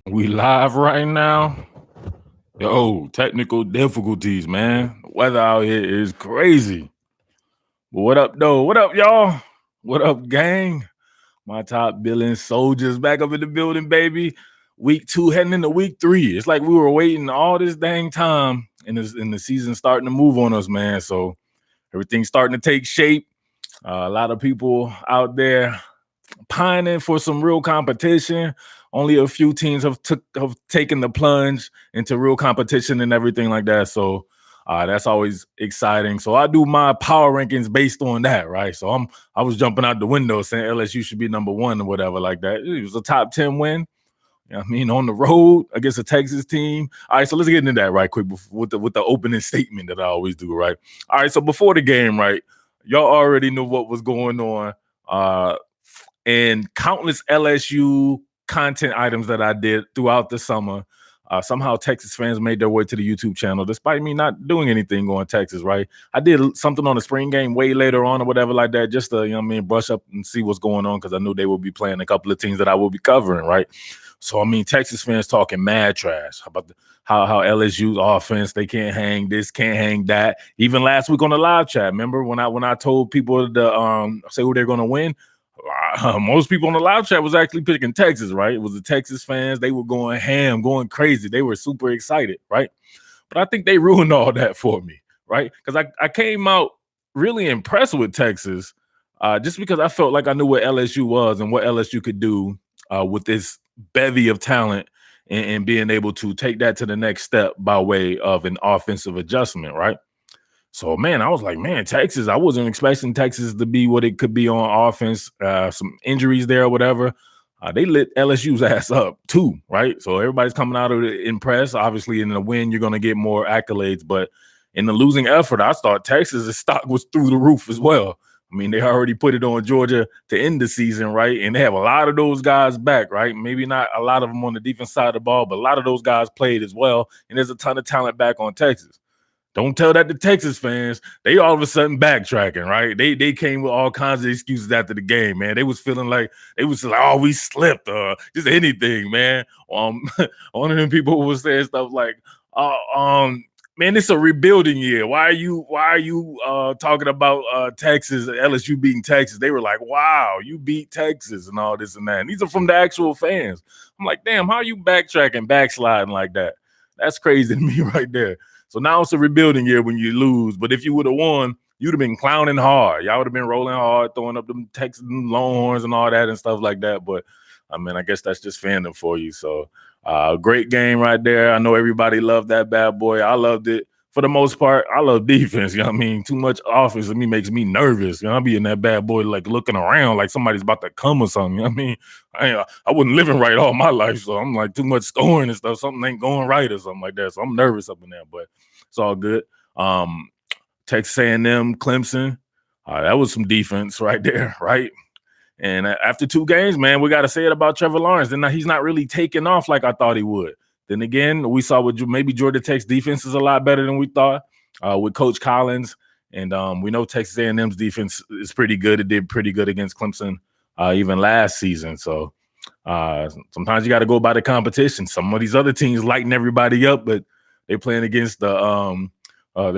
We live right now. Yo, technical difficulties, man. The weather out here is crazy. But what up, though? What up, y'all? What up, gang? My top billing soldiers back up in the building, baby. Week 2 heading into week 3. It's like we were waiting all this dang time, and the season starting to move on us, man. So everything's starting to take shape. A lot of people out there pining for some real competition. Only a few teams have taken the plunge into real competition and everything like that. So that's always exciting. So I do my power rankings based on that, right? So I was jumping out the window saying LSU should be number 1 or whatever like that. It was a top 10 win. You know what I mean, on the road against a Texas team. All right, so let's get into that right quick with the opening statement that I always do, right? All right, so before the game, right, y'all already knew what was going on. And countless LSU content items that I did throughout the summer. Somehow Texas fans made their way to the YouTube channel, despite me not doing anything on Texas, right? I did something on the spring game way later on or whatever like that, just to, brush up and see what's going on because I knew they would be playing a couple of teams that I will be covering, right? So, Texas fans talking mad trash about how LSU's offense, they can't hang this, can't hang that. Even last week on the live chat, remember when I told people to say who they're going to win? Most people on the live chat was actually picking Texas, right? It was the Texas fans. They were going ham, going crazy. They were super excited, right? But I think they ruined all that for me, right? Because I came out really impressed with Texas just because I felt like I knew what LSU was and what LSU could do with this bevy of talent and being able to take that to the next step by way of an offensive adjustment, right? So, man, I was like, man, Texas, I wasn't expecting Texas to be what it could be on offense. Some injuries there or whatever. They lit LSU's ass up too, right? So everybody's coming out of it impressed. Obviously, in the win, you're going to get more accolades. But in the losing effort, I thought Texas' stock was through the roof as well. I mean, they already put it on Georgia to end the season, right? And they have a lot of those guys back, right? Maybe not a lot of them on the defense side of the ball, but a lot of those guys played as well. And there's a ton of talent back on Texas. Don't tell that to Texas fans. They all of a sudden backtracking, right? They came with all kinds of excuses after the game, man. They was feeling like oh, we slipped, just anything, man. One of them people was saying stuff like, man, it's a rebuilding year. Why are you talking about Texas, LSU beating Texas? They were like, wow, you beat Texas and all this and that. And these are from the actual fans. I'm like, damn, how are you backtracking, backsliding like that? That's crazy to me right there. So now it's a rebuilding year when you lose. But if you would have won, you'd have been clowning hard. Y'all would have been rolling hard, throwing up them Texas Longhorns and all that and stuff like that. But, I guess that's just fandom for you. So great game right there. I know everybody loved that bad boy. I loved it. For the most part, I love defense. You know what I mean? Too much offense to me makes me nervous. I'll be in that bad boy like looking around like somebody's about to come or something. You know what I mean? I wasn't living right all my life, so I'm like too much scoring and stuff. Something ain't going right or something like that. So I'm nervous up in there, but it's all good. Texas A&M, Clemson, that was some defense right there, right? And after 2 games, man, we got to say it about Trevor Lawrence. Then he's not really taking off like I thought he would. Then again, we saw with maybe Georgia Tech's defense is a lot better than we thought with Coach Collins. And we know Texas A&M's defense is pretty good. It did pretty good against Clemson even last season. So sometimes you got to go by the competition. Some of these other teams lighten everybody up, but they're playing against the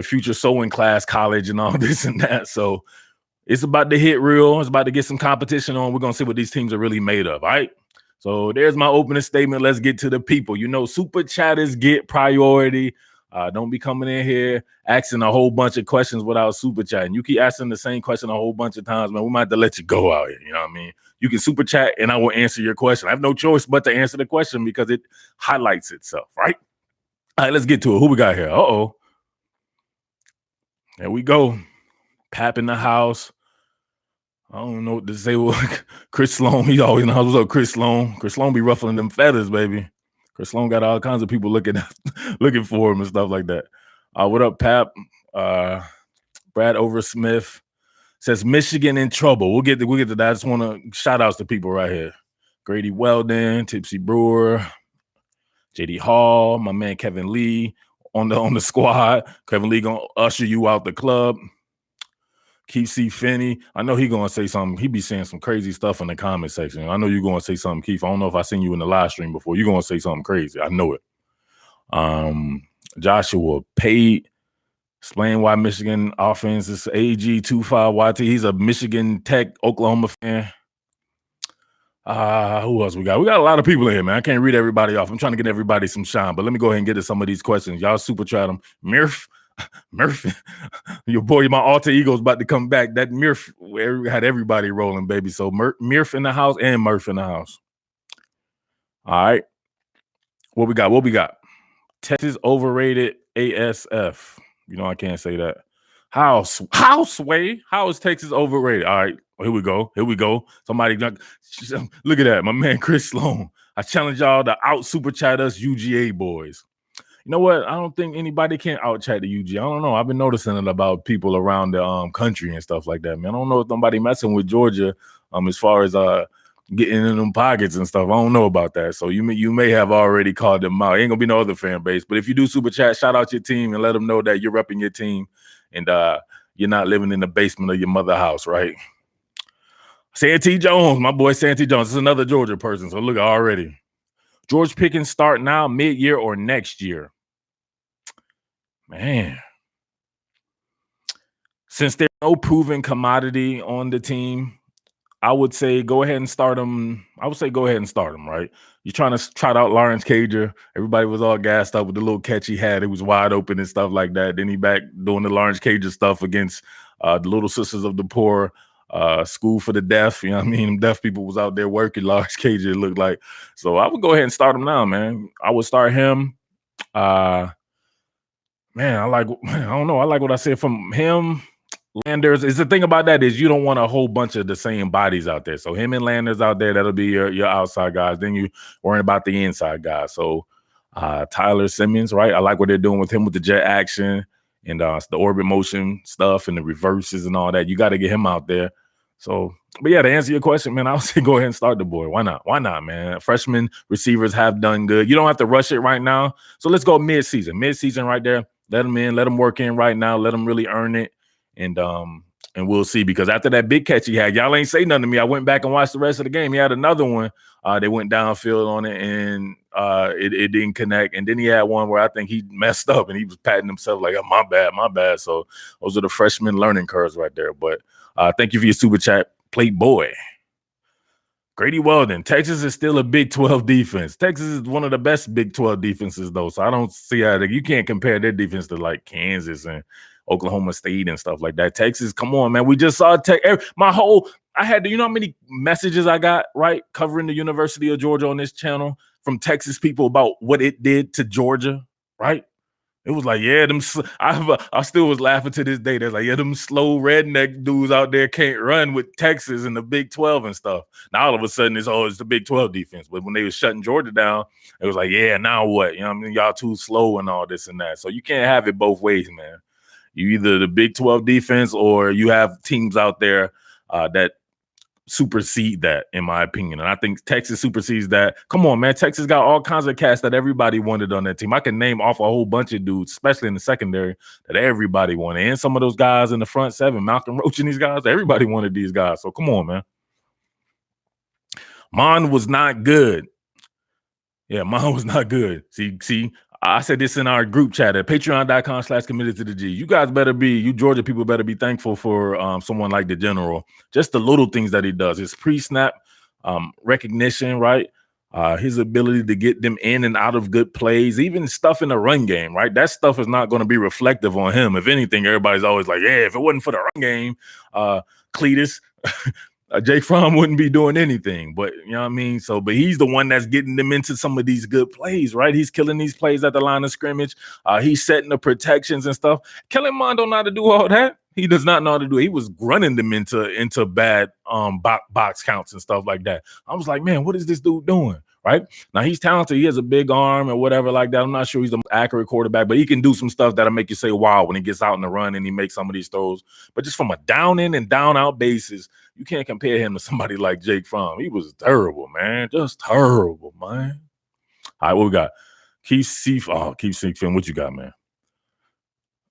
future sewing class college and all this and that. So it's about to hit real. It's about to get some competition on. We're going to see what these teams are really made of. All right. So there's my opening statement. Let's get to the people. Super chatters get priority. Don't be coming in here asking a whole bunch of questions without super chatting. You keep asking the same question a whole bunch of times, man. We might have to let you go out here. You know what I mean? You can super chat and I will answer your question. I have no choice but to answer the question because it highlights itself, right? All right, let's get to it. Who we got here? Uh-oh. There we go. Pap in the house. I don't know what to say. Chris Sloan, he always knows what's up, Chris Sloan. Chris Sloan be ruffling them feathers, baby. Chris Sloan got all kinds of people looking for him and stuff like that. What up, Pap? Brad Oversmith says Michigan in trouble. We'll get to that. I just want to shout outs to people right here. Grady Weldon, Tipsy Brewer, JD Hall, my man Kevin Lee on the squad. Kevin Lee gonna usher you out the club. Keith C. Finney. I know he gonna say something. He be saying some crazy stuff in the comment section. I know you're gonna say something, Keith. I don't know if I seen you in the live stream before. You're gonna say something crazy. I know it. Joshua Pate. Explain why Michigan offense is AG25YT. He's a Michigan Tech, Oklahoma fan. Who else we got? We got a lot of people in here, man. I can't read everybody off. I'm trying to get everybody some shine, but let me go ahead and get to some of these questions. Y'all super chat them. Murph, your boy, my alter ego's about to come back. That Murph had everybody rolling, baby. So Murph in the house and Murph in the house. All right. What we got? Texas overrated ASF. You know I can't say that. How Sway? How is Texas overrated? All right, here we go. Somebody look at that, my man Chris Sloan. I challenge y'all to out super chat us UGA boys. You know what? I don't think anybody can out chat the UG. I don't know. I've been noticing it about people around the country and stuff like that, man. I don't know if nobody messing with Georgia as far as getting in them pockets and stuff. I don't know about that. So you may have already called them out. Ain't gonna be no other fan base. But if you do super chat, shout out your team and let them know that you're repping your team and you're not living in the basement of your mother house, right? Santee Jones, my boy Santee Jones. This is another Georgia person. So look already. George Pickens start now, mid-year or next year? Man. Since there's no proven commodity on the team, I would say go ahead and start him. Right? You're trying to trot out Lawrence Cager. Everybody was all gassed up with the little catch he had. It was wide open and stuff like that. Then he back doing the Lawrence Cager stuff against the Little Sisters of the Poor, School for the Deaf. You know what I mean? Deaf people was out there working Lawrence Cager, it looked like. So I would go ahead and start him now, man. I would start him. I don't know. I like what I said from him. Landers is the thing about that is you don't want a whole bunch of the same bodies out there. So him and Landers out there, that'll be your outside guys. Then you worrying about the inside guys. So Tyler Simmons, right? I like what they're doing with him with the jet action and the orbit motion stuff and the reverses and all that. You got to get him out there. So, but yeah, to answer your question, man, I would say go ahead and start the boy. Why not? Why not, man? Freshman receivers have done good. You don't have to rush it right now. So let's go mid-season right there. Let them in, let them work in right now. Let them really earn it. And we'll see, because after that big catch he had, y'all ain't say nothing to me. I went back and watched the rest of the game. He had another one. They went downfield on it, and it didn't connect. And then he had one where I think he messed up, and he was patting himself like, oh, my bad. So those are the freshman learning curves right there. But thank you for your super chat, Plate Boy. Grady Weldon, Texas is still a Big 12 defense. Texas is one of the best Big 12 defenses, though. So I don't see how you can't compare their defense to like Kansas and Oklahoma State and stuff like that. Texas, come on, man. We just saw I had you know how many messages I got, right, covering the University of Georgia on this channel from Texas people about what it did to Georgia, right? It was like, yeah, I still was laughing to this day. They're like, yeah, them slow redneck dudes out there can't run with Texas and the Big 12 and stuff. Now all of a sudden it's the Big 12 defense. But when they was shutting Georgia down, it was like, yeah, now what? You know what I mean? Y'all too slow and all this and that. So you can't have it both ways, man. You either the Big 12 defense or you have teams out there that supersede that, in my opinion. And I think Texas supersedes that. Come on, man. Texas got all kinds of cats that everybody wanted on that team. I can name off a whole bunch of dudes, especially in the secondary, that everybody wanted. And some of those guys in the front seven, Malcolm Roach and these guys, everybody wanted these guys. So come on, man. Mon was not good. Yeah, Mon was not good. See, I said this in our group chat at patreon.com/committed to the G. You guys you Georgia people better be thankful for someone like the general. Just the little things that he does. His pre-snap recognition, right? His ability to get them in and out of good plays, even stuff in the run game, right? That stuff is not going to be reflective on him. If anything, everybody's always like, yeah, if it wasn't for the run game, Cletus, Jake Fromm wouldn't be doing anything, but you know what I mean? So, but he's the one that's getting them into some of these good plays, right? He's killing these plays at the line of scrimmage. He's setting the protections and stuff. Kellen Mond don't know how to do all that. He does not know how to do it. He was running them into bad box counts and stuff like that. I was like, man, what is this dude doing? Right now, he's talented. He has a big arm or whatever like that. I'm not sure he's the most accurate quarterback, but he can do some stuff that'll make you say, wow, when he gets out in the run and he makes some of these throws. But just from a down in and down out basis, you can't compare him to somebody like Jake Fromm. He was terrible, man. Just terrible, man. All right, what we got? Keith Seafen. What you got, man?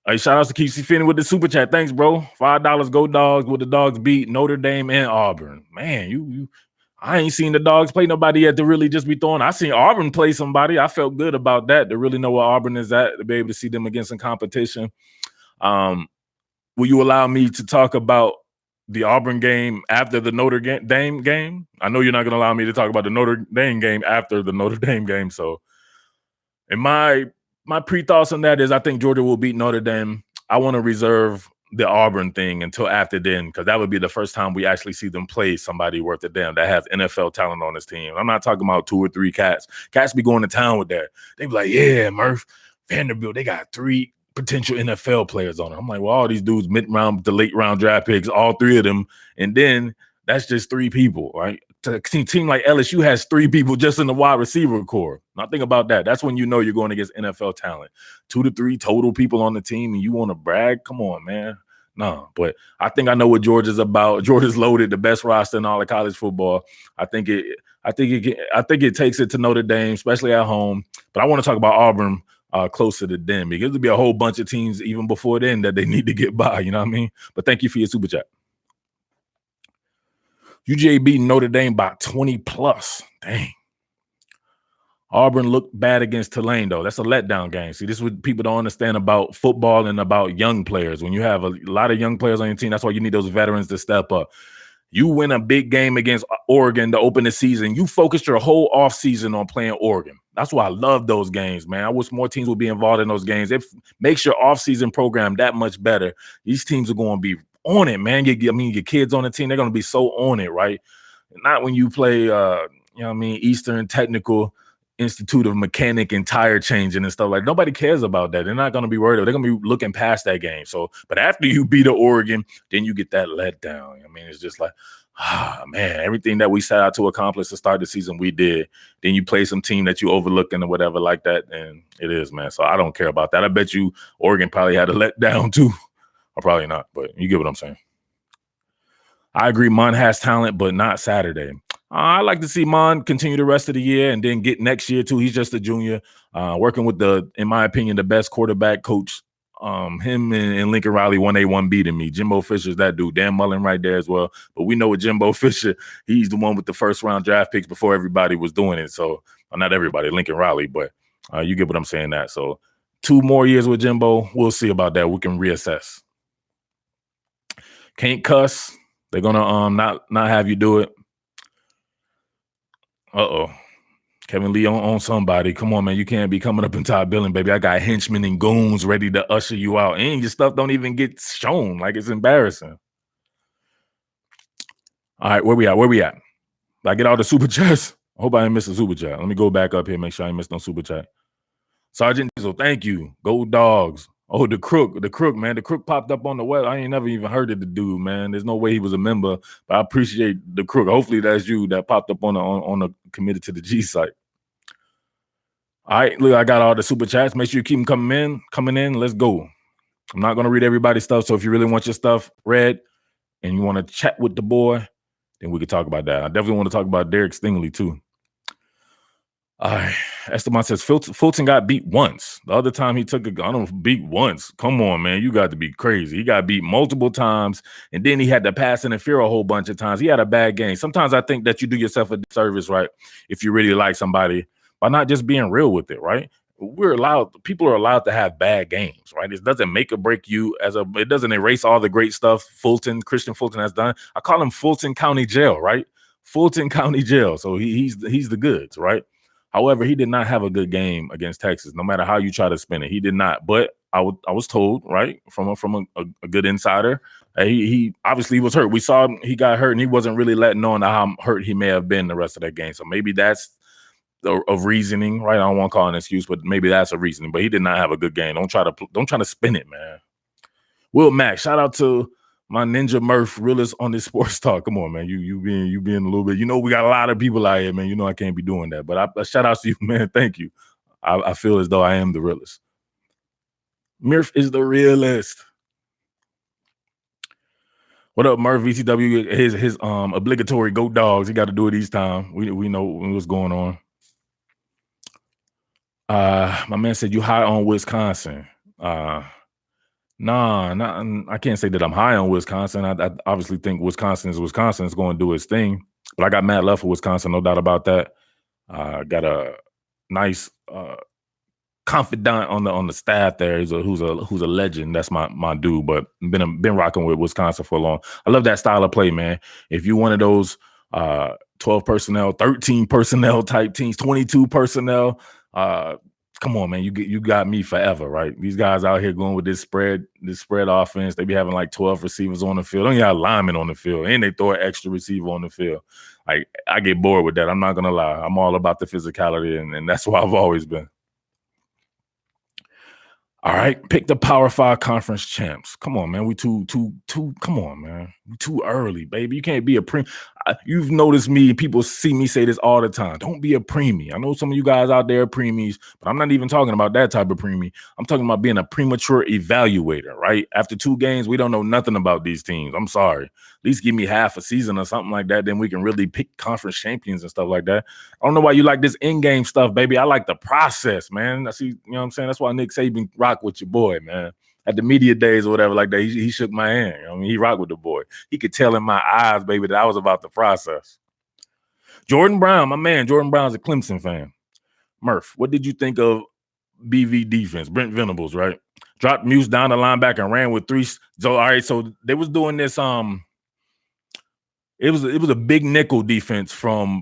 Hey, shout outs to Keith Finney with the super chat. Thanks, bro. $5. Go Dogs. With the Dogs beat Notre Dame and Auburn. Man, I ain't seen the Dogs play nobody yet to really just be throwing. I seen Auburn play somebody. I felt good about that to really know where Auburn is at, to be able to see them against some competition. Will you allow me to talk about the Auburn game after the Notre Dame game? I know you're not going to allow me to talk about the Notre Dame game after the Notre Dame game. So, in my pre-thoughts on that is I think Georgia will beat Notre Dame. I want to reserve the Auburn thing until after then, because that would be the first time we actually see them play somebody worth a damn that has NFL talent on his team. I'm not talking about 2 or 3 cats. Cats be going to town with that. They be like, yeah, Murph, Vanderbilt, they got 3 potential NFL players on it. I'm like, well, all these dudes mid-round to late-round draft picks, all 3 of them, and then that's just 3 people, right? A team like LSU has 3 people just in the wide receiver core. Now think about that. That's when you know you're going against NFL talent. 2 to 3 total people on the team, and you want to brag? Come on, man. No, but I think I know what Georgia's about. Georgia's loaded, the best roster in all of college football. I think it takes it to Notre Dame, especially at home. But I want to talk about Auburn closer to them, because there'll be a whole bunch of teams even before then that they need to get by. You know what I mean? But thank you for your super chat. UGA beating Notre Dame by 20 plus. Dang. Auburn looked bad against Tulane, though. That's a letdown game. See, this is what people don't understand about football and about young players. When you have a lot of young players on your team, that's why you need those veterans to step up. You win a big game against Oregon to open the season. You focused your whole offseason on playing Oregon. That's why I love those games, man. I wish more teams would be involved in those games. It makes your offseason program that much better. These teams are going to be on it, man. Your kids on the team, they're going to be so on it, right? Not when you play, Eastern Technical Institute of Mechanic and tire changing and stuff. Like, nobody cares about that. They're not going to be worried. They're going to be looking past that game. So, but after you beat Oregon, then you get that letdown. I mean, it's just like, man, everything that we set out to accomplish to start the season, we did. Then you play some team that you overlooking or whatever like that, and it is, man. So I don't care about that. I bet you Oregon probably had a letdown too. Or probably not, but you get what I'm saying. I agree, Mon has talent, but not Saturday. I like to see Mon continue the rest of the year and then get next year too. He's just a junior, working with in my opinion, the best quarterback coach. Him and Lincoln Riley 1A 1B to me. Jimbo Fisher's that dude. Dan Mullen right there as well. But we know with Jimbo Fisher, he's the one with the first round draft picks before everybody was doing it. So not everybody, Lincoln Riley, but you get what I'm saying. That so 2 more years with Jimbo, we'll see about that. We can reassess. Can't cuss. They're gonna not have you do it. Kevin Lee on somebody. Come on, man. You can't be coming up in top billing, baby. I got henchmen and goons ready to usher you out. And your stuff don't even get shown. Like, it's embarrassing. All right, where we at? Did I get all the super chats? I hope I didn't miss a super chat. Let me go back up here, make sure I ain't missed no super chat. Sergeant Diesel, thank you. Go Dogs. Oh, the crook, man. The crook popped up on the web. I ain't never even heard of the dude, man. There's no way he was a member, but I appreciate the crook. Hopefully that's you that popped up on the committed to the G site. All right, look, I got all the super chats. Make sure you keep them coming in. Let's go. I'm not going to read everybody's stuff, so if you really want your stuff read and you want to chat with the boy, then we can talk about that. I definitely want to talk about Derek Stingley, too. Esteban says Fulton got beat once. The other time he took a gun, beat once. Come on, man. You got to be crazy. He got beat multiple times, and then he had to pass interfere a whole bunch of times. He had a bad game. Sometimes I think that you do yourself a disservice, right, if you really like somebody, by not just being real with it, right? People are allowed to have bad games, right? It doesn't make or break you it doesn't erase all the great stuff Christian Fulton has done. I call him Fulton County Jail, right? Fulton County Jail. So he's the goods, right? However, he did not have a good game against Texas, no matter how you try to spin it. He did not. But I was told, right, from a good insider, he obviously was hurt. We saw him, he got hurt, and he wasn't really letting on how hurt he may have been the rest of that game. So maybe that's of reasoning, right? I don't want to call it an excuse, but maybe that's a reasoning. But he did not have a good game. Don't try to spin it, man. Will Mack, shout out to my Ninja Murph realist on this sports talk. Come on, man. You being a little bit. You know, we got a lot of people out here, man. You know I can't be doing that. But I shout out to you, man. Thank you. I feel as though I am the realist. Murph is the realist. What up, Murph? VCW, his obligatory Go Dogs. He got to do it each time. We know what's going on. My man said you high on Wisconsin. Nah, not I can't say that I'm high on Wisconsin. I obviously think Wisconsin is going to do its thing, but I got mad love for Wisconsin, no doubt about that. Got a nice confidant on the staff there. Who's a legend. That's my dude. But been rocking with Wisconsin for a long. I love that style of play, man. If you one of those 12 personnel, 13 personnel type teams, 22 personnel, uh, come on, man. You got me forever, right? These guys out here going with this spread offense. They be having like 12 receivers on the field. Don't got linemen on the field, and they throw an extra receiver on the field. Like I get bored with that. I'm not gonna lie. I'm all about the physicality, and that's why I've always been. All right, pick the Power Five conference champs. Come on, man. We too. Come on, man. We too early, baby. You can't be a pre. You've noticed me. People see me say this all the time. Don't be a preemie. I know some of you guys out there are preemies, but I'm not even talking about that type of preemie. I'm talking about being a premature evaluator. Right after 2 games, we don't know nothing about these teams. I'm sorry. At least give me half a season or something like that. Then we can really pick conference champions and stuff like that. I don't know why you like this in-game stuff, baby. I like the process, man. I see, you know what I'm saying? That's why Nick Saban rock with your boy, man. At the media days or whatever like that, he shook my hand. I mean, he rocked with the boy. He could tell in my eyes, baby, that I was about the process. Jordan Brown, my man. Jordan Brown's a Clemson fan. Murph, what did you think of BV defense? Brent Venables, right? Dropped Muse down the linebacker and ran with 3. So, all right, so they was doing this, it was a big nickel defense from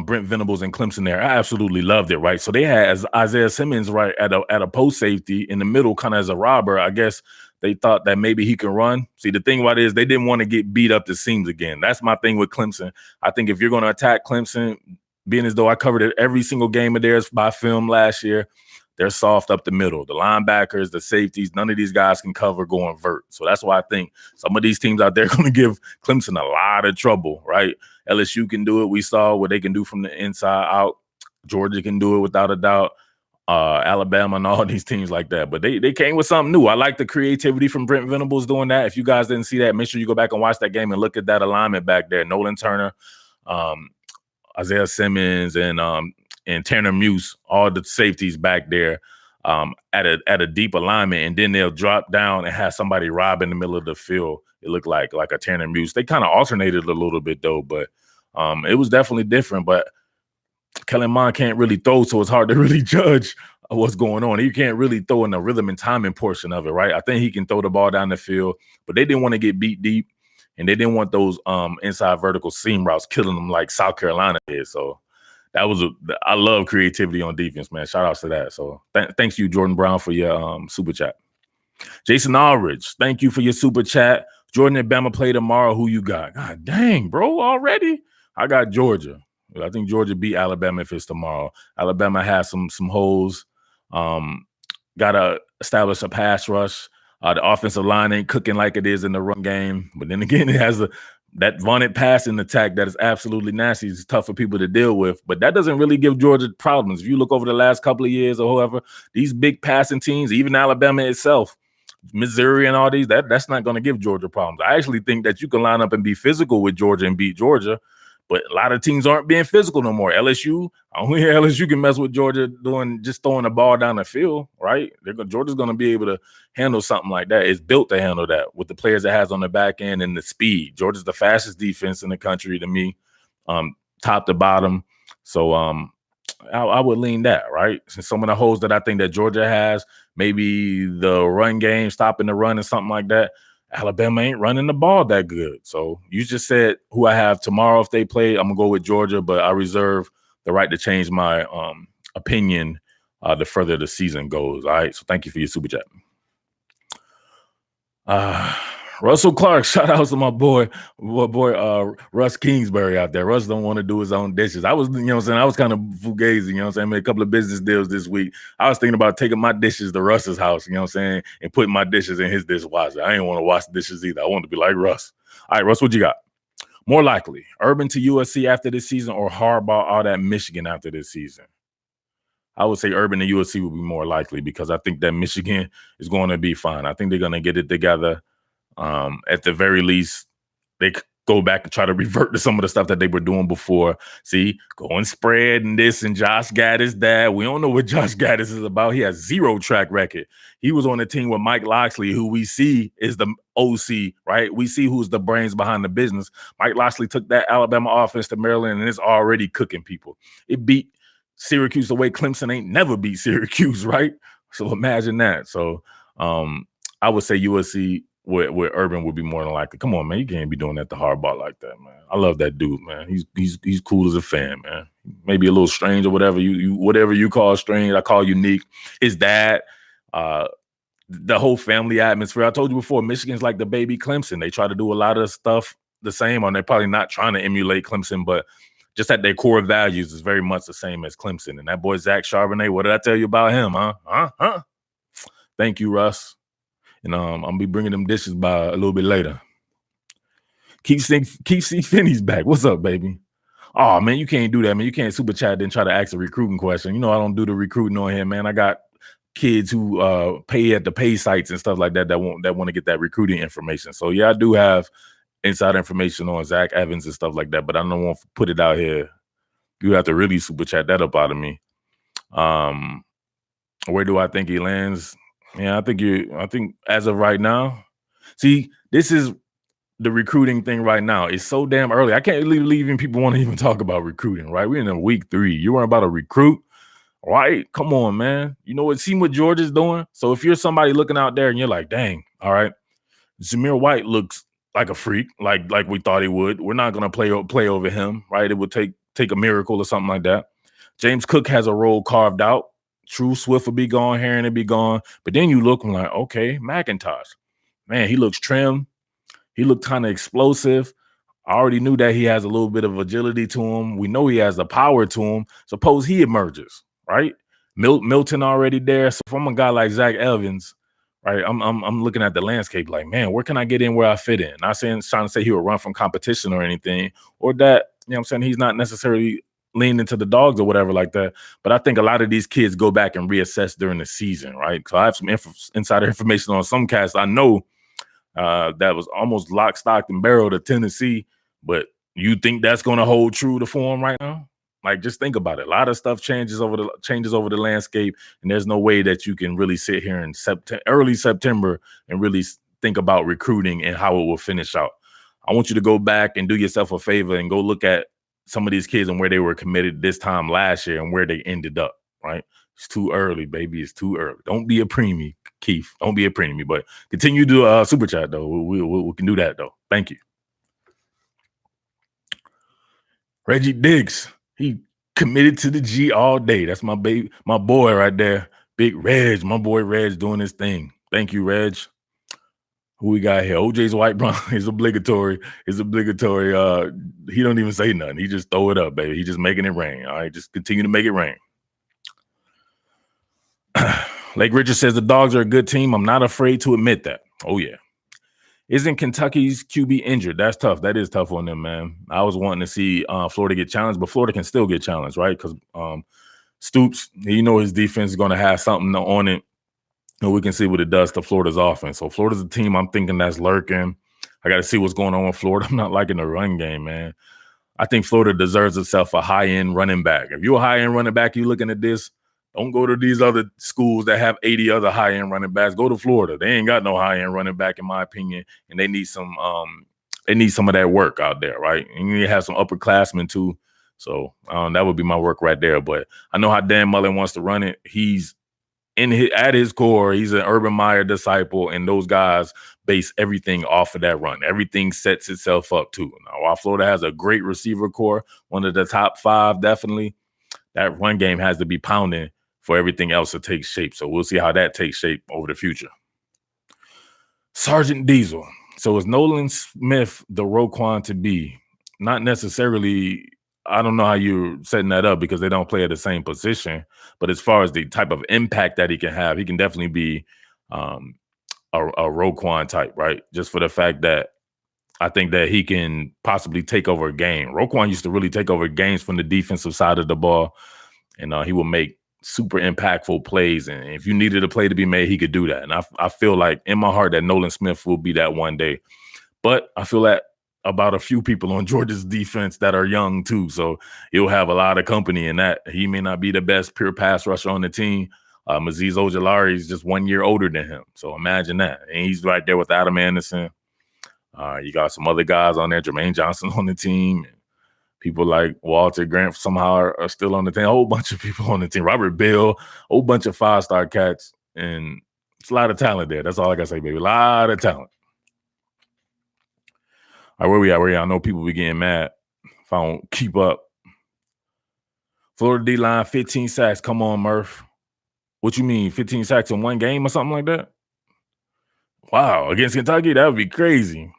Brent Venables and Clemson there. I absolutely loved it, right? So they had Isaiah Simmons right at a post safety in the middle, kind of as a robber. I guess they thought that maybe he can run. See, the thing about it is they didn't want to get beat up the seams again. That's my thing with Clemson. I think if you're going to attack Clemson, being as though I covered it every single game of theirs by film last year, they're soft up the middle. The linebackers, the safeties, none of these guys can cover going vert. So that's why I think some of these teams out there are going to give Clemson a lot of trouble, right? LSU can do it. We saw what they can do from the inside out. Georgia can do it without a doubt. Alabama and all these teams like that. But they came with something new. I like the creativity from Brent Venables doing that. If you guys didn't see that, make sure you go back and watch that game and look at that alignment back there. Nolan Turner, Isaiah Simmons, and Tanner Muse, all the safeties back there at a deep alignment, and then they'll drop down and have somebody rob in the middle of the field. It looked like a Tanner Muse. They kind of alternated a little bit though, but it was definitely different. But Kellen Mond can't really throw, so it's hard to really judge what's going on. He can't really throw in the rhythm and timing portion of it, right? I think he can throw the ball down the field, but they didn't want to get beat deep, and they didn't want those inside vertical seam routes killing them like South Carolina did. So I love creativity on defense, man. Shout outs to that. So thanks you, Jordan Brown, for your super chat. Jason Aldridge, thank you for your super chat. Jordan and Bama play tomorrow. Who you got? God dang, bro, already? I got Georgia. I think Georgia beat Alabama if it's tomorrow. Alabama has some holes. Got to establish a pass rush. The offensive line ain't cooking like it is in the run game. But then again, it has that vaunted passing attack that is absolutely nasty. It's tough for people to deal with. But that doesn't really give Georgia problems. If you look over the last couple of years or whoever, these big passing teams, even Alabama itself, Missouri and all these, that's not going to give Georgia problems. I actually think that you can line up and be physical with Georgia and beat Georgia. But a lot of teams aren't being physical no more. LSU, only LSU can mess with Georgia just throwing the ball down the field, right? Georgia's going to be able to handle something like that. It's built to handle that with the players it has on the back end and the speed. Georgia's the fastest defense in the country to me, top to bottom. So I would lean that, right? Since some of the holes that I think that Georgia has, maybe the run game, stopping the run and something like that, Alabama ain't running the ball that good. So you just said who I have tomorrow if they play. I'm going to go with Georgia, but I reserve the right to change my opinion the further the season goes. All right, so thank you for your super chat. Russell Clark, shout out to my boy Russ Kingsbury out there. Russ don't want to do his own dishes. I was, you know what I'm saying, I was kind of fugazi, you know what I'm saying, I made a couple of business deals this week. I was thinking about taking my dishes to Russ's house, you know what I'm saying, and putting my dishes in his dishwasher. I didn't want to wash dishes either. I wanted to be like Russ. All right, Russ, what you got? More likely, Urban to USC after this season or Harbaugh out at Michigan after this season? I would say Urban to USC would be more likely because I think that Michigan is going to be fine. I think they're going to get it together. At the very least, go back and try to revert to some of the stuff that they were doing before. See, go and spread and this and Josh Gaddis that. We don't know what Josh Gaddis is about. He has 0 track record. He was on the team with Mike Loxley, who we see is the OC, right? We see who's the brains behind the business. Mike Loxley took that Alabama offense to Maryland and it's already cooking people. It beat Syracuse the way Clemson ain't never beat Syracuse, right? So imagine that. So I would say USC where Urban would be more than likely. Come on, man, you can't be doing that to Harbaugh like that, man. I love that dude, man. He's cool as a fan, man. Maybe a little strange or whatever whatever you call strange, I call unique. His dad, the whole family atmosphere. I told you before, Michigan's like the baby Clemson. They try to do a lot of stuff the same, and they're probably not trying to emulate Clemson, but just at their core values is very much the same as Clemson. And that boy Zach Charbonnet, what did I tell you about him, huh? Thank you, Russ. And I'm gonna be bringing them dishes by a little bit later. Keep C. Finney's back. What's up, baby? Oh man, you can't do that, man. You can't super chat then try to ask a recruiting question. You know I don't do the recruiting on here, man. I got kids who pay at the pay sites and stuff like that want to get that recruiting information. So yeah, I do have inside information on Zach Evans and stuff like that, but I don't want to put it out here. You have to really super chat that up out of me. Where do I think he lands? Yeah, I think as of right now, see, this is the recruiting thing right now. It's so damn early. I can't believe even people want to even talk about recruiting, right? We're in week 3. You weren't about to recruit, right? Come on, man. You know what? See what Georgia's doing? So if you're somebody looking out there and you're like, dang, all right, Zamir White looks like a freak, like we thought he would. We're not gonna play over him, right? It would take a miracle or something like that. James Cook has a role carved out. True Swift will be gone, Herring will be gone. But then you look and like, okay, McIntosh. Man, he looks trim. He looked kind of explosive. I already knew that he has a little bit of agility to him. We know he has the power to him. Suppose he emerges, right? Milton already there. So from a guy like Zach Evans, right, I'm looking at the landscape like, man, where can I get in where I fit in? Not saying trying to say he will run from competition or anything, or that, you know what I'm saying, he's not necessarily lean into the dogs or whatever like that. But I think a lot of these kids go back and reassess during the season, right? So I have some insider information on some cats I know that was almost lock, stock, and barrel to Tennessee. But you think that's going to hold true to form right now? Like, just think about it. A lot of stuff changes over the landscape, and there's no way that you can really sit here in early September and really think about recruiting and how it will finish out. I want you to go back and do yourself a favor and go look at some of these kids and where they were committed this time last year and where they ended up, right? It's too early, baby. It's too early. Don't be a preemie, Keith. Don't be a preemie, but continue to super chat, though. We can do that, though. Thank you. Reggie Diggs, he committed to the G all day. That's my baby, my boy right there. Big Reg, my boy Reg doing his thing. Thank you, Reg. Who we got here? OJ's white brown is obligatory. He don't even say nothing. He just throw it up, baby. He just making it rain. All right, just continue to make it rain. Lake Richard says the Dogs are a good team. I'm not afraid to admit that. Oh yeah. Isn't Kentucky's QB injured? That's tough. That is tough on them, man. I was wanting to see Florida get challenged, but Florida can still get challenged, right? Because Stoops, his defense is going to have something on it. And we can see what it does to Florida's offense. So Florida's a team I'm thinking that's lurking. I got to see what's going on with Florida. I'm not liking the run game, man. I think Florida deserves itself a high-end running back. If you're a high-end running back, you're looking at this, don't go to these other schools that have 80 other high-end running backs. Go to Florida. They ain't got no high-end running back, in my opinion, and they need some of that work out there, right? And you need to have some upperclassmen too. So that would be my work right there. But I know how Dan Mullen wants to run it. He's at his core, he's an Urban Meyer disciple, and those guys base everything off of that run. Everything sets itself up too. Now, while Florida has a great receiver core, one of the top 5, definitely, that run game has to be pounding for everything else to take shape. So we'll see how that takes shape over the future. Sergeant Diesel. So is Nolan Smith the Roquan to be? Not necessarily. I don't know how you're setting that up because they don't play at the same position. But as far as the type of impact that he can have, he can definitely be a Roquan type, right? Just for the fact that I think that he can possibly take over a game. Roquan used to really take over games from the defensive side of the ball, and he will make super impactful plays. And if you needed a play to be made, he could do that. And I feel like in my heart that Nolan Smith will be that one day. But I feel that about a few people on Georgia's defense that are young too. So he'll have a lot of company in that. He may not be the best pure pass rusher on the team. Azeez Ojulari is just 1 year older than him. So imagine that. And he's right there with Adam Anderson. You got some other guys on there. Jermaine Johnson on the team. People like Walter Grant somehow are still on the team. A whole bunch of people on the team. Robert Bill, a whole bunch of 5-star cats. And it's a lot of talent there. That's all I got to say, baby. A lot of talent. All right, where we at? I know people be getting mad if I don't keep up. Florida D-line, 15 sacks. Come on, Murph. What you mean, 15 sacks in one game or something like that? Wow, against Kentucky? That would be crazy.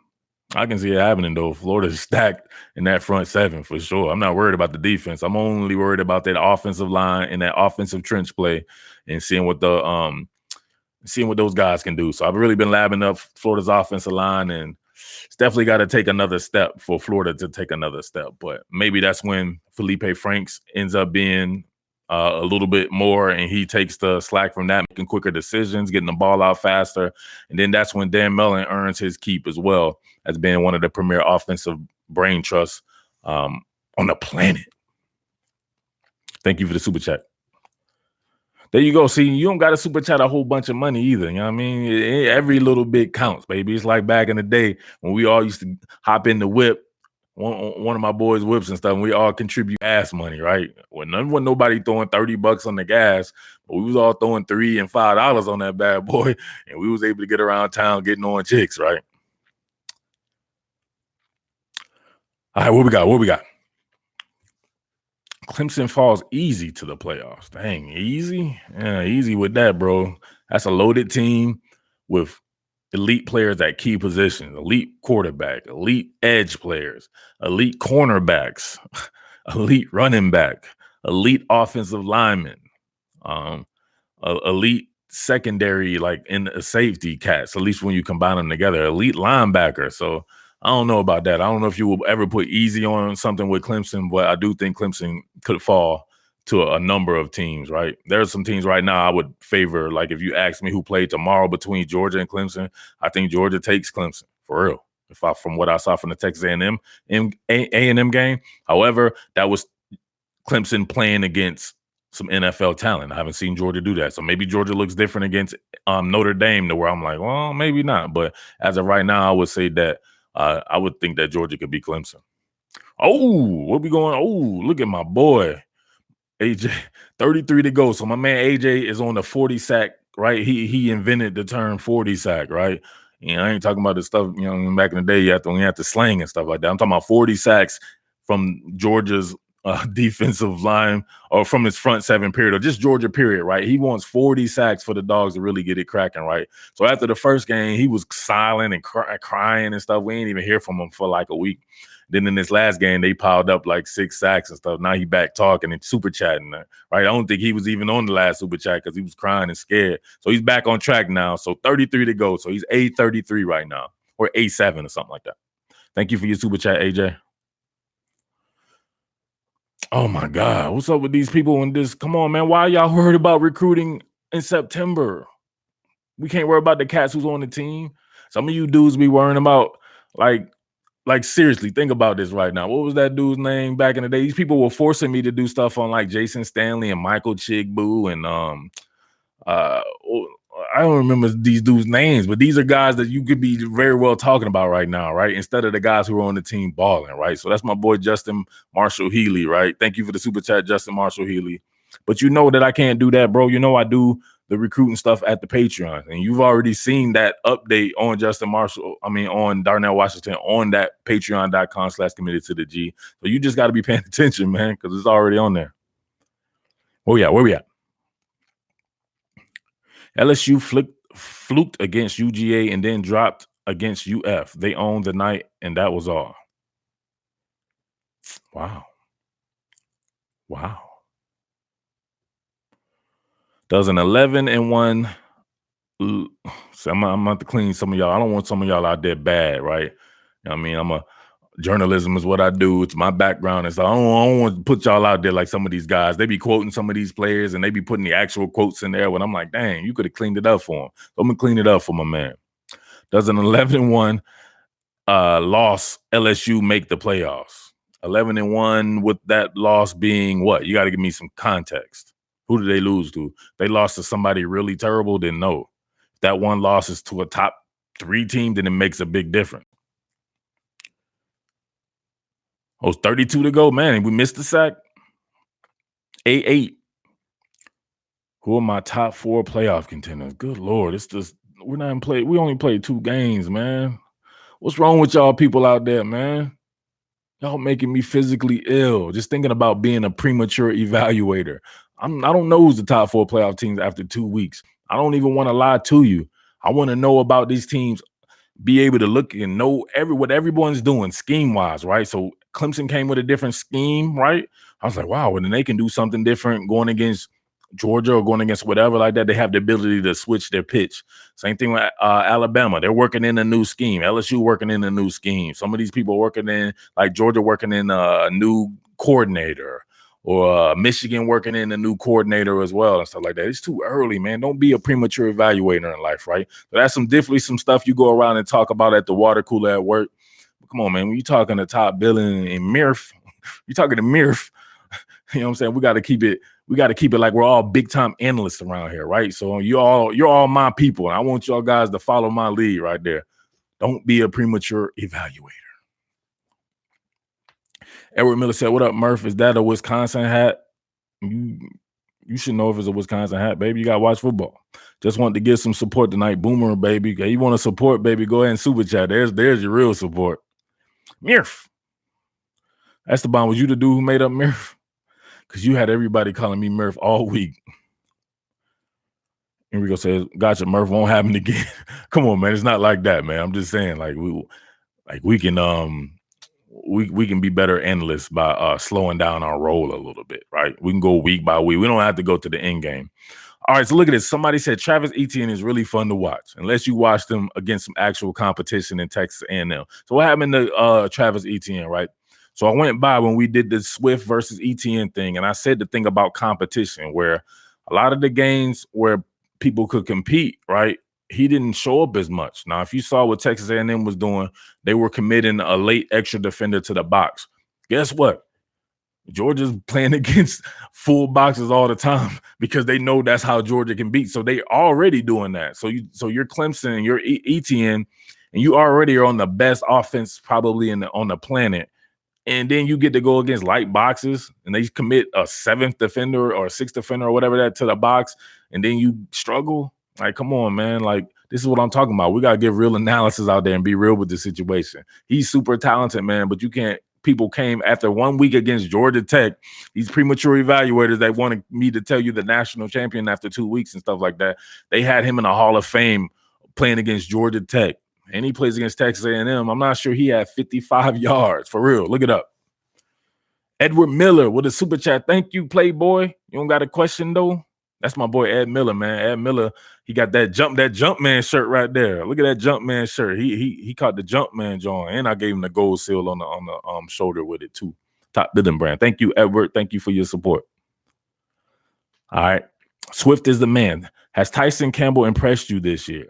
I can see it happening, though. Florida's stacked in that front seven for sure. I'm not worried about the defense. I'm only worried about that offensive line and that offensive trench play and seeing what those guys can do. So I've really been labbing up Florida's offensive line, and it's definitely got to take another step for Florida to take another step. But maybe that's when Felipe Franks ends up being a little bit more, and he takes the slack from that, making quicker decisions, getting the ball out faster. And then that's when Dan Mullen earns his keep as well as being one of the premier offensive brain trusts on the planet. Thank you for the super chat. There you go. See, you don't got to super chat a whole bunch of money either. You know what I mean? Every little bit counts, baby. It's like back in the day when we all used to hop in the whip, one of my boys' whips and stuff, and we all contribute gas money, right? When nobody throwing $30 on the gas, but we was all throwing $3 and $5 on that bad boy, and we was able to get around town getting on chicks, right? All right, what we got? Clemson falls easy to the playoffs. Dang, easy? Yeah, easy with that, bro. That's a loaded team with elite players at key positions, elite quarterback, elite edge players, elite cornerbacks, elite running back, elite offensive linemen, elite secondary, like in a safety cats, at least when you combine them together, elite linebacker. So I don't know about that. I don't know if you will ever put easy on something with Clemson, but I do think Clemson could fall to a number of teams, right? There's some teams right now I would favor. Like if you ask me who played tomorrow between Georgia and Clemson, I think Georgia takes Clemson for real. From what I saw from the Texas A&M game. However, that was Clemson playing against some NFL talent. I haven't seen Georgia do that. So maybe Georgia looks different against Notre Dame to where I'm like, well, maybe not. But as of right now, I would say that I would think that Georgia could beat Clemson. Oh, what we going? Oh, look at my boy. AJ, 33 to go. So my man AJ is on the 40 sack, right? He invented the term 40 sack, right? You know, I ain't talking about the stuff, you know, back in the day you have to slang and stuff like that. I'm talking about 40 sacks from Georgia's defensive line or from his front seven period or just Georgia period, right? He wants 40 sacks for the Dogs to really get it cracking, right? So after the first game, he was silent and crying and stuff. We ain't even hear from him for like a week. Then in this last game, they piled up like 6 sacks and stuff. Now he back talking and super chatting, right? I don't think he was even on the last super chat because he was crying and scared. So he's back on track now. So 33 to go. So he's A33 right now or A7 or something like that. Thank you for your super chat, AJ. Oh my God, what's up with these people in this? Come on, man. Why y'all worried about recruiting in September? We can't worry about the cats who's on the team. Some of you dudes be worrying about like seriously, think about this right now. What was that dude's name back in the day? These people were forcing me to do stuff on like Jason Stanley and Michael Chigbu and I don't remember these dudes' names, but these are guys that you could be very well talking about right now, right? Instead of the guys who are on the team balling, right? So that's my boy Justin Marshall Healy, right? Thank you for the super chat, Justin Marshall Healy. But you know that I can't do that, bro. You know I do the recruiting stuff at the Patreon, and you've already seen that update on on Darnell Washington on that patreon.com/committed to the G. So you just got to be paying attention, man, because it's already on there. Where we at? LSU fluked against UGA and then dropped against UF. They owned the night, and that was all. Wow. Does an 11-1. So I'm going to clean some of y'all. I don't want some of y'all out there bad, right? You know what I mean? Journalism is what I do. It's my background. And so I don't want to put y'all out there like some of these guys. They be quoting some of these players and they be putting the actual quotes in there when I'm like, dang, you could have cleaned it up for him. So I'm going to clean it up for my man. Does an 11-1 loss LSU make the playoffs? 11-1 with that loss being what? You got to give me some context. Who did they lose to? They lost to somebody really terrible? Then no. If that one loss is to a top 3 team, then it makes a big difference. Oh, 32 to go, man. We missed the sack. 8-8. Who are my top 4 playoff contenders? Good Lord. It's just we only played 2 games, man. What's wrong with y'all people out there, man? Y'all making me physically ill just thinking about being a premature evaluator. I don't know who's the top 4 playoff teams after 2 weeks. I don't even want to lie to you. I want to know about these teams, be able to look and know what everyone's doing scheme-wise, right? So Clemson came with a different scheme, right? I was like, wow, and then they can do something different going against Georgia or going against whatever like that. They have the ability to switch their pitch. Same thing with Alabama. They're working in a new scheme. LSU working in a new scheme. Some of these people working in, like Georgia working in a new coordinator, or Michigan working in a new coordinator as well and stuff like that. It's too early, man. Don't be a premature evaluator in life, right? So that's definitely some stuff you go around and talk about at the water cooler at work. But come on, man. When you talking to top billing and MIRF, you're talking to MIRF. You know what I'm saying? We got to keep it like we're all big time analysts around here, right? So you're all my people. And I want y'all guys to follow my lead right there. Don't be a premature evaluator. Edward Miller said, "What up, Murph? Is that a Wisconsin hat? You should know if it's a Wisconsin hat, baby. You got to watch football. Just wanted to give some support tonight. Boomer, baby. Okay, you want to support, baby, go ahead and super chat. There's your real support. Murph. That's the bomb. Was you the dude who made up Murph? Because you had everybody calling me Murph all week." Enrico says, "Gotcha, Murph won't happen again." Come on, man. It's not like that, man. I'm just saying, like we can be better analysts by slowing down our role a little bit, right? We can go week by week. We don't have to go to the end game. All right, so look at this. Somebody said Travis Etienne is really fun to watch, unless you watch them against some actual competition in Texas A&M. So what happened to Travis Etienne, right? So I went by when we did the Swift versus Etienne thing, and I said the thing about competition, where a lot of the games where people could compete, right, he didn't show up as much. Now, if you saw what Texas A&M was doing, they were committing a late extra defender to the box. Guess what? Georgia's playing against full boxes all the time because they know that's how Georgia can beat. So they already doing that. So you're Clemson and you're Etienne, and you already are on the best offense probably on the planet. And then you get to go against light boxes, and they commit a 7th defender or a 6th defender or whatever that to the box, and then you struggle. Like, come on, man. Like, this is what I'm talking about. We got to give real analysis out there and be real with the situation. He's super talented, man, but you can't. People came after 1 week against Georgia Tech. These premature evaluators that wanted me to tell you the national champion after 2 weeks and stuff like that. They had him in the Hall of Fame playing against Georgia Tech. And he plays against Texas A&M. I'm not sure he had 55 yards. For real. Look it up. Edward Miller with a super chat. Thank you, Playboy. You don't got a question, though? That's my boy Ed Miller, man. Ed Miller, he got that jump man shirt right there. Look at that jump man shirt. He caught the jump man joint, and I gave him the gold seal on the shoulder with it too. Top Bidding brand. Thank you, Edward. Thank you for your support. All right. Swift is the man. Has Tyson Campbell impressed you this year?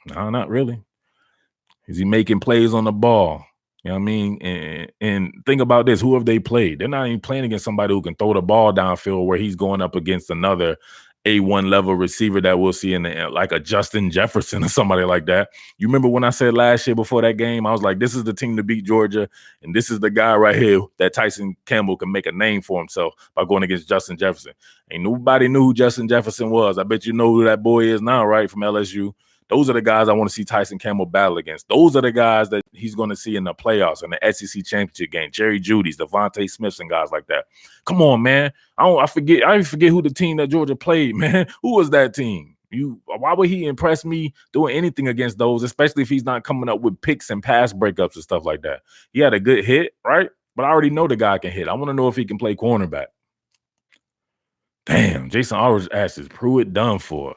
No, not really. Is he making plays on the ball? You know what I mean? And think about this. Who have they played? They're not even playing against somebody who can throw the ball downfield where he's going up against another A1 level receiver that we'll see in like a Justin Jefferson or somebody like that. You remember when I said last year before that game, I was like, this is the team to beat Georgia. And this is the guy right here that Tyson Campbell can make a name for himself by going against Justin Jefferson. Ain't nobody knew who Justin Jefferson was. I bet you know who that boy is now, right? From LSU. Those are the guys I want to see Tyson Campbell battle against. Those are the guys that he's going to see in the playoffs and the SEC championship game. Jerry Jeudy's, Devontae Smiths, and guys like that. Come on, man. I forget who the team that Georgia played, man. Who was that team? Why would he impress me doing anything against those, especially if he's not coming up with picks and pass breakups and stuff like that? He had a good hit, right? But I already know the guy can hit. I want to know if he can play cornerback. Damn, Jason Aldridge asked, is Pruitt done for?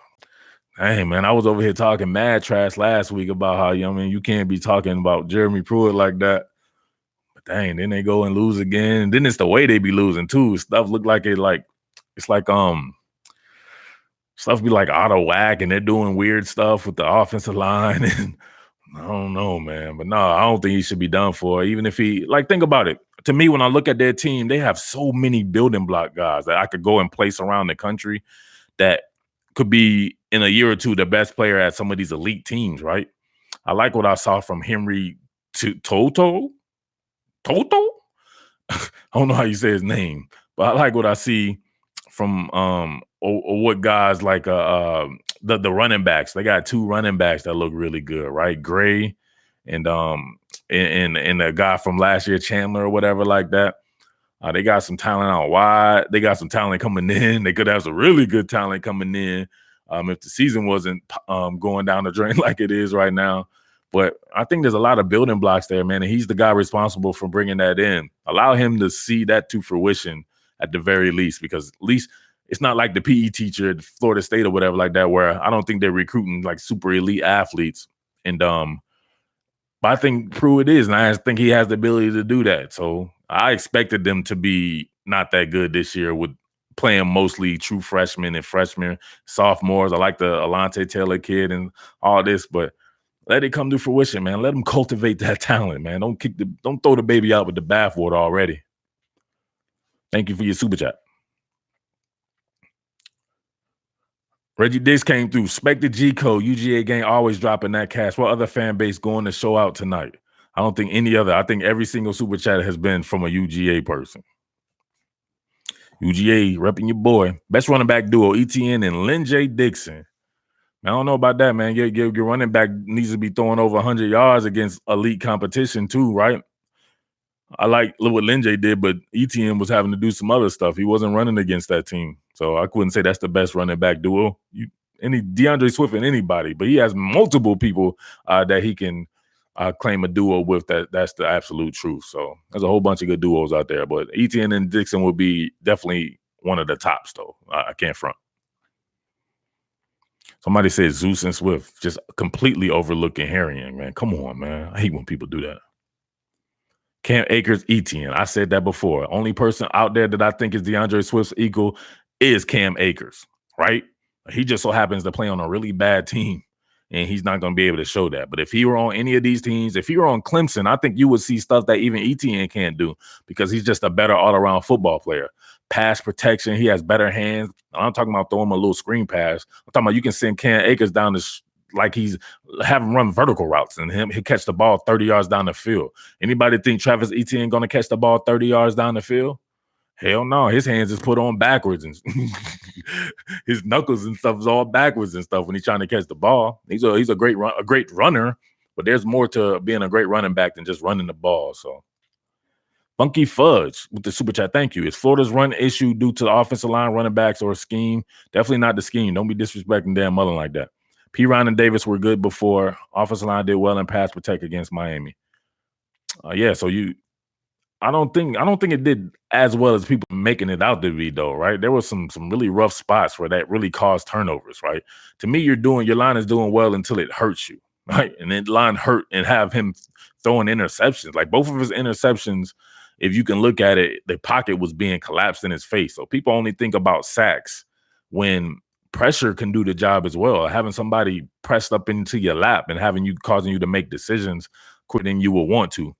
Hey, man, I was over here talking mad trash last week about how, you can't be talking about Jeremy Pruitt like that. But dang, then they go and lose again. And then it's the way they be losing too. Stuff look like stuff be like out of whack, and they're doing weird stuff with the offensive line. And I don't know, man. But no, I don't think he should be done for. Even if he like think about it. To me, when I look at their team, they have so many building block guys that I could go and place around the country that could be in a year or two the best player at some of these elite teams, right? I like what I saw from Henry to Toto. Toto? I don't know how you say his name, but I like what I see from or what guys like the running backs. They got two running backs that look really good, right? Gray and and the guy from last year, Chandler or whatever like that. They got some talent out wide. They got some talent coming in. They could have some really good talent coming in if the season wasn't going down the drain like it is right now. But I think there's a lot of building blocks there, man. And he's the guy responsible for bringing that in. Allow him to see that to fruition at the very least, because at least it's not like the PE teacher at Florida State or whatever like that, where I don't think they're recruiting like super elite athletes. And but I think Pruitt is, and I think he has the ability to do that. So I expected them to be not that good this year with playing mostly true freshmen and freshmen, sophomores. I like the Alontae Taylor kid and all this, but let it come to fruition, man. Let them cultivate that talent, man. Don't throw the baby out with the bathwater already. Thank you for your super chat. Reggie Dix came through. Spec the G code. UGA gang always dropping that cash. What other fan base going to show out tonight? I don't think any other. I think every single super chat has been from a UGA person. UGA repping your boy. Best running back duo, ETN and Lynn J. Dixon. I don't know about that, man. Your running back needs to be throwing over 100 yards against elite competition too, right? I like what Lynn J did, but ETN was having to do some other stuff. He wasn't running against that team. So I couldn't say that's the best running back duo. Any DeAndre Swift and anybody, but he has multiple people that he can claim a duo with. That's the absolute truth. So there's a whole bunch of good duos out there, but ETN and Dixon would be definitely one of the tops, though. I can't front. Somebody said Zeus and Swift just completely overlooking Harrion, man. Come on, man. I hate when people do that. Cam Akers, ETN. I said that before. Only person out there that I think is DeAndre Swift's equal is Cam Akers, right? He just so happens to play on a really bad team, and he's not going to be able to show that. But if he were on any of these teams, if he were on Clemson, I think you would see stuff that even ETN can't do because he's just a better all-around football player. Pass protection, he has better hands. I'm talking about throwing him a little screen pass. I'm talking about you can send Cam Akers down like he's have him run vertical routes, and he'll catch the ball 30 yards down the field. Anybody think Travis Etienne going to catch the ball 30 yards down the field? Hell no. His hands is put on backwards, and his knuckles and stuff is all backwards and stuff when he's trying to catch the ball. He's a great runner, but there's more to being a great running back than just running the ball. So Funky Fudge with the super chat. Thank you. Is Florida's run issue due to the offensive line, running backs, or a scheme? Definitely not the scheme. Don't be disrespecting Dan Mullen like that. P. Ryan and Davis were good before. Offensive line did well in pass protect against Miami. Yeah, so I don't think it did as well as people making it out to be, though, right? There was some really rough spots where that really caused turnovers, right? To me, your line is doing well until it hurts you, right? And then line hurt and have him throwing interceptions. Like both of his interceptions, if you can look at it, the pocket was being collapsed in his face. So people only think about sacks when pressure can do the job as well. Having somebody pressed up into your lap and causing you to make decisions quicker than you will want to.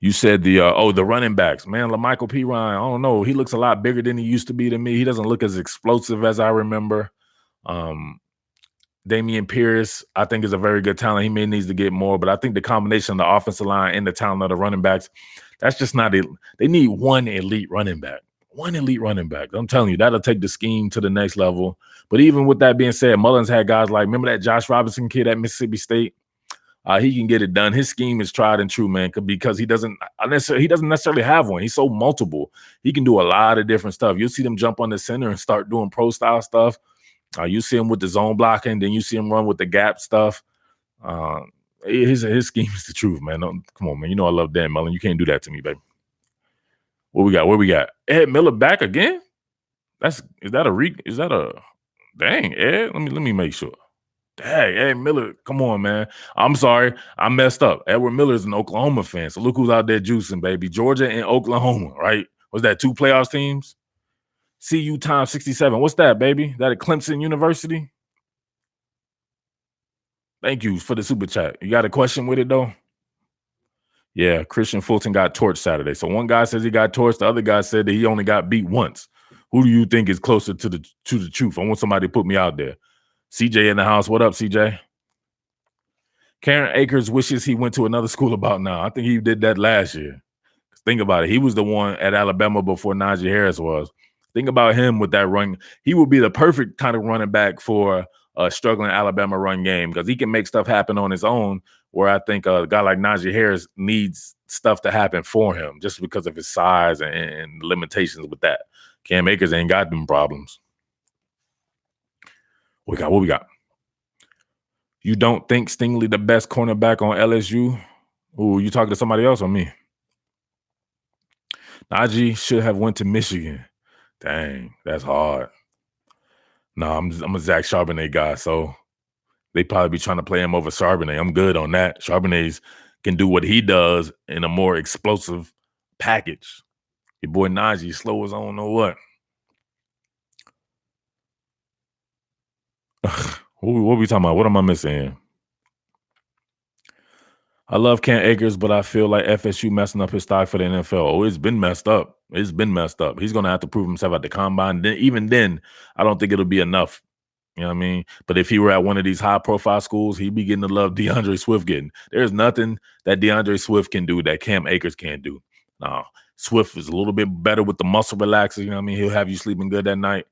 You said the running backs, man. LaMichael P. Ryan, I don't know. He looks a lot bigger than he used to be to me. He doesn't look as explosive as I remember. Damian Pierce, I think, is a very good talent. He may needs to get more, but I think the combination of the offensive line and the talent of the running backs, that's just not it. They need one elite running back. One elite running back. I'm telling you, that'll take the scheme to the next level. But even with that being said, Mullins had guys like, remember that Josh Robinson kid at Mississippi State? He can get it done. His scheme is tried and true, man, because he doesn't necessarily have one. He's so multiple. He can do a lot of different stuff. You'll see them jump on the center and start doing pro-style stuff. You see him with the zone blocking, then you see him run with the gap stuff. His scheme is the truth, man. Come on, man. You know I love Dan Mullen. You can't do that to me, baby. What we got? Where we got? Ed Miller back again? Is that a dang, Ed? Let me make sure. Dang, Ed Miller, come on, man. I'm sorry, I messed up. Edward Miller's an Oklahoma fan, so look who's out there juicing, baby. Georgia and Oklahoma, right? Was that 2 playoffs teams? CU times 67. What's that, baby? That at Clemson University? Thank you for the super chat. You got a question with it though? Yeah, Christian Fulton got torched Saturday. So one guy says he got torched. The other guy said that he only got beat once. Who do you think is closer to the truth? I want somebody to put me out there. CJ in the house. What up, CJ? Karen Akers wishes he went to another school about now. I think he did that last year. Think about it. He was the one at Alabama before Najee Harris was. Think about him with that run. He would be the perfect kind of running back for a struggling Alabama run game because he can make stuff happen on his own. Where I think a guy like Najee Harris needs stuff to happen for him just because of his size and limitations with that. Cam Akers ain't got them problems. What we got? You don't think Stingley the best cornerback on LSU? Ooh, you talking to somebody else or me? Najee should have went to Michigan. Dang, that's hard. No, I'm a Zach Charbonnet guy, so they probably be trying to play him over Charbonnet. I'm good on that. Charbonnet can do what he does in a more explosive package. Your boy Najee slow as I don't know what. What are we talking about? What am I missing? I love Cam Akers, but I feel like FSU messing up his stock for the NFL. Oh, it's been messed up. It's been messed up. He's going to have to prove himself at the combine. Even then, I don't think it'll be enough. You know what I mean? But if he were at one of these high-profile schools, he'd be getting the love DeAndre Swift getting. There's nothing that DeAndre Swift can do that Cam Akers can't do. Now, Swift is a little bit better with the muscle relaxer. You know what I mean? He'll have you sleeping good that night.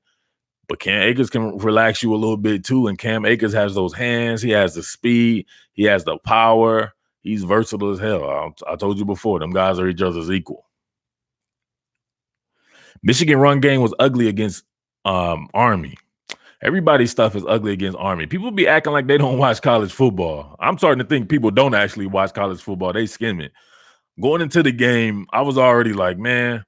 But Cam Akers can relax you a little bit too. And Cam Akers has those hands. He has the speed. He has the power. He's versatile as hell. I told you before, them guys are each other's equal. Michigan run game was ugly against Army. Everybody's stuff is ugly against Army. People be acting like they don't watch college football. I'm starting to think people don't actually watch college football. They skim it. Going into the game, I was already like, man,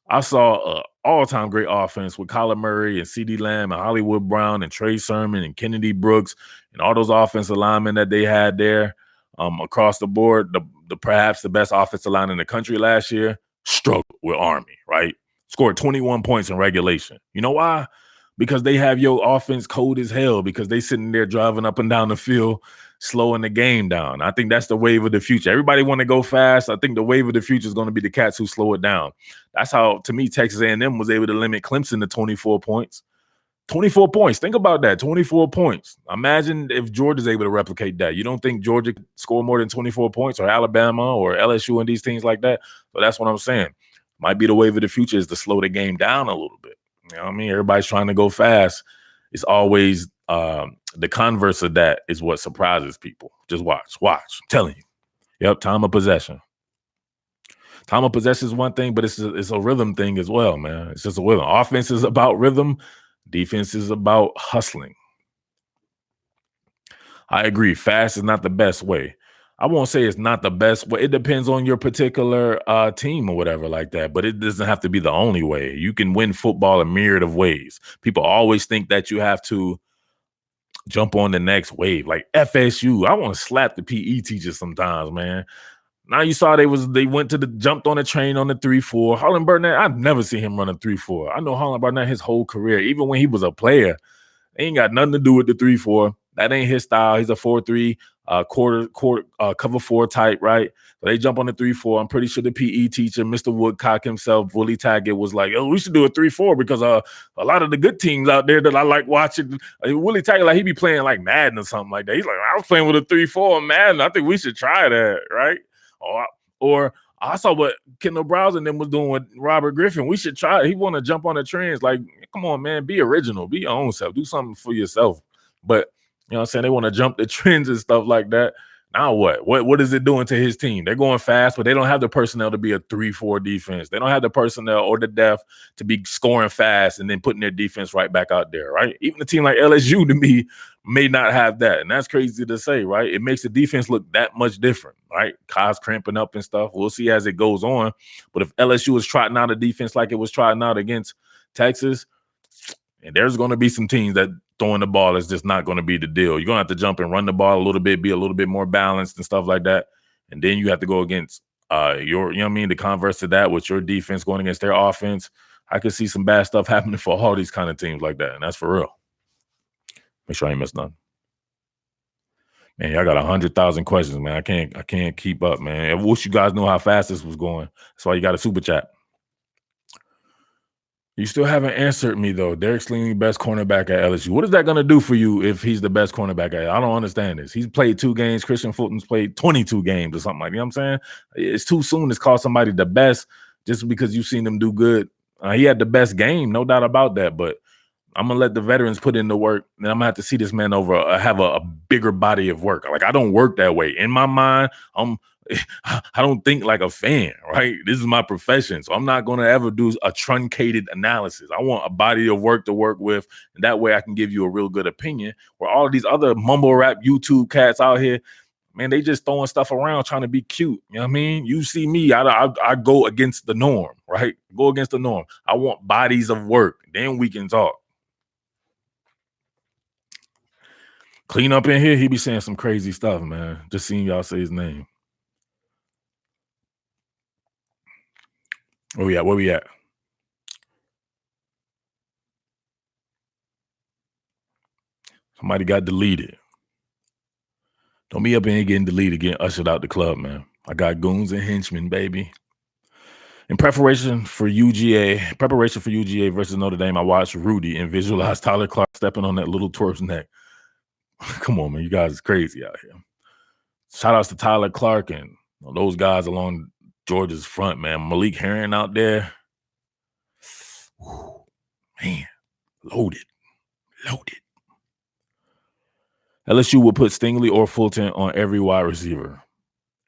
I saw an all-time great offense with Kyler Murray and CeeDee Lamb and Hollywood Brown and Trey Sermon and Kennedy Brooks and all those offensive linemen that they had there across the board. The perhaps the best offensive line in the country last year struggled with Army, right? Scored 21 points in regulation. You know why? Because they have your offense cold as hell because they sitting there driving up and down the field, slowing the game down. I think that's the wave of the future. Everybody want to go fast. I think the wave of the future is going to be the cats who slow it down. That's how, to me, Texas A&M was able to limit Clemson to 24 points. 24 points. Think about that. 24 points. Imagine if Georgia's able to replicate that. You don't think Georgia could score more than 24 points or Alabama or LSU and these things like that? So that's what I'm saying. Might be the wave of the future is to slow the game down a little bit. You know what I mean? Everybody's trying to go fast. It's always the converse of that is what surprises people. Just watch. I'm telling you. Yep, time of possession. Time of possession is one thing, but it's a rhythm thing as well, man. It's just a rhythm. Offense is about rhythm. Defense is about hustling. I agree. Fast is not the best way. I won't say it's not the best way. It depends on your particular team or whatever like that, but it doesn't have to be the only way. You can win football a myriad of ways. People always think that you have to jump on the next wave. Like FSU, I want to slap the PE teachers sometimes, man. Now you saw they jumped on a train on the 3-4. Harlan Burnett, I've never seen him run a 3-4. I know Harlan Burnett his whole career, even when he was a player, ain't got nothing to do with the 3-4. That ain't his style. He's a 4-3 quarter cover 4 type, right? So they jump on the 3-4. I'm pretty sure the PE teacher, Mr. Woodcock himself, Willie Taggart, was like, "Oh, we should do a 3-4 because a lot of the good teams out there that I like watching." Willie Taggart, like he be playing like Madden or something like that. He's like, "I was playing with a 3-4 on Madden. I think we should try that, right?" Or I saw what Kendall Browse and them was doing with Robert Griffin. We should try it. He want to jump on the trends. Like, come on, man, be original, be your own self, do something for yourself. But you know what I'm saying? They want to jump the trends and stuff like that. Now what? What is it doing to his team? They're going fast, but they don't have the personnel to be a 3-4 defense. They don't have the personnel or the depth to be scoring fast and then putting their defense right back out there, right? Even a team like LSU, to me, may not have that. And that's crazy to say, right? It makes the defense look that much different, right? Kai's cramping up and stuff. We'll see as it goes on. But if LSU is trotting out a defense like it was trotting out against Texas, and there's going to be some teams that throwing the ball is just not going to be the deal. You're going to have to jump and run the ball a little bit, be a little bit more balanced and stuff like that. And then you have to go against the converse to that with your defense going against their offense. I could see some bad stuff happening for all these kind of teams like that. And that's for real. Make sure I ain't missed none. Man, y'all got 100,000 questions, man. I can't keep up, man. I wish you guys knew how fast this was going. That's why you got a super chat. You still haven't answered me though. Derek Stingley, best cornerback at LSU. What is that going to do for you if he's the best cornerback at? I don't understand this. He's played 2 games. Christian Fulton's played 22 games or something like that. You know what I'm saying? It's too soon to call somebody the best just because you've seen them do good. He had the best game, no doubt about that. But I'm gonna let the veterans put in the work, and I'm gonna have to see this man over have a bigger body of work. Like, I don't work that way. In my mind, I don't think like a fan, right? This is my profession, so I'm not gonna ever do a truncated analysis. I want a body of work to work with, and that way I can give you a real good opinion. Where all of these other mumble rap YouTube cats out here, man, they just throwing stuff around trying to be cute. You know what I mean? You see me, I go against the norm, right? Go against the norm. I want bodies of work. Then we can talk. Clean up in here, he be saying some crazy stuff, man. Just seeing y'all say his name. Where we at? Where we at? Somebody got deleted. Don't be up in here getting deleted, getting ushered out the club, man. I got goons and henchmen, baby. In preparation for UGA versus Notre Dame, I watched Rudy and visualized Tyler Clark stepping on that little twerp's neck. Come on, man. You guys is crazy out here. Shout outs to Tyler Clark and those guys along Georgia's front, man. Malik Herring out there. Whew, man, loaded. LSU will put Stingley or Fulton on every wide receiver.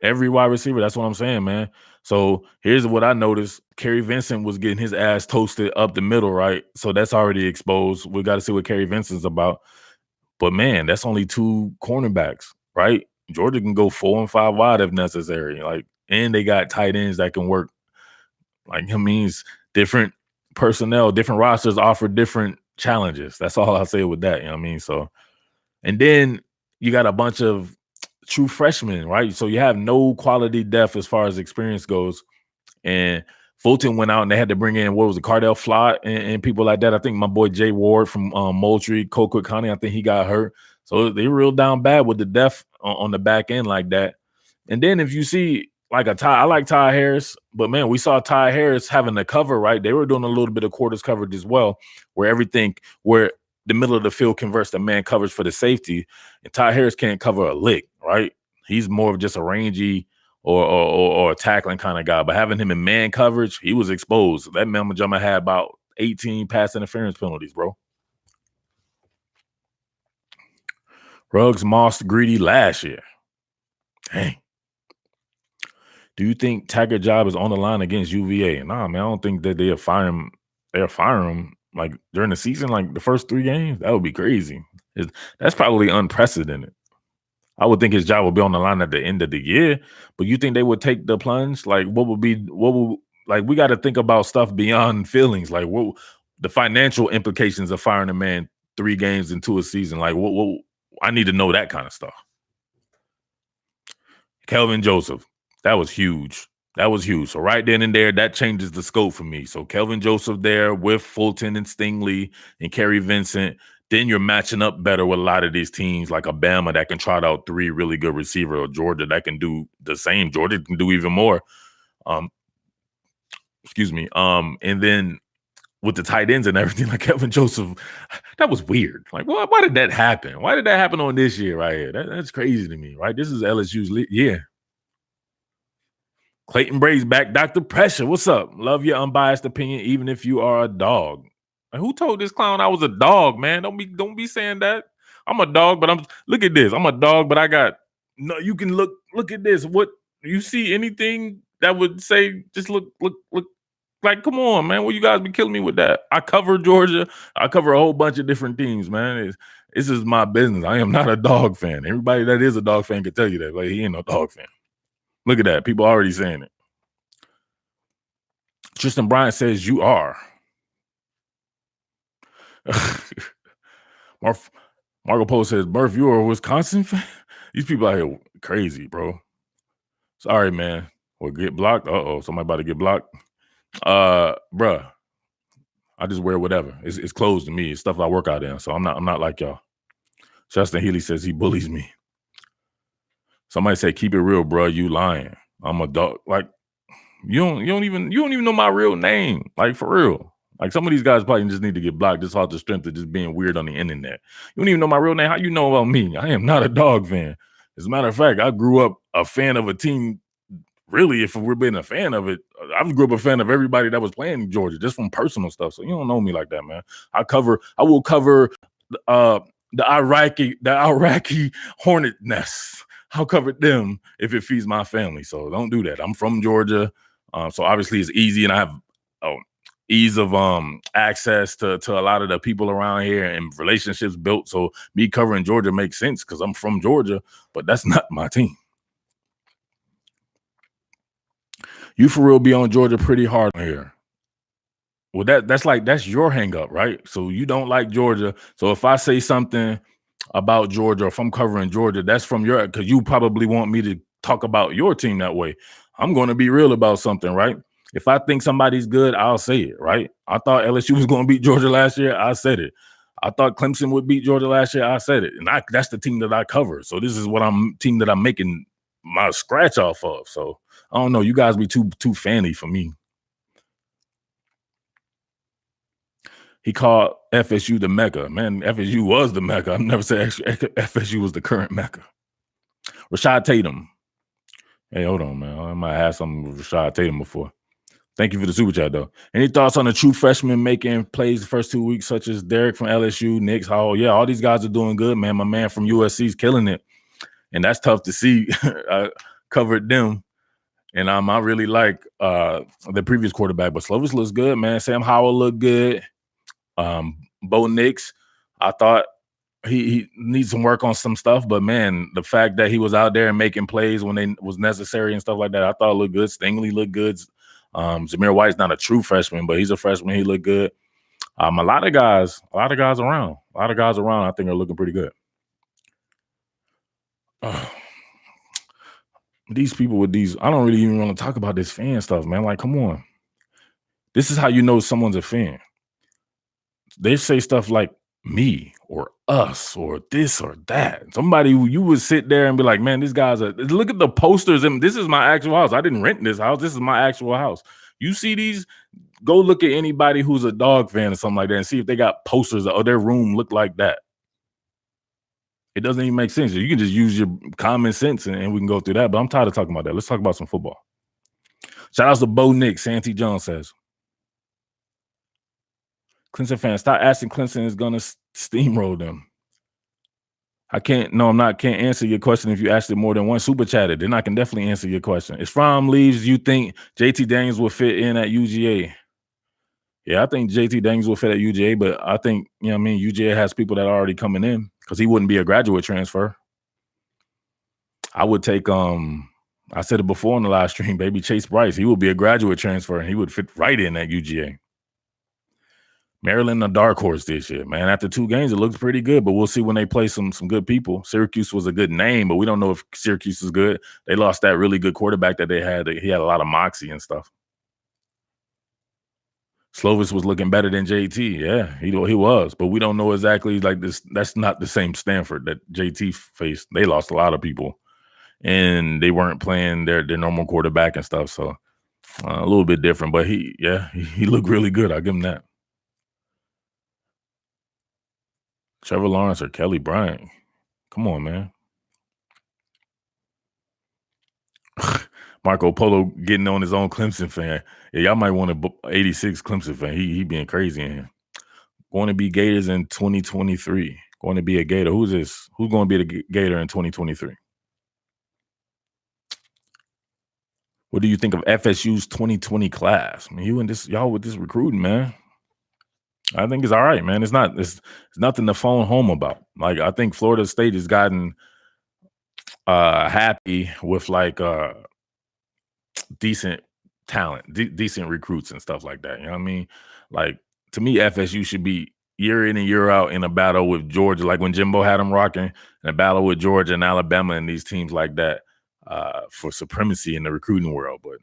Every wide receiver. That's what I'm saying, man. So here's what I noticed. Kerry Vincent was getting his ass toasted up the middle, right? So that's already exposed. We got to see what Kerry Vincent's about. But, man, that's only 2 cornerbacks, right? Georgia can go 4 and 5 wide if necessary. Like, and they got tight ends that can work. Like, it means different personnel, different rosters offer different challenges. That's all I'll say with that. You know what I mean? So, and then you got a bunch of true freshmen, right? So you have no quality depth as far as experience goes. And Fulton went out and they had to bring in, what was it, Cardell Flott and people like that. I think my boy Jay Ward from Moultrie, Colquitt County, I think he got hurt. So they real down bad with the depth on the back end like that. And then if you see like I like Ty Harris, but man, we saw Ty Harris having the cover, right? They were doing a little bit of quarters coverage as well, where the middle of the field converts to man coverage for the safety, and Ty Harris can't cover a lick, right? He's more of just a rangy or a tackling kind of guy. But having him in man coverage, he was exposed. That Mama Jumma had about 18 pass interference penalties, bro. Ruggs, Moss, Greedy last year. Dang. Do you think Taggart job is on the line against UVA? Nah, man, I don't think that they'll fire him. They'll fire him like during the season, like the first 3 games. That would be crazy. That's probably unprecedented. I would think his job would be on the line at the end of the year, but you think they would take the plunge? Like, we got to think about stuff beyond feelings. Like, what the financial implications of firing a man 3 games into a season? Like, what I need to know that kind of stuff. Kelvin Joseph, that was huge. So right then and there, that changes the scope for me. So Kelvin Joseph there with Fulton and Stingley and Kerry Vincent. Then you're matching up better with a lot of these teams like Alabama that can trot out 3 really good receivers, or Georgia that can do the same. Georgia can do even more. And then with the tight ends and everything, like Kelvin Joseph, that was weird. Like, why did that happen? Why did that happen on this year right here? That's crazy to me, right? This is LSU's year. Clayton Bray's back. Dr. Pressure, what's up? Love your unbiased opinion, even if you are a dog. And who told this clown I was a dog, man? Don't be saying that. I'm a dog, but look at this. I'm a dog, but I got no. You can look at this. What you see? Anything that would say just look like? Come on, man. Will you guys be killing me with that? I cover Georgia. I cover a whole bunch of different teams, man. This is my business. I am not a dog fan. Everybody that is a dog fan can tell you that. Like, he ain't no dog fan. Look at that. People already saying it. Tristan Bryant says you are. Marco Polo says, Murph, you are a Wisconsin fan? These people out here crazy, bro. Sorry, man. Well, get blocked? Uh-oh. Somebody about to get blocked? Bruh. I just wear whatever. It's clothes to me. It's stuff I work out in. So I'm not like y'all. Justin Healy says he bullies me. Somebody say, keep it real, bro. You lying. I'm a dog. Like, you don't even know my real name. Like, for real. Like, some of these guys probably just need to get blocked just off the strength of just being weird on the internet. You don't even know my real name. How you know about me? I am not a dog fan. As a matter of fact, I grew up a fan of a team. Really, if we're being a fan of it, I grew up a fan of everybody that was playing in Georgia, just from personal stuff. So you don't know me like that, man. I will cover uh the Iraqi hornet nests. I'll cover them if it feeds my family. So don't do that. I'm from Georgia. So obviously it's easy, and I have ease of access to a lot of the people around here and relationships built. So me covering Georgia makes sense because I'm from Georgia, but that's not my team. You for real be on Georgia pretty hard here. Well, that's your hang up, right? So you don't like Georgia. So if I say something about Georgia, or if I'm covering Georgia, that's from your, because you probably want me to talk about your team that way. I'm going to be real about something, right? If I think somebody's good, I'll say it, right? I thought LSU was going to beat Georgia last year. I said it. I thought Clemson would beat Georgia last year. I said it. And that's the team that I cover. So this is team that I'm making my scratch off of. So I don't know. You guys be too fanny for me. He called FSU the Mecca. Man, FSU was the Mecca. I've never said FSU was the current Mecca. Rashad Tatum. Hey, hold on, man. I might have something with Rashad Tatum before. Thank you for the super chat, though. Any thoughts on the true freshmen making plays the first 2 weeks, such as Derek from LSU, Knicks, Hall? Yeah, all these guys are doing good, man. My man from USC is killing it. And that's tough to see. I covered them. And I really like the previous quarterback, but Slovis looks good, man. Sam Howell looked good. Bo Nix, I thought he needs some work on some stuff, but man, the fact that he was out there and making plays when they was necessary and stuff like that, I thought it looked good. Stingley looked good. Zamir White's not a true freshman, but he's a freshman. He looked good. A lot of guys around. I think are looking pretty good. These people with these, I don't really even want to talk about this fan stuff, man. Like, come on. This is how you know someone's a fan. They say stuff like me or us or this or that. Somebody who you would sit there and be like, man, these guys are, look at the posters. And this is my actual house. I didn't rent this house. This is my actual house. You see these, go look at anybody who's a dog fan or something like that and see if they got posters or their room look like that. It doesn't even make sense. You can just use your common sense and we can go through that. But I'm tired of talking about that. Let's talk about some football. Shout out to Bo Nix, Santee Jones says. Clemson fans, stop asking Clemson is going to steamroll them. Can't answer your question if you asked it more than one super chatted. Then I can definitely answer your question. If Fromm leaves, you think JT Daniels will fit in at UGA? Yeah, I think JT Daniels will fit at UGA, but I think, UGA has people that are already coming in because he wouldn't be a graduate transfer. I would take, I said it before on the live stream, baby, Chase Bryce. He would be a graduate transfer and he would fit right in at UGA. Maryland, a dark horse this year, man. After 2 games, it looks pretty good, but we'll see when they play some good people. Syracuse was a good name, but we don't know if Syracuse is good. They lost that really good quarterback that they had. He had a lot of moxie and stuff. Slovis was looking better than JT. Yeah, he was, but we don't know exactly like this. That's not the same Stanford that JT faced. They lost a lot of people, and they weren't playing their normal quarterback and stuff. So a little bit different, but he looked really good. I'll give him that. Trevor Lawrence or Kelly Bryant. Come on, man. Marco Polo getting on his own Clemson fan. Yeah, y'all might want to 86 Clemson fan. He being crazy in here. Going to be Gators in 2023. Going to be a Gator. Who's this? Who's going to be the Gator in 2023? What do you think of FSU's 2020 class? I mean, y'all with this recruiting, man. I think it's all right, man. It's nothing to phone home about. Like, I think Florida State has gotten happy with like decent talent, decent recruits and stuff like that. You know what I mean? Like, to me, FSU should be year in and year out in a battle with Georgia, like when Jimbo had them rocking, in a battle with Georgia and Alabama and these teams like that for supremacy in the recruiting world. But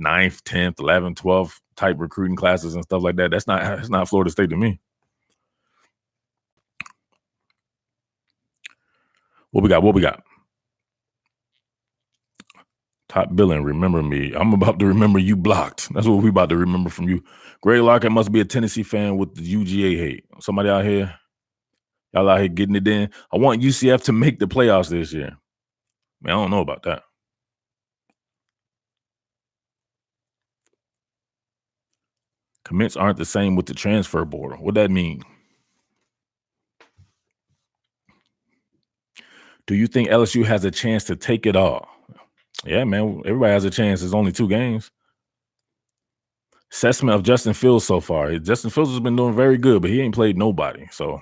9th, 10th, 11th, 12th type recruiting classes and stuff like that, that's not Florida State to me. What we got? Top billing, remember me. I'm about to remember you blocked. That's what we about to remember from you. Greg Lockett must be a Tennessee fan with the UGA hate. Somebody out here, y'all out here getting it in. I want UCF to make the playoffs this year. Man, I don't know about that. Commits aren't the same with the transfer portal. What that mean? Do you think LSU has a chance to take it all? Yeah, man. Everybody has a chance. There's only 2 games. Assessment of Justin Fields so far. Justin Fields has been doing very good, but he ain't played nobody. So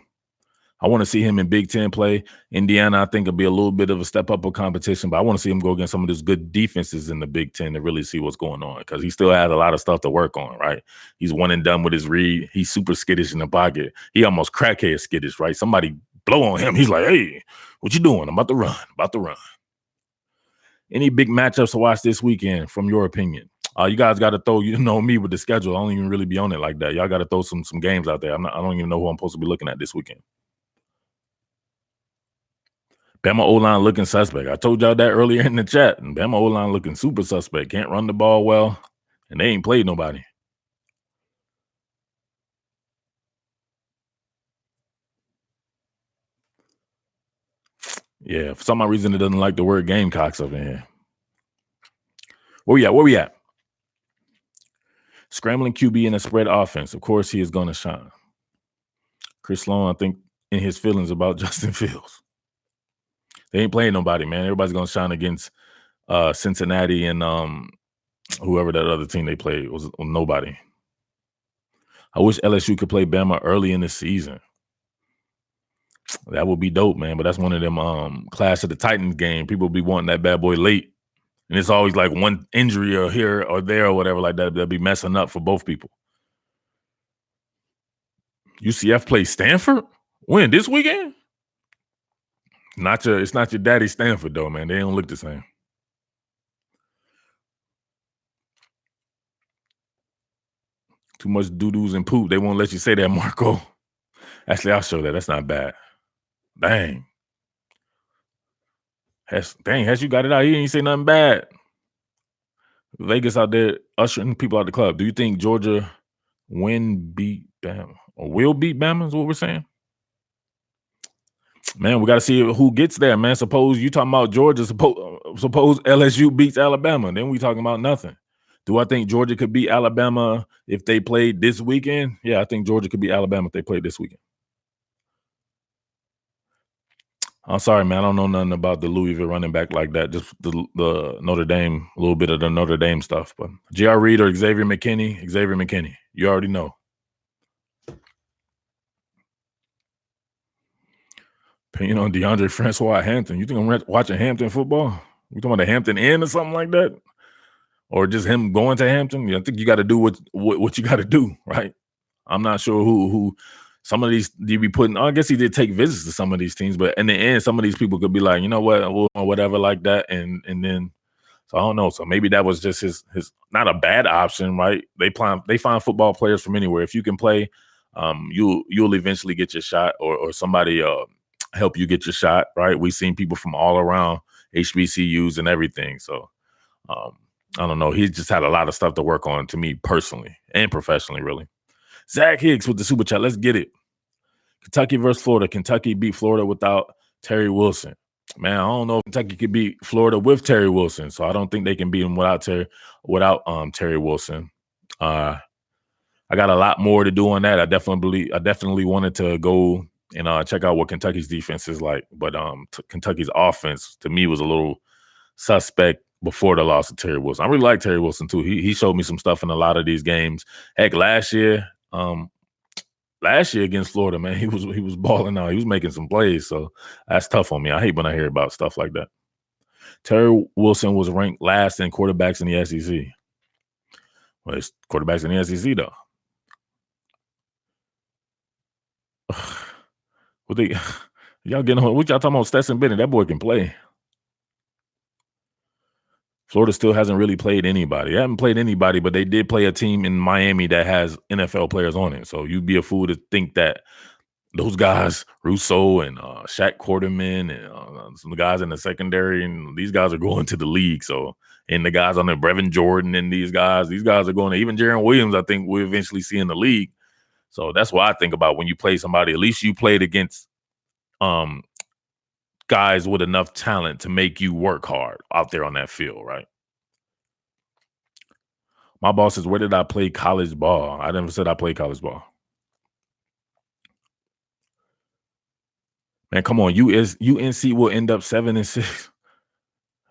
I want to see him in Big Ten play. Indiana, I think, will be a little bit of a step up of competition, but I want to see him go against some of those good defenses in the Big Ten to really see what's going on because he still has a lot of stuff to work on, right? He's one and done with his read. He's super skittish in the pocket. He almost crackhead skittish, right? Somebody blow on him. He's like, hey, what you doing? I'm about to run. Any big matchups to watch this weekend, from your opinion? You guys got to throw, me with the schedule. I don't even really be on it like that. Y'all got to throw some games out there. I don't even know who I'm supposed to be looking at this weekend. Bama O-line looking suspect. I told y'all that earlier in the chat. And Bama O-line looking super suspect. Can't run the ball well. And they ain't played nobody. Yeah, for some reason it doesn't like the word Gamecocks up in here. Where we at? Scrambling QB in a spread offense. Of course he is going to shine. Chris Sloan, I think, in his feelings about Justin Fields. They ain't playing nobody, man. Everybody's going to shine against Cincinnati and whoever that other team they played was nobody. I wish LSU could play Bama early in the season. That would be dope, man. But that's one of them Clash of the Titans game. People be wanting that bad boy late. And it's always like one injury or here or there or whatever like that. They'll be messing up for both people. UCF plays Stanford? When? This weekend? It's not your daddy Stanford, though, man. They don't look the same. Too much doo-doos and poop. They won't let you say that, Marco. Actually, I'll show that. That's not bad. Dang. Has you got it out here? Ain't say nothing bad. Vegas out there ushering people out the club. Do you think Georgia beat Bama or will beat Bama? Is what we're saying. Man, we got to see who gets there, man. Suppose you talking about Georgia. Suppose LSU beats Alabama. Then we talking about nothing. Do I think Georgia could beat Alabama if they played this weekend? Yeah, I think Georgia could beat Alabama if they played this weekend. I'm sorry, man. I don't know nothing about the Louisville running back like that. Just the Notre Dame, a little bit of the Notre Dame stuff. But J.R. Reed or Xavier McKinney. You already know. Opinion on DeAndre Francois Hampton. You think I'm watching Hampton football? We talking about the Hampton Inn or something like that? Or just him going to Hampton? I think you got to do what you got to do, right? I'm not sure who some of these you be putting. I guess he did take visits to some of these teams, but in the end, some of these people could be like, you know what, or whatever like that, and then so I don't know. So maybe that was just his not a bad option, right? They find football players from anywhere. If you can play, you'll eventually get your shot, or somebody help you get your shot, right? We've seen people from all around HBCUs and everything. So I don't know. He's just had a lot of stuff to work on, to me personally and professionally, really. Zach Hicks with the super chat. Let's get it. Kentucky versus Florida. Kentucky beat Florida without Terry Wilson. Man, I don't know if Kentucky could beat Florida with Terry Wilson, so I don't think they can beat him without Terry Wilson. I got a lot more to do on that. I definitely wanted to go and check out what Kentucky's defense is like, but Kentucky's offense to me was a little suspect before the loss of Terry Wilson. I really like Terry Wilson too. He showed me some stuff in a lot of these games. Heck, last year against Florida, man, he was balling out. He was making some plays, so that's tough on me. I hate when I hear about stuff like that. Terry Wilson was ranked last in quarterbacks in the SEC. Well, it's quarterbacks in the SEC though. Y'all getting on? What y'all talking about? Stetson Bennett, that boy can play. Florida still hasn't really played anybody. They haven't played anybody, but they did play a team in Miami that has NFL players on it. So you'd be a fool to think that Those guys, Russo and Shaq Quarterman and some guys in the secondary, and these guys are going to the league. So, and the guys on there, Brevin Jordan and these guys are going to, even Jaron Williams, I think we'll eventually see in the league. So that's what I think about when you play somebody. At least you played against um, guys with enough talent to make you work hard out there on that field, right? My boss says, "Where did I play college ball?" I never said I played college ball. Man, come on, UNC will end up 7-6.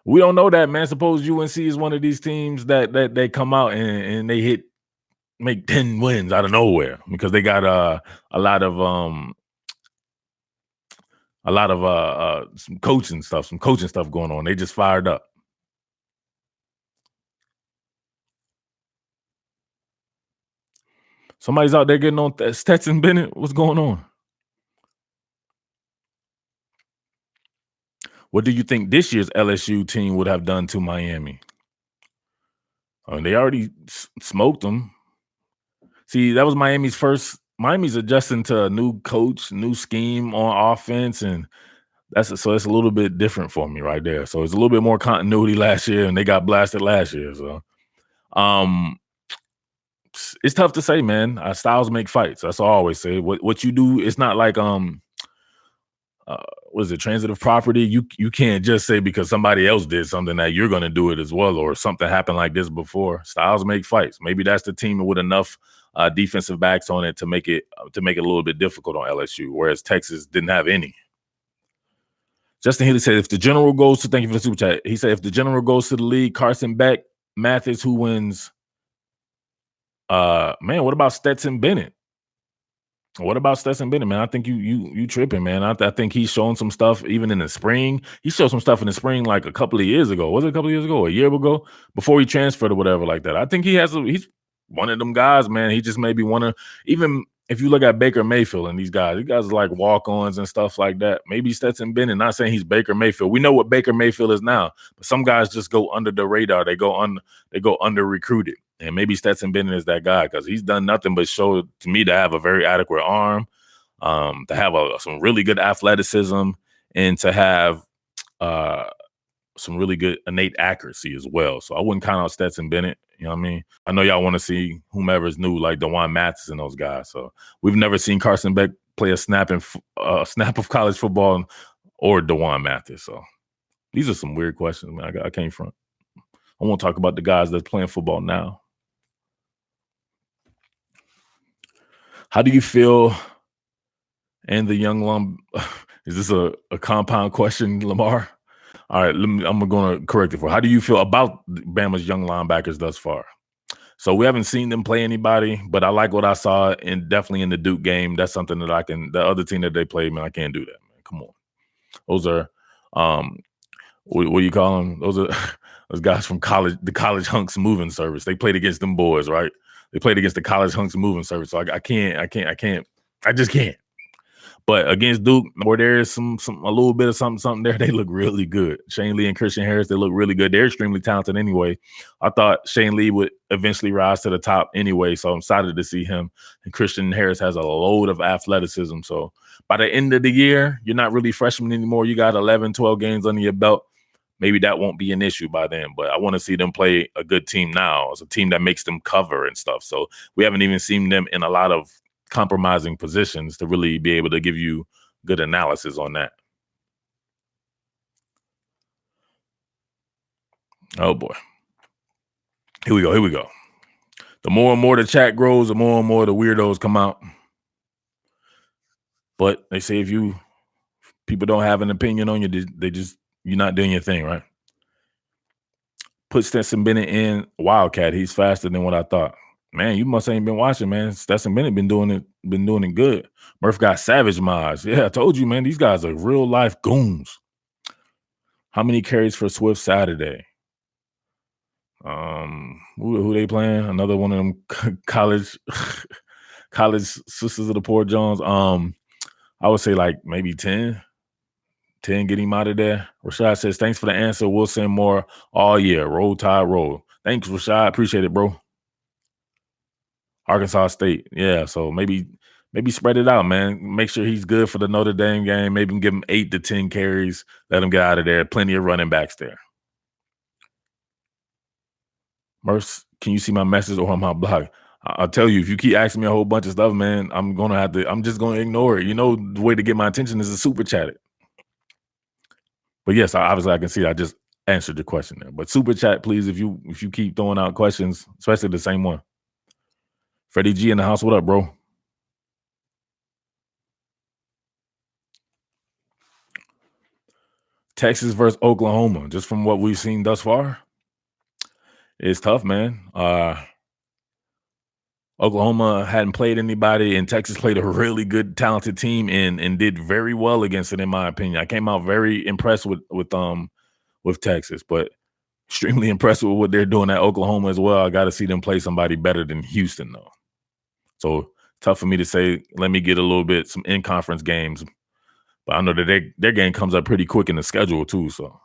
We don't know that, man. Suppose UNC is one of these teams that they come out and they make 10 wins out of nowhere because they got a lot of some coaching stuff going on. They just fired up. Somebody's out there getting on Stetson Bennett. What's going on? What do you think this year's LSU team would have done to Miami? They already smoked them. See, that was Miami's first. Miami's adjusting to a new coach, new scheme on offense, and so it's a little bit different for me right there. So it's a little bit more continuity last year, and they got blasted last year. So, um, it's tough to say, man. Styles make fights. That's all I always say. What you do, it's not like uh, was it transitive property? You can't just say because somebody else did something that you're going to do it as well, or something happened like this before. Styles make fights. Maybe that's the team with enough defensive backs on it to make it a little bit difficult on LSU, whereas Texas didn't have any. Justin Healy said, if the general goes to, thank you for the super chat. He said, if the general goes to the league, Carson Beck, Mathis, who wins? Man, what about Stetson Bennett? What about Stetson Bennett, man? I think you tripping, man. I think he's showing some stuff even in the spring. He showed some stuff in the spring like a couple of years ago. Was it a couple of years ago? A year ago? Before he transferred or whatever like that. I think he's one of them guys, man. He just maybe one of, even if you look at Baker Mayfield and these guys are like walk-ons and stuff like that. Maybe Stetson Bennett, not saying he's Baker Mayfield. We know what Baker Mayfield is now, but some guys just go under the radar. They go under recruited. And maybe Stetson Bennett is that guy because he's done nothing but show to me to have a very adequate arm, to have some really good athleticism, and to have some really good innate accuracy as well. So I wouldn't count out Stetson Bennett. You know what I mean? I know y'all want to see whomever's new, like DeJuan Mathis and those guys. So we've never seen Carson Beck play a snap of college football or DeJuan Mathis. So these are some weird questions, man. I came from. I want to talk about the guys that's playing football now. How do you feel? And the young Lum, is this a compound question, Lamar? All right, I'm going to correct it for. How do you feel about Bama's young linebackers thus far? So we haven't seen them play anybody, but I like what I saw, and definitely in the Duke game. That's something that I can. The other team that they played, man, I can't do that, man. Come on, those are what do you call them? Those are those guys from the college hunks moving service. They played against them boys, right? They played against the college hunks moving service. So I just can't. But against Duke, where there is some a little bit of something there, they look really good. Shane Lee and Christian Harris, they look really good. They're extremely talented anyway. I thought Shane Lee would eventually rise to the top anyway, so I'm excited to see him. And Christian Harris has a load of athleticism. So by the end of the year, you're not really freshman anymore. You got 11, 12 games under your belt. Maybe that won't be an issue by then, but I want to see them play a good team now. It's a team that makes them cover and stuff. So we haven't even seen them in a lot of compromising positions to really be able to give you good analysis on that. Oh boy. Here we go. The more and more the chat grows, the more and more the weirdos come out. But they say if people don't have an opinion on you, you're not doing your thing, right? Put Stetson Bennett in Wildcat. He's faster than what I thought. Man, you must ain't been watching, man. Stetson Bennett been doing it good. Murph got savage mods. Yeah, I told you, man. These guys are real life goons. How many carries for Swift Saturday? Who they playing? Another one of them college sisters of the poor Jones. I would say like maybe 10. 10, get him out of there. Rashad says, thanks for the answer. We'll send more all year. Roll Tide roll. Thanks, Rashad. Appreciate it, bro. Arkansas State. Yeah, so maybe Maybe spread it out, man. Make sure he's good for the Notre Dame game. Maybe give him 8 to 10 carries. Let him get out of there. Plenty of running backs there. Merce, can you see my message or on my blog? I'll tell you, if you keep asking me a whole bunch of stuff, man, I'm just gonna ignore it. You know, the way to get my attention is to super chat it. But yes, obviously I can see I just answered the question there. But super chat, please, if you keep throwing out questions, especially the same one. Freddie G in the house. What up, bro? Texas versus Oklahoma. Just from what we've seen thus far, it's tough, man. Oklahoma hadn't played anybody, and Texas played a really good, talented team and did very well against it, in my opinion. I came out very impressed with Texas, but extremely impressed with what they're doing at Oklahoma as well. I got to see them play somebody better than Houston, though. So tough for me to say. Let me get a little bit some in conference games, but I know that their game comes up pretty quick in the schedule too. So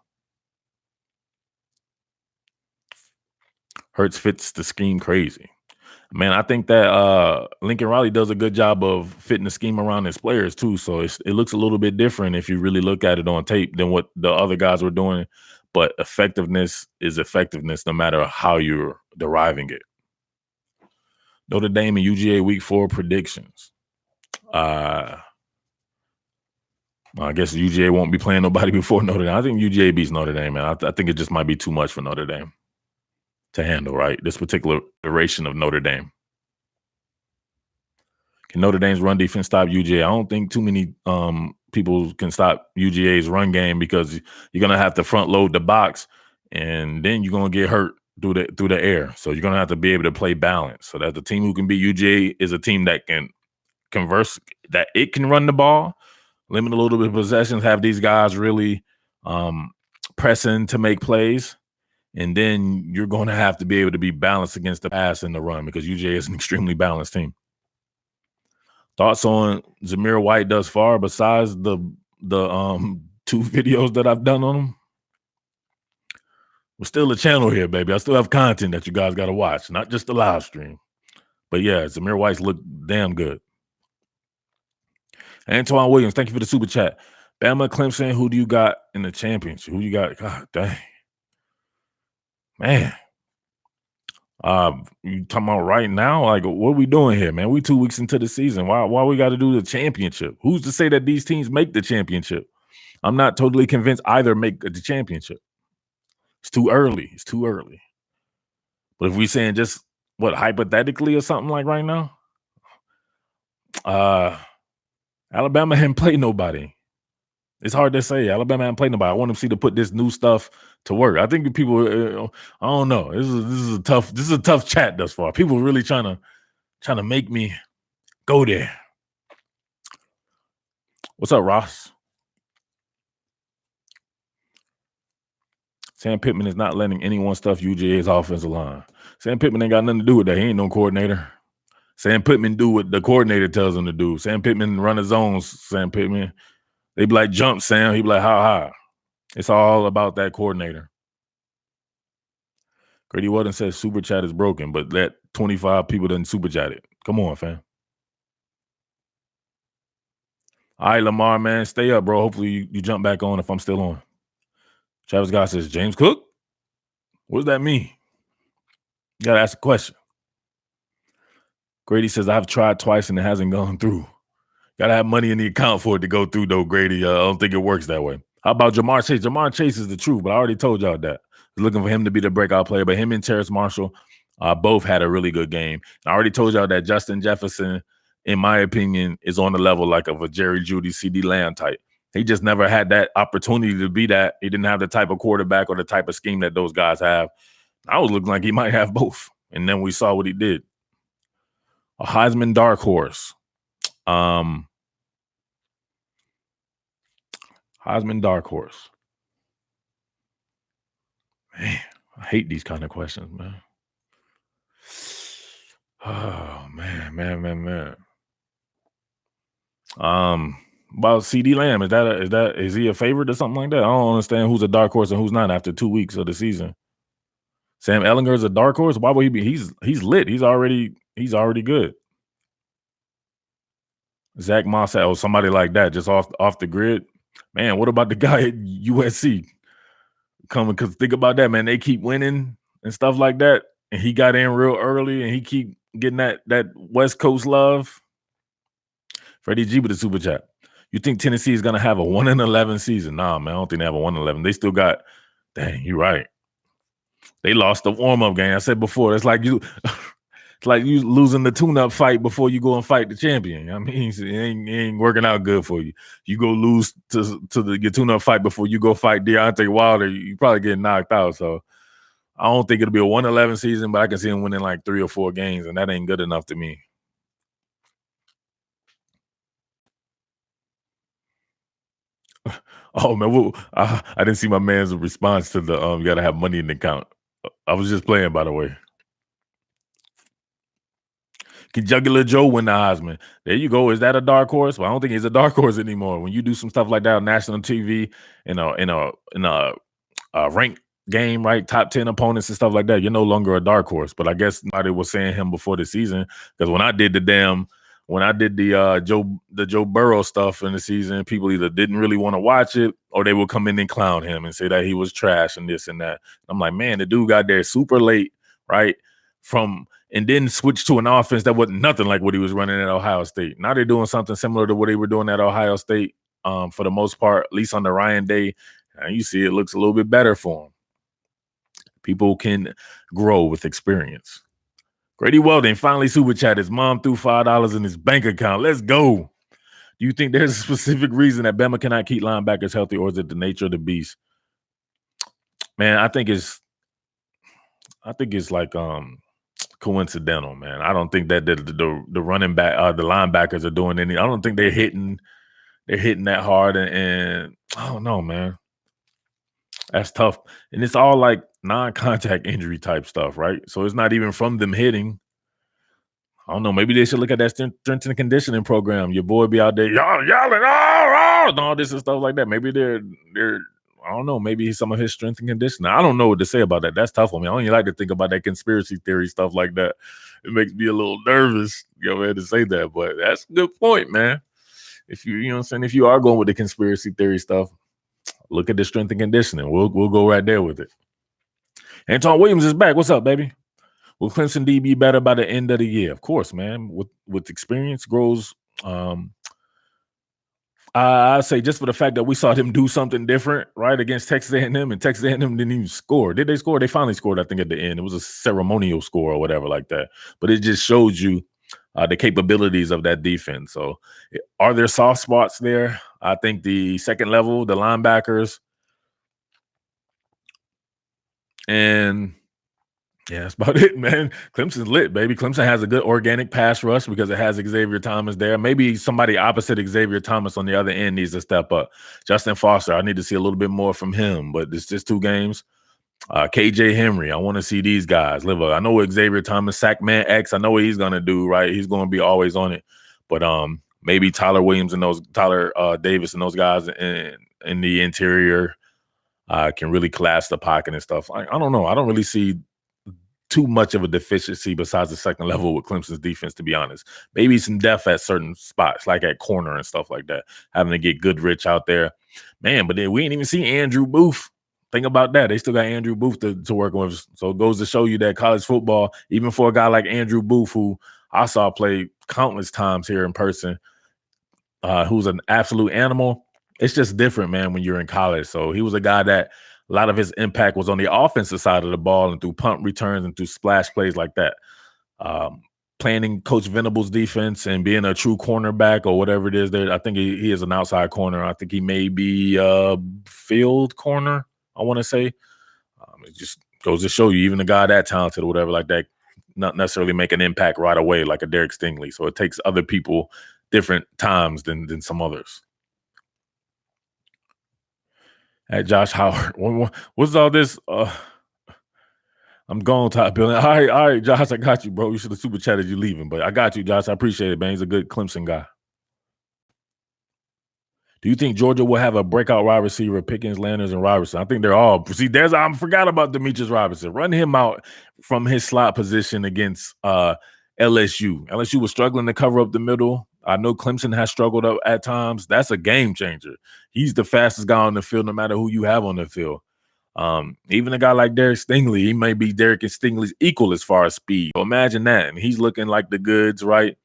Hurts fits the scheme crazy. Man, I think that Lincoln Riley does a good job of fitting the scheme around his players too. So it looks a little bit different if you really look at it on tape than what the other guys were doing. But effectiveness is effectiveness, no matter how you're deriving it. Notre Dame and UGA Week 4 predictions. I guess UGA won't be playing nobody before Notre Dame. I think UGA beats Notre Dame, man. I think it just might be too much for Notre Dame to handle, right? This particular iteration of Notre Dame. Can Notre Dame's run defense stop UGA? I don't think too many people can stop UGA's run game because you're gonna have to front load the box, and then you're gonna get hurt through the air. So you're gonna have to be able to play balance. So that the team who can beat UGA is a team that can converse, that it can run the ball, limit a little bit of possessions, have these guys really pressing to make plays. And then you're going to have to be able to be balanced against the pass and the run because UGA is an extremely balanced team. Thoughts on Zamir White thus far, besides the 2 videos that I've done on him? We're still a channel here, baby. I still have content that you guys got to watch, not just the live stream. But yeah, Zamir White's look damn good. Antoine Williams, thank you for the super chat. Bama, Clemson, who do you got in the championship? Who you got? God dang. Man. You talking about right now? Like, what are we doing here, man? We 2 weeks into the season. Why we got to do the championship? Who's to say that these teams make the championship? I'm not totally convinced either make the championship. It's too early. It's too early. But if we saying just what hypothetically or something like right now, Alabama hadn't played nobody. It's hard to say. Alabama hadn't played nobody. I want them to put this new stuff to work. I think people, I don't know. This is a tough chat thus far. People really trying to make me go there. What's up, Ross? Sam Pittman is not letting anyone stuff UGA's offensive line. Sam Pittman ain't got nothing to do with that. He ain't no coordinator. Sam Pittman do what the coordinator tells him to do. Sam Pittman run his zones. Sam Pittman, they be like, jump, Sam. He be like, how high? It's all about that coordinator. Grady Walden says super chat is broken, but that 25 people didn't super chat it. Come on, fam. All right, Lamar, man, stay up, bro. Hopefully you jump back on if I'm still on. Travis Scott says, James Cook? What does that mean? You got to ask a question. Grady says, I've tried twice and it hasn't gone through. Got to have money in the account for it to go through, though, Grady. I don't think it works that way. How about Jamar Chase? Jamar Chase is the truth, but I already told y'all that. Looking for him to be the breakout player, but him and Terrace Marshall both had a really good game. I already told y'all that Justin Jefferson, in my opinion, is on the level like of a Jerry Jeudy, CD Lamb type. He just never had that opportunity to be that. He didn't have the type of quarterback or the type of scheme that those guys have. I was looking like he might have both. And then we saw what he did. A Heisman dark horse. Heisman dark horse. Man, I hate these kind of questions, man. Oh, man. About CD Lamb, is he a favorite or something like that? I don't understand who's a dark horse and who's not after 2 weeks of the season. Sam Ehlinger is a dark horse. Why would he be? He's lit. He's already good. Zach Moss or somebody like that, just off the grid. Man, what about the guy at USC coming? Because think about that, man. They keep winning and stuff like that, and he got in real early, and he keep getting that West Coast love. Freddie G with the super chat. You think Tennessee is gonna have a 1-11 season? Nah, man. I don't think they have a 1-11. They still got. Dang, you're right. They lost the warm up game. I said before. It's like you. It's like you losing the tune-up fight before you go and fight the champion. I mean, it ain't working out good for you. You go lose to your tune-up fight before you go fight Deontay Wilder, you probably get knocked out. So I don't think it'll be a 1-11 season, but I can see him winning like 3 or 4 games, and that ain't good enough to me. Oh man, I didn't see my man's response to the you gotta have money in the account. I was just playing, by the way. Can Jugular Joe win the Heisman? There you go. Is that a dark horse? Well, I don't think he's a dark horse anymore. When you do some stuff like that on national TV in a ranked game, right? Top 10 opponents and stuff like that, you're no longer a dark horse. But I guess nobody was saying him before the season because when I did the Joe Burrow stuff in the season, people either didn't really want to watch it or they would come in and clown him and say that he was trash and this and that. I'm like, man, the dude got there super late, right? And then switch to an offense that wasn't nothing like what he was running at Ohio State. Now they're doing something similar to what they were doing at Ohio State for the most part, at least under Ryan Day. And you see it looks a little bit better for him. People can grow with experience. Grady Welding finally super chat. His mom threw $5 in his bank account. Let's go. Do you think there's a specific reason that Bama cannot keep linebackers healthy, or is it the nature of the beast? Man, I think it's like coincidental, man. I don't think that the running back, the linebackers are doing any. I don't think they're hitting that hard, and I don't know, man. That's tough, and it's all like non-contact injury type stuff, right? So it's not even from them hitting. I don't know. Maybe they should look at that strength and conditioning program. Your boy be out there y'all yelling, and all this and stuff like that. Maybe they're I don't know. Maybe some of his strength and conditioning. I don't know what to say about that. That's tough on me. I don't even like to think about that conspiracy theory stuff like that. It makes me a little nervous, to say that. But that's a good point, man. If you know what I'm saying, if you are going with the conspiracy theory stuff, look at the strength and conditioning. We'll go right there with it. Anton Williams is back. What's up, baby? Will Clemson D be better by the end of the year? Of course, man. With experience grows. I say just for the fact that we saw them do something different, right, against Texas A&M, and Texas A&M didn't even score. Did they score? They finally scored, I think, at the end. It was a ceremonial score or whatever like that. But it just showed you the capabilities of that defense. So are there soft spots there? I think the second level, the linebackers, and yeah, that's about it, man. Clemson's lit, baby. Clemson has a good organic pass rush because it has Xavier Thomas there. Maybe somebody opposite Xavier Thomas on the other end needs to step up. Justin Foster, I need to see a little bit more from him, but it's just 2 games. KJ Henry, I want to see these guys live up. I know Xavier Thomas, Sackman X, I know what he's going to do, right? He's going to be always on it. But maybe Tyler Williams and Tyler Davis and those guys in the interior can really collapse the pocket and stuff. I don't know. I don't really see too much of a deficiency besides the second level with Clemson's defense, to be honest. Maybe some depth at certain spots, like at corner and stuff like that, having to get Goodrich out there. Man, but then we ain't even see Andrew Booth. Think about that. They still got Andrew Booth to work with. So it goes to show you that college football, even for a guy like Andrew Booth, who I saw play countless times here in person, who's an absolute animal, it's just different, man, when you're in college. So he was a guy that a lot of his impact was on the offensive side of the ball and through punt returns and through splash plays like that. Planning Coach Venable's defense and being a true cornerback or whatever it is there. I think he is an outside corner. I think he may be a field corner, I want to say. It just goes to show you, even a guy that talented or whatever like that, not necessarily make an impact right away like a Derek Stingley. So it takes other people different times than some others. At Josh Howard, what's all this? I'm going top billing. All right, Josh, I got you, bro. You should have super chatted you leaving, but I got you, Josh. I appreciate it, man. He's a good Clemson guy. Do you think Georgia will have a breakout wide receiver, Pickens, Landers, and Robertson? I think they're all. See, I forgot about Demetrius Robinson. Run him out from his slot position against LSU. LSU was struggling to cover up the middle. I know Clemson has struggled up at times. That's a game changer. He's the fastest guy on the field, no matter who you have on the field. Even a guy like Derek Stingley, he may be Derek and Stingley's equal as far as speed. So imagine that. And he's looking like the goods, right?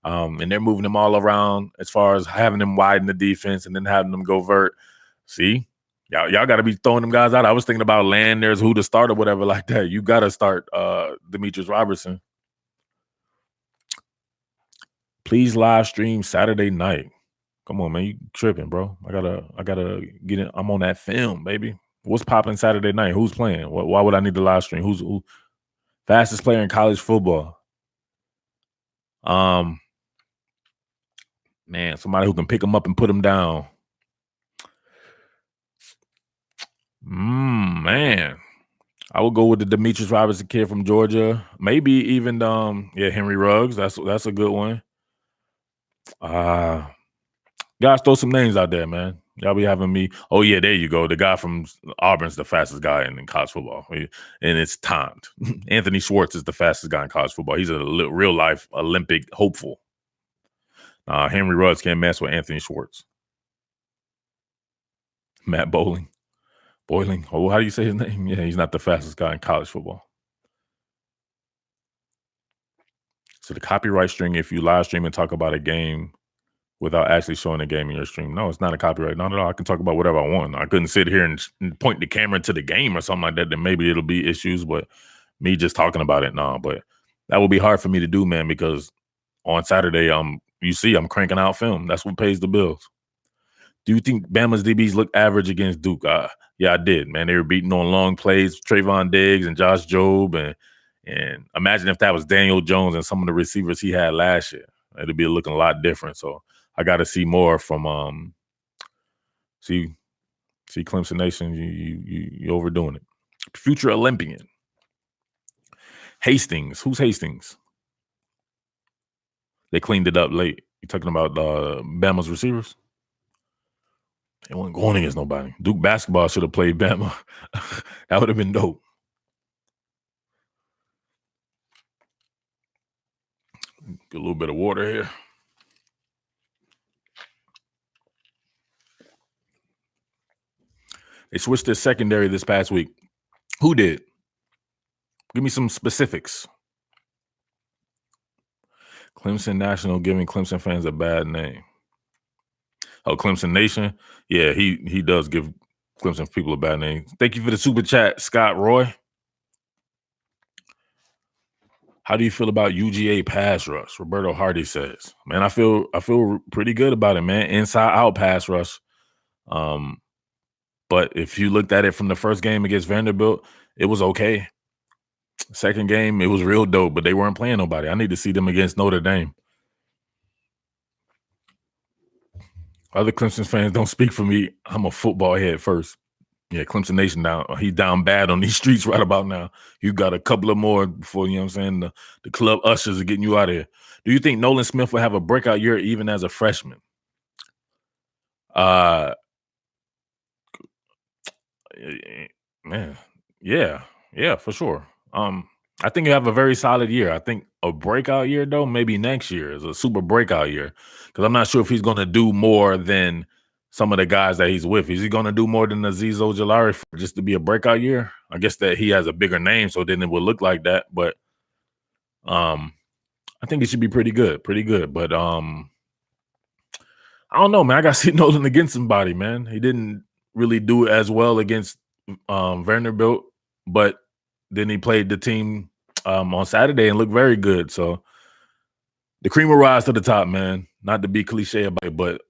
And they're moving him all around as far as having them widen the defense and then having them go vert. See, y'all got to be throwing them guys out. I was thinking about Landers, who to start or whatever like that. You got to start Demetrius Robertson. Please live stream Saturday night. Come on, man, you tripping, bro? I gotta get in. I'm on that film, baby. What's popping Saturday night? Who's playing? Why would I need the live stream? Who fastest player in college football? Man, somebody who can pick them up and put them down. Man, I would go with the Demetrius Robertson kid from Georgia. Maybe even Henry Ruggs. That's a good one. Guys, throw some names out there, man. Y'all be having me. Oh yeah, there you go. The guy from Auburn's the fastest guy in college football, and it's timed. Anthony Schwartz is the fastest guy in college football. He's a real life Olympic hopeful. Henry Ruggs can't mess with Anthony Schwartz. Matt Boiling. Oh, how do you say his name? Yeah, he's not the fastest guy in college football. So the copyright string, if you live stream and talk about a game without actually showing a game in your stream, no, it's not a copyright. Not at all. I can talk about whatever I want. I couldn't sit here and point the camera to the game or something like that. Then maybe it'll be issues, but me just talking about it, no. But that will be hard for me to do, man, because on Saturday, you see, I'm cranking out film. That's what pays the bills. Do you think Bama's DBs look average against Duke? Yeah, I did, man. They were beating on long plays, Trayvon Diggs and Josh Jobe, and imagine if that was Daniel Jones and some of the receivers he had last year. It'd be looking a lot different. So I got to see more from see Clemson Nation. You overdoing it. Future Olympian Hastings. Who's Hastings? They cleaned it up late. You talking about Bama's receivers? They weren't going against nobody. Duke basketball should have played Bama. That would have been dope. Get a little bit of water here. They switched their secondary this past week. Who did? Give me some specifics. Clemson National giving Clemson fans a bad name. Oh, Clemson Nation? Yeah, he does give Clemson people a bad name. Thank you for the super chat, Scott Roy. How do you feel about UGA pass rush? Roberto Hardy says. Man, I feel pretty good about it, man. Inside out pass rush. But if you looked at it from the first game against Vanderbilt, it was okay. Second game, it was real dope, but they weren't playing nobody. I need to see them against Notre Dame. Other Clemson fans don't speak for me. I'm a football head first. Yeah, Clemson Nation down. He's down bad on these streets right about now. You got a couple of more before, you know what I'm saying? The club ushers are getting you out of here. Do you think Nolan Smith will have a breakout year even as a freshman? Man, yeah, for sure. I think you have a very solid year. I think a breakout year, though, maybe next year is a super breakout year because I'm not sure if he's going to do more than some of the guys that he's with. Is he going to do more than Azeez Ojulari for just to be a breakout year? I guess that he has a bigger name, so then it would look like that. But I think it should be pretty good. But I don't know, man. I got to see Nolan against somebody, man. He didn't really do as well against Vanderbilt, but then he played the team on Saturday and looked very good. So the cream will rise to the top, man. Not to be cliche about it, but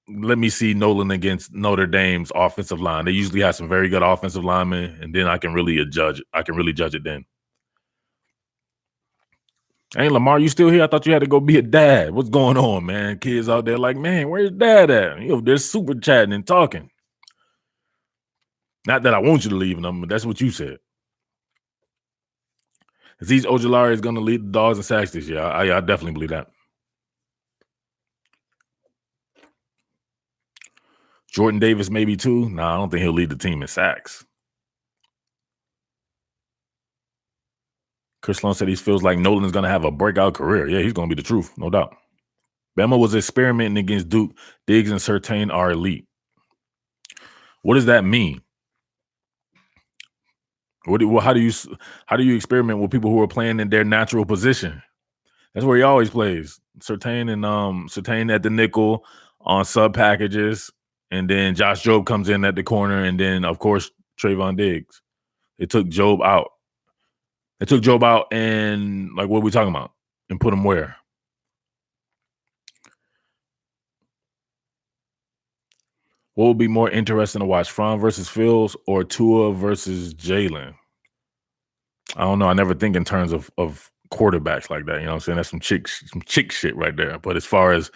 let me see Nolan against Notre Dame's offensive line. They usually have some very good offensive linemen, and then I can really judge it then. Hey, Lamar, you still here? I thought you had to go be a dad. What's going on, man? Kids out there like, man, where's dad at? They're super chatting and talking. Not that I want you to leave them, but that's what you said. Azeez Ojulari is going to lead the Dogs in sacks this year. I definitely believe that. Jordan Davis maybe too. Nah, I don't think he'll lead the team in sacks. Chris Sloan said he feels like Nolan is going to have a breakout career. Yeah, he's going to be the truth, no doubt. Bama was experimenting against Duke. Diggs and Surtain are elite. What does that mean? How do you experiment with people who are playing in their natural position? That's where he always plays. Surtain at the nickel on sub packages, and then Josh Jobe comes in at the corner, and then of course Trayvon Diggs. They took Jobe out. They took Jobe out, and like, what are we talking about? And put him where? What would be more interesting to watch, Fromm versus Fields or Tua versus Jalen? I don't know. I never think in terms of quarterbacks like that. You know what I'm saying? That's some chick shit right there. But as far as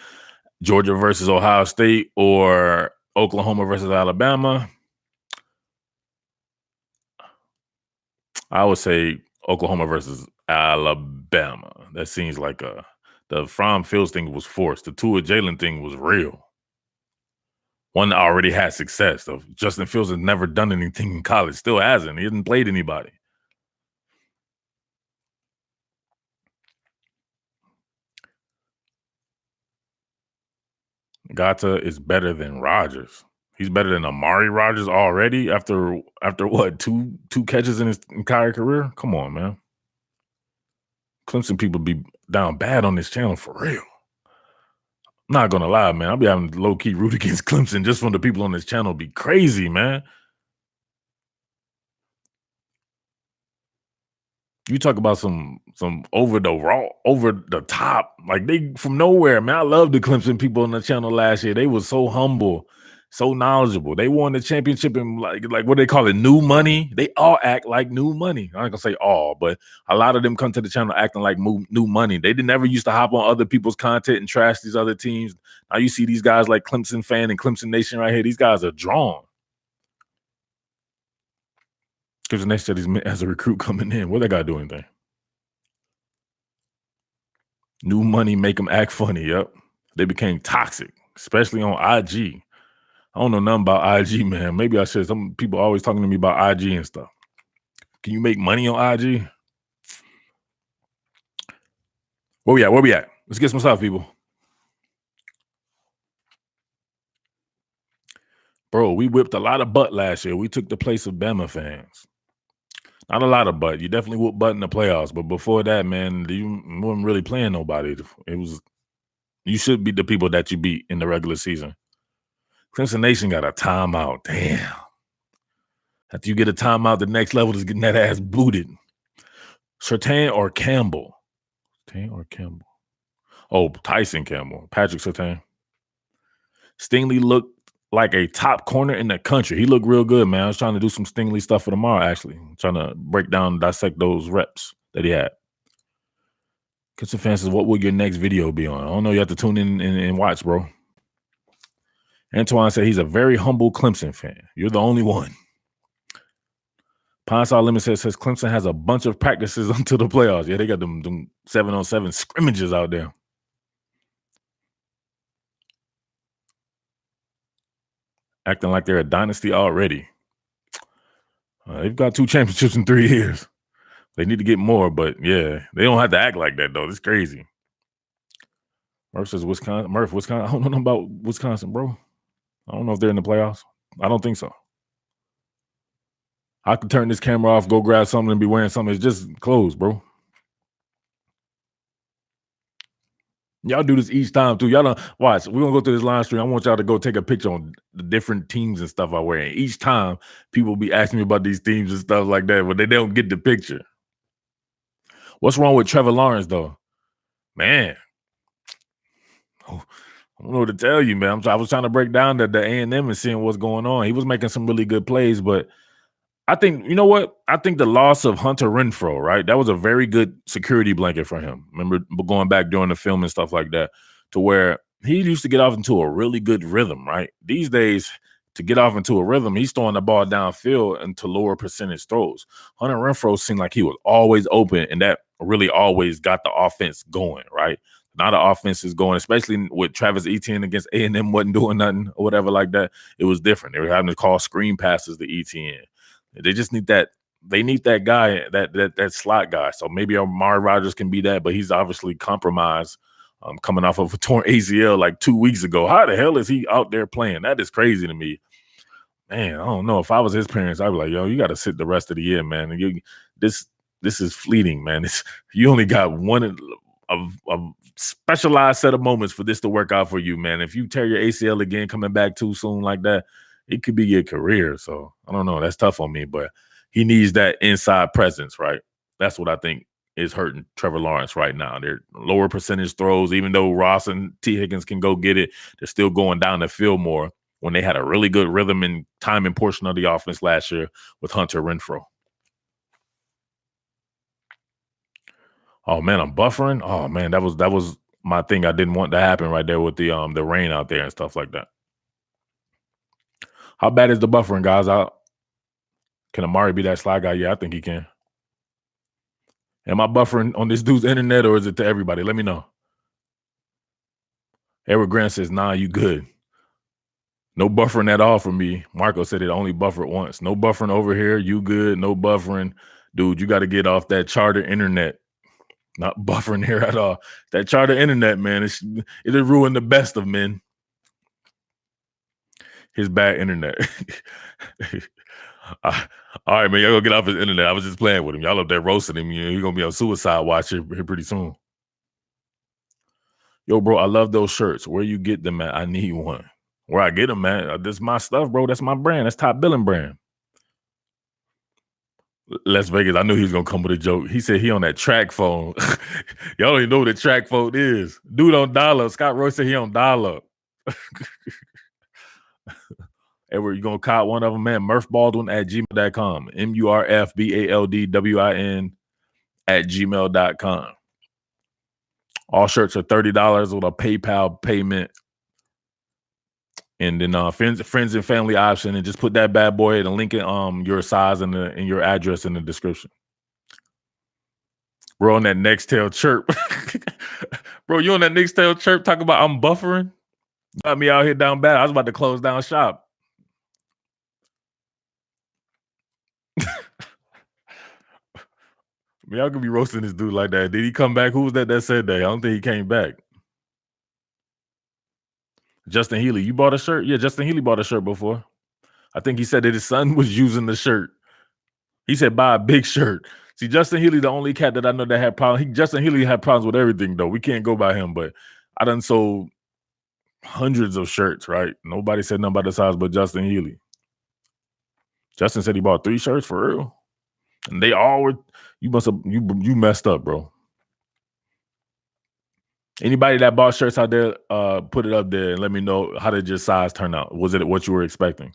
Georgia versus Ohio State or Oklahoma versus Alabama, I would say Oklahoma versus Alabama. That seems like the Fromm Fields thing was forced. The Tua Jalen thing was real. One that already had success. Though Justin Fields has never done anything in college. Still hasn't. He hasn't played anybody. Gata is better than Rodgers. He's better than Amari Rodgers already after what, two catches in his entire career? Come on, man. Clemson people be down bad on this channel for real. I'm not gonna lie, man. I'll be having low key root against Clemson just from the people on this channel be crazy, man. You talk about some over the top, like they from nowhere, man. I love the Clemson people on the channel last year. They was so humble, so knowledgeable. They won the championship in like what they call it, new money. They all act like new money. I'm not gonna say all, but a lot of them come to the channel acting like new money. They didn't ever used to hop on other people's content and trash these other teams. Now you see these guys like Clemson fan and Clemson Nation right here. These guys are drawn. Clemson Nation said he's as a recruit coming in. What they got to do anything? New money make them act funny. Yep. They became toxic, especially on IG. I don't know nothing about IG, man. Maybe I should. Some people always talking to me about IG and stuff. Can you make money on IG? Where we at? Where we at? Let's get some stuff, people. Bro, we whipped a lot of butt last year. We took the place of Bama fans. Not a lot of butt. You definitely whooped butt in the playoffs. But before that, man, you weren't really playing nobody. It was, you should beat the people that you beat in the regular season. Clemson Nation got a timeout. Damn. After you get a timeout, the next level is getting that ass booted. Surtain or Campbell? Surtain or Campbell? Oh, Tyson Campbell. Patrick Surtain. Stingley looked like a top corner in the country. He looked real good, man. I was trying to do some Stingley stuff for tomorrow, actually. I'm trying to break down, dissect those reps that he had. Clemson fans says, what will your next video be on? I don't know. You have to tune in and watch, bro. Antoine said he's a very humble Clemson fan. You're the only one. Pine Saw Lemon says Clemson has a bunch of practices until the playoffs. Yeah, they got them 7-on-7 scrimmages out there. Acting like they're a dynasty already. They've got 2 championships in 3 years. They need to get more, but yeah, they don't have to act like that, though. It's crazy. Murph says Wisconsin. Wisconsin. I don't know nothing about Wisconsin, bro. I don't know if they're in the playoffs. I don't think so. I could turn this camera off, go grab something, and be wearing something. It's just clothes, bro. Y'all do this each time too. Y'all don't watch. We're gonna go through this live stream. I want y'all to go take a picture on the different teams and stuff I wear. And each time people be asking me about these teams and stuff like that, but they don't get the picture. What's wrong with Trevor Lawrence though? Man. Oh, I don't know what to tell you, man. I was trying to break down the A&M and seeing what's going on. He was making some really good plays, but I think, you know what? I think the loss of Hunter Renfrow, right? That was a very good security blanket for him. Remember going back during the film and stuff like that, to where he used to get off into a really good rhythm, right? These days, to get off into a rhythm, he's throwing the ball downfield into lower percentage throws. Hunter Renfrow seemed like he was always open, and that really always got the offense going, right? Now the offense is going, especially with Travis Etienne against A&M wasn't doing nothing or whatever like that. It was different. They were having to call screen passes to Etienne. They just need that. They need that guy, that slot guy. So maybe Amari Rodgers can be that, but he's obviously compromised coming off of a torn ACL like 2 weeks ago. How the hell is he out there playing? That is crazy to me. Man, I don't know. If I was his parents, I'd be like, yo, you got to sit the rest of the year, man. And this this is fleeting, man. You only got one of specialized set of moments for this to work out for you, man. If you tear your ACL again coming back too soon like that, it could be your career. So I don't know. That's tough on me, but he needs that inside presence, right? That's what I think is hurting Trevor Lawrence right now. They're lower percentage throws, even though Ross and T. Higgins can go get it, they're still going down the field more when they had a really good rhythm and timing portion of the offense last year with Hunter Renfrow. Oh man, I'm buffering. Oh man, that was my thing. I didn't want to happen right there with the rain out there and stuff like that. How bad is the buffering, guys? Can Amari be that slide guy? Yeah, I think he can. Am I buffering on this dude's internet or is it to everybody? Let me know. Edward Grant says, nah, you good. No buffering at all for me. Marco said it only buffered once. No buffering over here. You good. No buffering. Dude, you got to get off that charter internet. Not buffering here at all. That charter internet, man, it'll ruin the best of men. His bad internet. All right, man, y'all go get off his internet. I was just playing with him. Y'all up there roasting him. You're going to be on suicide watch here pretty soon. Yo, bro, I love those shirts. Where you get them at? I need one. Where I get them at? This is my stuff, bro. That's my brand. That's Top Billing brand. Las Vegas, I knew he was going to come with a joke. He said he on that track phone. Y'all don't even know what the track phone is. Dude on dial-up. Scott Roy said he on dial-up. Edward, you going to cop one of them, man? murphbaldwin@gmail.com. MURFBALDWIN @gmail.com. All shirts are $30 with a PayPal payment. And then friends and family option, and just put that bad boy and link it your size and your address in the description. Bro, on that Nextel chirp. Bro, you on that Nextel chirp talking about I'm buffering? Got me out here down bad. I was about to close down shop. Y'all could be roasting this dude like that. Did he come back? Who was that said that? I don't think he came back. Justin Healy, you bought a shirt? Yeah, Justin Healy bought a shirt before. I think he said that his son was using the shirt. He said buy a big shirt. See, Justin Healy, the only cat that I know that had problems. Justin Healy had problems with everything, though. We can't go by him, but I done sold hundreds of shirts, right? Nobody said nothing about the size but Justin Healy. Justin said he bought 3 shirts for real. And they all were, you messed up, bro. Anybody that bought shirts out there, put it up there and let me know how did your size turn out. Was it what you were expecting?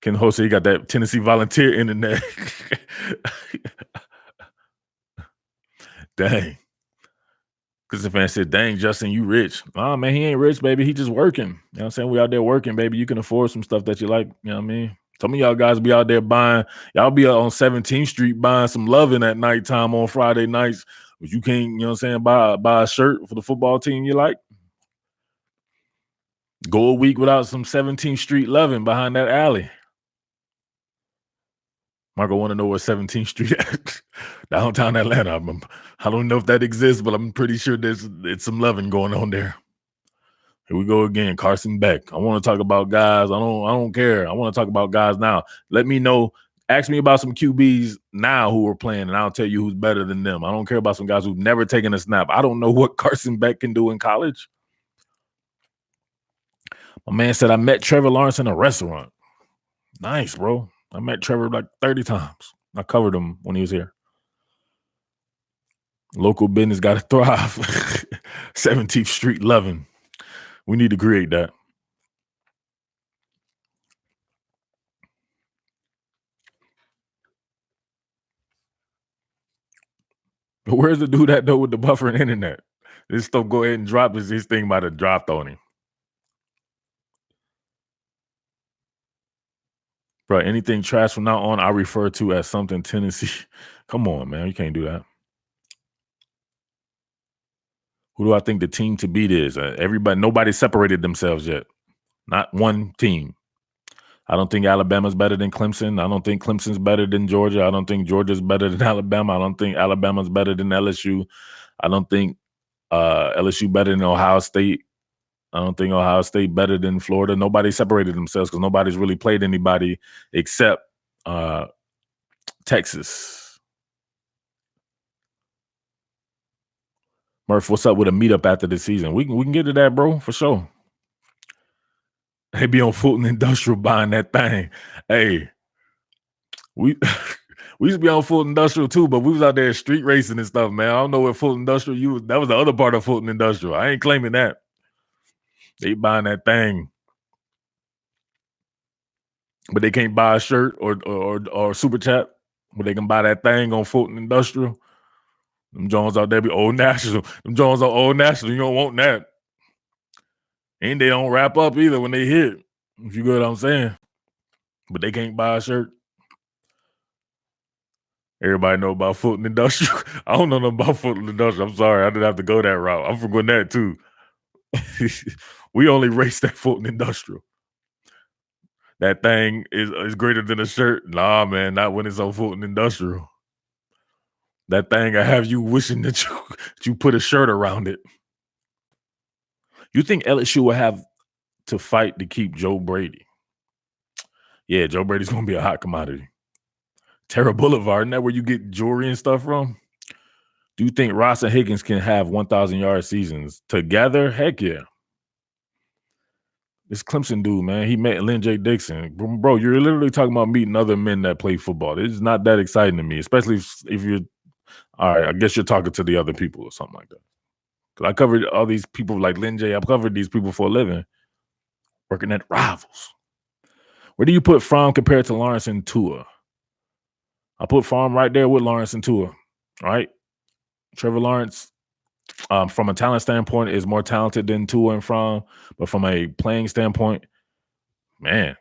Ken Jose, you got that Tennessee Volunteer internet. Dang. Because the fan said, dang, Justin, you rich. Oh, man, he ain't rich, baby. He just working. You know what I'm saying? We out there working, baby. You can afford some stuff that you like. You know what I mean? Some of y'all guys be out there buying. Y'all be out on 17th Street buying some loving at nighttime on Friday nights. But you can't, you know what I'm saying, buy a shirt for the football team you like. Go a week without some 17th Street loving behind that alley. Marco want to know where 17th Street at. Downtown Atlanta. I don't know if that exists, but I'm pretty sure it's some loving going on there. Here we go again. Carson Beck. I want to talk about guys. I don't care. I want to talk about guys now. Let me know. Ask me about some QBs now who are playing, and I'll tell you who's better than them. I don't care about some guys who've never taken a snap. I don't know what Carson Beck can do in college. My man said, I met Trevor Lawrence in a restaurant. Nice, bro. I met Trevor like 30 times. I covered him when he was here. Local business got to thrive. 17th Street loving. We need to create that. But where's the dude at though with the buffering internet? This stuff go ahead and drop. His thing might have dropped on him. Bro, anything trash from now on, I refer to as something Tennessee. Come on, man. You can't do that. Who do I think the team to beat is? Nobody separated themselves yet. Not one team. I don't think Alabama's better than Clemson. I don't think Clemson's better than Georgia. I don't think Georgia's better than Alabama. I don't think Alabama's better than LSU. I don't think LSU better than Ohio State. I don't think Ohio State better than Florida. Nobody separated themselves because nobody's really played anybody except Texas. Murph, what's up with a meetup after the season? We can get to that, bro, for sure. They be on Fulton Industrial buying that thing. Hey, we we used to be on Fulton Industrial too, but we was out there street racing and stuff, man. I don't know what Fulton Industrial you was. That was the other part of Fulton Industrial. I ain't claiming that. They buying that thing, but they can't buy a shirt or super chat. But they can buy that thing on Fulton Industrial. Them Jones out there be Old National. Them Jones on Old National. You don't want that. And they don't wrap up either when they hit. If you get what I'm saying. But they can't buy a shirt. Everybody know about Fulton Industrial. I don't know nothing about Fulton Industrial. I'm sorry. I didn't have to go that route. I'm from Gwinnett too. We only race that Fulton Industrial. That thing is greater than a shirt. Nah, man, not when it's on Fulton Industrial. That thing I have you wishing that you put a shirt around it. You think LSU will have to fight to keep Joe Brady? Yeah, Joe Brady's going to be a hot commodity. Terra Boulevard, isn't that where you get jewelry and stuff from? Do you think Ross and Higgins can have 1,000-yard seasons together? Heck yeah. This Clemson dude, man, he met Lynn J. Dixon. Bro, you're literally talking about meeting other men that play football. It's not that exciting to me, especially if you're – all right, I guess you're talking to the other people or something like that. Because I covered all these people like Lynn J. I've covered these people for a living, working at Rivals. Where do you put Fromm compared to Lawrence and Tua? I put Fromm right there with Lawrence and Tua, right? Trevor Lawrence, from a talent standpoint, is more talented than Tua and Fromm. But from a playing standpoint, man,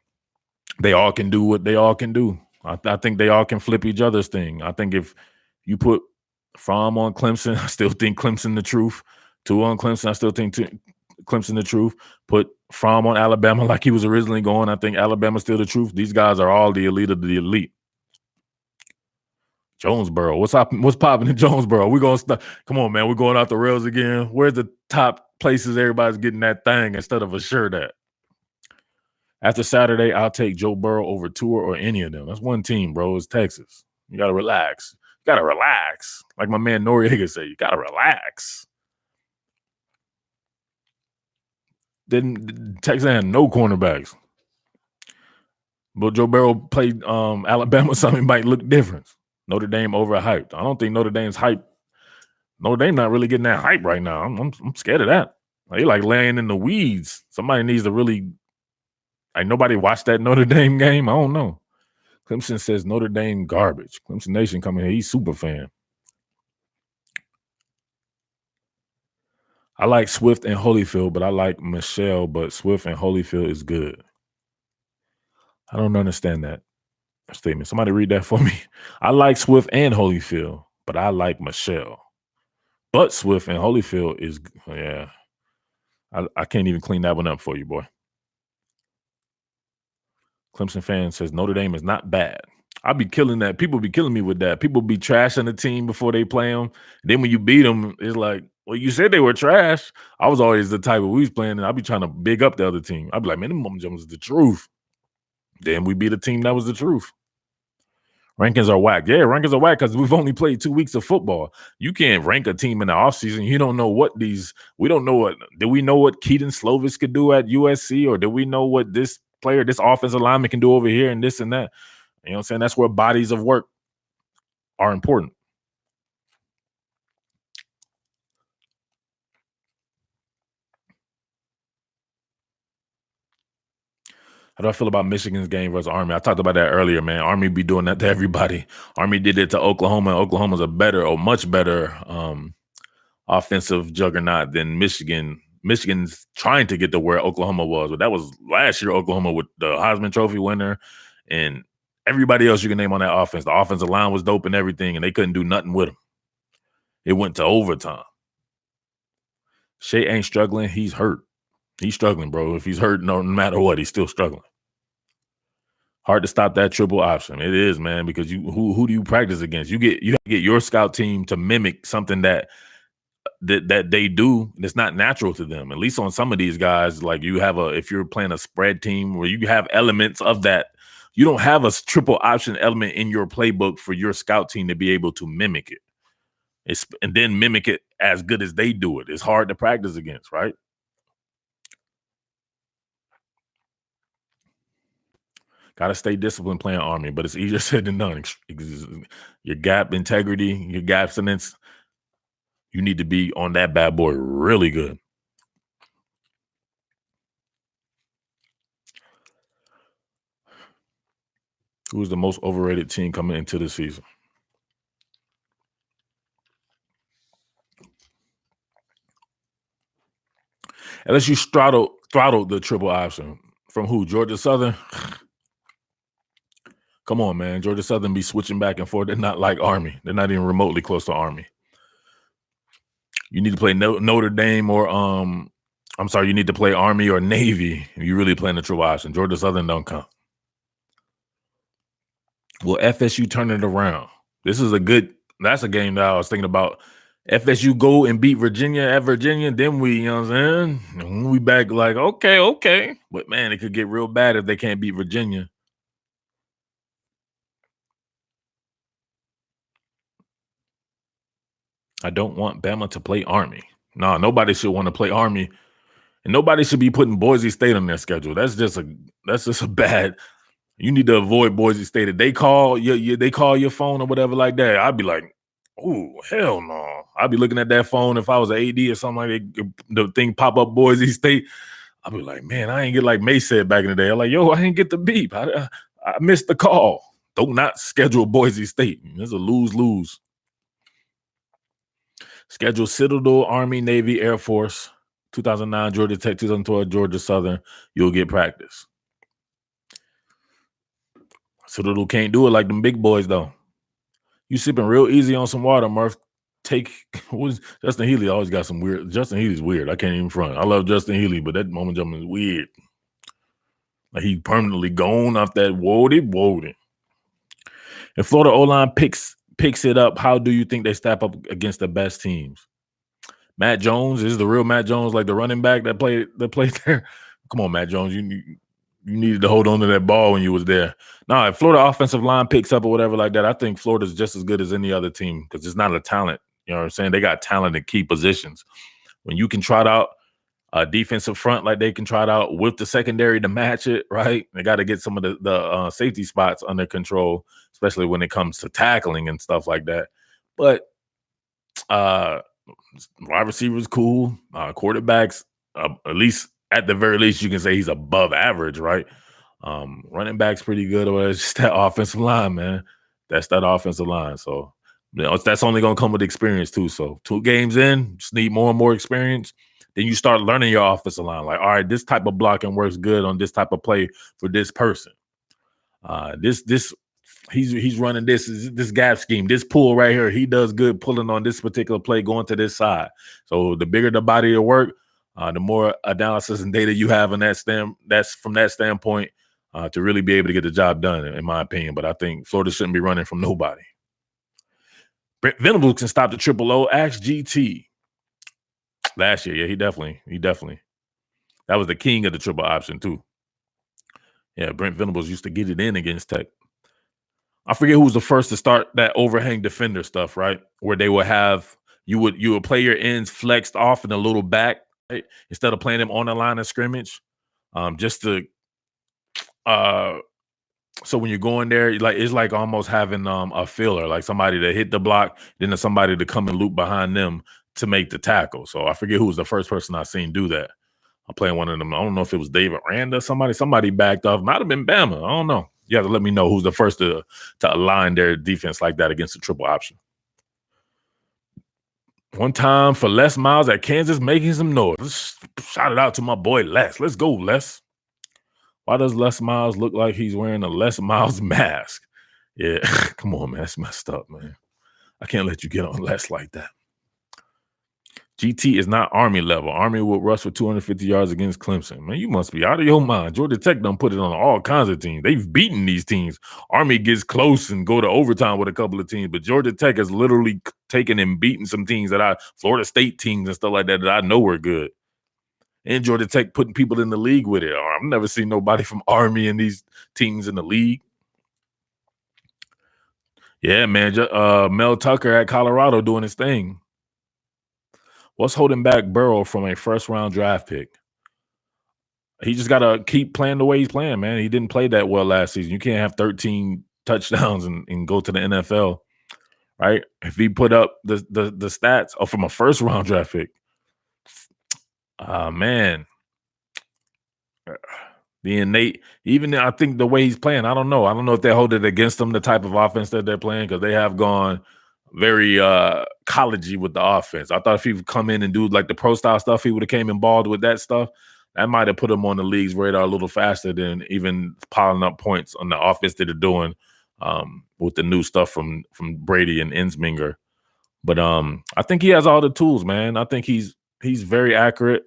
they all can do what they all can do. I think they all can flip each other's thing. I think if you put Fromm on Clemson, I still think Clemson the truth. Tua on Clemson, I still think Clemson the truth. Put Fromm on Alabama like he was originally going, I think Alabama's still the truth. These guys are all the elite of the elite. Jonesboro. What's popping in Jonesboro? We're going to start. Come on, man. We're going out the rails again. Where's the top places everybody's getting that thing instead of a shirt at? After Saturday, I'll take Joe Burrow over Tua or any of them. That's one team, bro. It's Texas. You got to relax. You got to relax. Like my man Noriega said, you got to relax. Then Texas had no cornerbacks. But Joe Burrow played Alabama, something might look different. Notre Dame overhyped. I don't think Notre Dame's hype. Notre Dame not really getting that hype right now. I'm scared of that. They like laying in the weeds. Somebody needs to really like nobody watched that Notre Dame game. I don't know. Clemson says Notre Dame garbage. Clemson Nation coming here. He's super fan. I like Swift and Holyfield, but I like Michelle, but Swift and Holyfield is good. I don't understand that statement. Somebody read that for me. I like Swift and Holyfield, but I like Michelle. But Swift and Holyfield is, yeah. I can't even clean that one up for you, boy. Clemson fan says Notre Dame is not bad. I'll be killing that. People be killing me with that. People be trashing the team before they play them. Then when you beat them, it's like, well, you said they were trash. I was always the type of we was playing, and I'll be trying to big up the other team. I'll be like, man, them mom jumpers is the truth. Then we beat a team that was the truth. Rankings are whack. Yeah, rankings are whack because we've only played 2 weeks of football. You can't rank a team in the offseason. You don't know we don't know what, did we know what Keaton Slovis could do at USC, or did we know what this player, this offensive lineman can do over here and this and that? You know what I'm saying? That's where bodies of work are important. How do I feel about Michigan's game versus Army? I talked about that earlier, man. Army be doing that to everybody. Army did it to Oklahoma. Oklahoma's a better or much better offensive juggernaut than Michigan. Michigan's trying to get to where Oklahoma was, but that was last year Oklahoma with the Heisman Trophy winner and everybody else you can name on that offense. The offensive line was dope and everything, and they couldn't do nothing with them. It went to overtime. Shea ain't struggling. He's hurt. He's struggling, bro. If he's hurt, no matter what, he's still struggling. Hard to stop that triple option. It is, man, because who do you practice against? You have to get your scout team to mimic something that they do that's not natural to them. At least on some of these guys, like if you're playing a spread team where you have elements of that, you don't have a triple option element in your playbook for your scout team to be able to mimic it. And then mimic it as good as they do it. It's hard to practice against, right? Got to stay disciplined playing Army, but it's easier said than done. Your gap integrity, your gap sentence, you need to be on that bad boy really good. Who's the most overrated team coming into the season? Unless you throttled the triple option. From who? Georgia Southern? Come on, man. Georgia Southern be switching back and forth. They're not like Army. They're not even remotely close to Army. You need to play Notre Dame or you need to play Army or Navy if you really playing the triple option. Georgia Southern don't come. Will FSU turn it around? That's a game that I was thinking about. FSU go and beat Virginia at Virginia, then you know what I'm saying? We back like, okay. But man, it could get real bad if they can't beat Virginia. I don't want Bama to play Army. No, nobody should want to play Army. And nobody should be putting Boise State on their schedule. That's just a bad. You need to avoid Boise State. If they call your phone or whatever like that, I'd be like, oh, hell no. I'd be looking at that phone if I was an AD or something like that, the thing pop up Boise State. I'd be like, man, I ain't get like May said back in the day. I'm like, yo, I ain't get the beep. I missed the call. Don't not schedule Boise State. It's a lose-lose. Schedule Citadel, Army, Navy, Air Force, 2009, Georgia Tech, 2012, Georgia Southern. You'll get practice. Citadel can't do it like them big boys, though. You sipping real easy on some water, Murph. Justin Healy always got some weird. Justin Healy's weird. I can't even front. I love Justin Healy, but that moment jumping is weird. Like he permanently gone off that woody. If Florida O-line picks it up, how do you think they stack up against the best teams? Matt Jones is the real Matt Jones, like the running back that played there. Come on, Matt Jones, you needed to hold on to that ball when you was there. Now, if Florida offensive line picks up or whatever like that, I think Florida's just as good as any other team because it's not a talent. You know what I'm saying? They got talent in key positions. When you can trot out a defensive front like they can trot out with the secondary to match it, right? They got to get some of the safety spots under control, especially when it comes to tackling and stuff like that. But wide receivers cool. Quarterbacks, at least at the very least, you can say he's above average, right? Running back's pretty good. Or it's just that offensive line, man. That's that offensive line. So that's only going to come with experience too. So 2 games in, just need more and more experience. Then you start learning your offensive line. Like, all right, this type of blocking works good on this type of play for this person. He's running this gap scheme, this pull right here. He does good pulling on this particular play, going to this side. So the bigger the body of work, the more analysis and data you have in that's from that standpoint to really be able to get the job done, in my opinion. But I think Florida shouldn't be running from nobody. Brent Venables can stop the triple O. Ask GT. Last year, yeah, he definitely. That was the king of the triple option too. Yeah, Brent Venables used to get it in against Tech. I forget who was the first to start that overhang defender stuff, right? Where they would have you would play your ends flexed off and a little back, right? Instead of playing them on the line of scrimmage, just to so when you're going there, it's like almost having a filler, like somebody to hit the block, then there's somebody to come and loop behind them to make the tackle. So I forget who was the first person I seen do that. I'm playing one of them. I don't know if it was David Randa, somebody backed off. Might have been Bama. I don't know. You have to let me know who's the first to align their defense like that against the triple option. One time for Les Miles at Kansas making some noise. Let's shout it out to my boy Les. Let's go, Les. Why does Les Miles look like he's wearing a Les Miles mask? Yeah, come on, man. That's messed up, man. I can't let you get on Les like that. GT is not Army level. Army would rush for 250 yards against Clemson. Man, you must be out of your mind. Georgia Tech done put it on all kinds of teams. They've beaten these teams. Army gets close and go to overtime with a couple of teams, but Georgia Tech has literally taken and beaten some teams Florida State teams and stuff like that I know were good. And Georgia Tech putting people in the league with it. I've never seen nobody from Army in these teams in the league. Yeah, man. Mel Tucker at Colorado doing his thing. What's holding back Burrow from a first-round draft pick? He just got to keep playing the way he's playing, man. He didn't play that well last season. You can't have 13 touchdowns and go to the NFL, right? If he put up the stats from a first-round draft pick, man. The innate, even I think the way he's playing, I don't know. I don't know if they hold it against him, the type of offense that they're playing, because they have gone very collegey with the offense. I thought if he would come in and do like the pro style stuff, he would have came and balled with that stuff. That might have put him on the league's radar a little faster than even piling up points on the offense that they're doing with the new stuff from Brady and Ensminger. But I think he has all the tools, man. I think he's very accurate.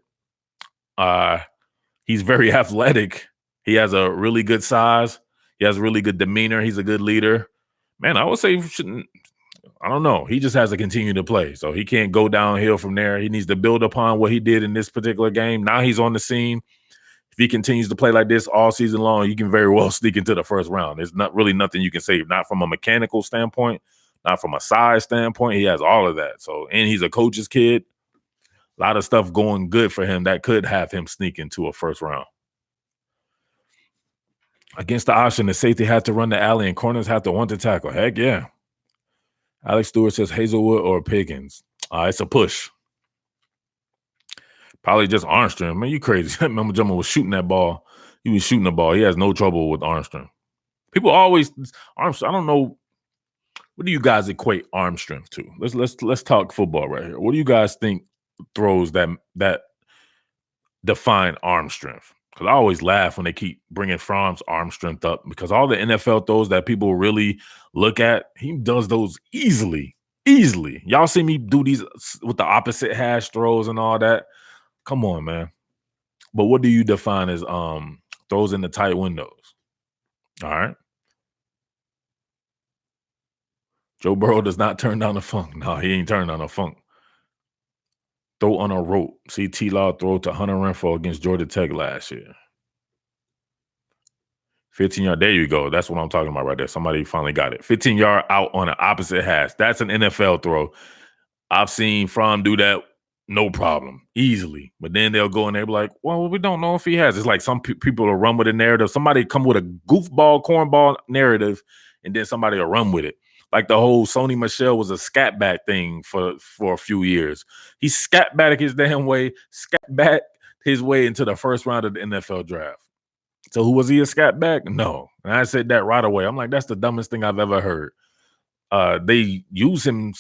He's very athletic. He has a really good size. He has really good demeanor. He's a good leader. Man, I would say I don't know. He just has to continue to play. So he can't go downhill from there. He needs to build upon what he did in this particular game. Now he's on the scene. If he continues to play like this all season long, you can very well sneak into the first round. There's not really nothing you can say, not from a mechanical standpoint, not from a size standpoint. He has all of that. So, and he's a coach's kid. A lot of stuff going good for him that could have him sneak into a first round. Against the option, the safety had to run the alley and corners have to want to tackle. Heck yeah. Alex Stewart says Hazelwood or Pickens. It's a push. Probably just Armstrong. Man, you crazy. Remember Jummer was shooting that ball. He was shooting the ball. He has no trouble with Armstrong. People always Armstrong. I don't know. What do you guys equate arm strength to? Let's talk football right here. What do you guys think throws that define arm strength? Because I always laugh when they keep bringing Fromm's arm strength up, because all the NFL throws that people really look at, he does those easily. Y'all see me do these with the opposite hash throws and all that. Come on, man. But what do you define as throws in the tight windows? All right. Joe Burrow does not turn down the funk. No, he ain't turning down the funk. Throw on a rope. See T-Law throw to Hunter Renfrow against Georgia Tech last year. 15-yard. There you go. That's what I'm talking about right there. Somebody finally got it. 15-yard out on an opposite hash. That's an NFL throw. I've seen Fromm do that, no problem, easily. But then they'll go and they'll be like, well, we don't know if he has. It's like some people will run with a narrative. Somebody come with a goofball, cornball narrative, and then somebody will run with it. Like the whole Sony Michel was a scat back thing for a few years. He scat back his damn way, scat back his way into the first round of the NFL draft. So who was he, a scat back? No. And I said that right away. I'm like, that's the dumbest thing I've ever heard. They use him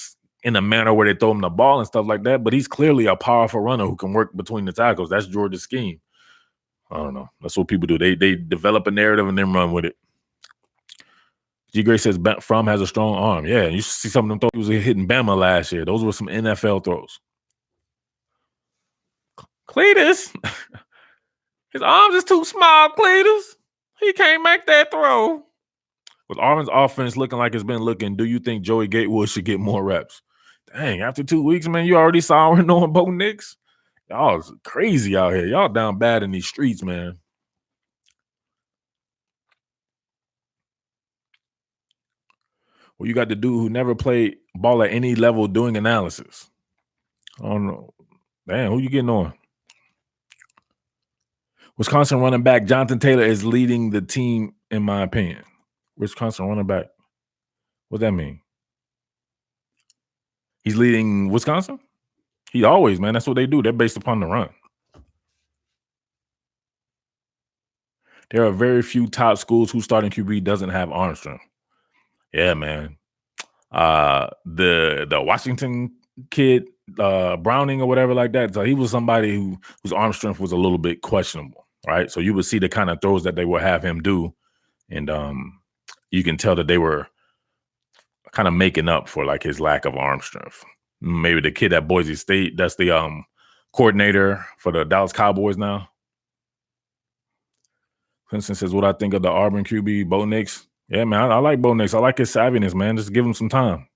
in a manner where they throw him the ball and stuff like that, but he's clearly a powerful runner who can work between the tackles. That's Georgia's scheme. I don't know. That's what people do. They develop a narrative and then run with it. G. Gray says Fromm has a strong arm. Yeah, you see some of them throws he was hitting Bama last year. Those were some NFL throws. Cletus, his arms is too small, Cletus. He can't make that throw. With Armin's offense looking like it's been looking, do you think Joey Gatewood should get more reps? Dang, after 2 weeks, man, you already souring on Bo Nix? Y'all is crazy out here. Y'all down bad in these streets, man. Well, you got the dude who never played ball at any level doing analysis. I don't know. Damn, who you getting on? Wisconsin running back Jonathan Taylor is leading the team, in my opinion. Wisconsin running back. What that mean? He's leading Wisconsin? He always, man. That's what they do. They're based upon the run. There are very few top schools whose starting QB doesn't have arm strength. Yeah, man. The Washington kid, Browning or whatever like that. So he was somebody whose arm strength was a little bit questionable, right? So you would see the kind of throws that they would have him do, and you can tell that they were kind of making up for like his lack of arm strength. Maybe the kid at Boise State. That's the coordinator for the Dallas Cowboys now. Clemson says, what I think of the Auburn QB, Bo Nix. Yeah, man, I like Bo Nix. I like his savviness, man. Just give him some time.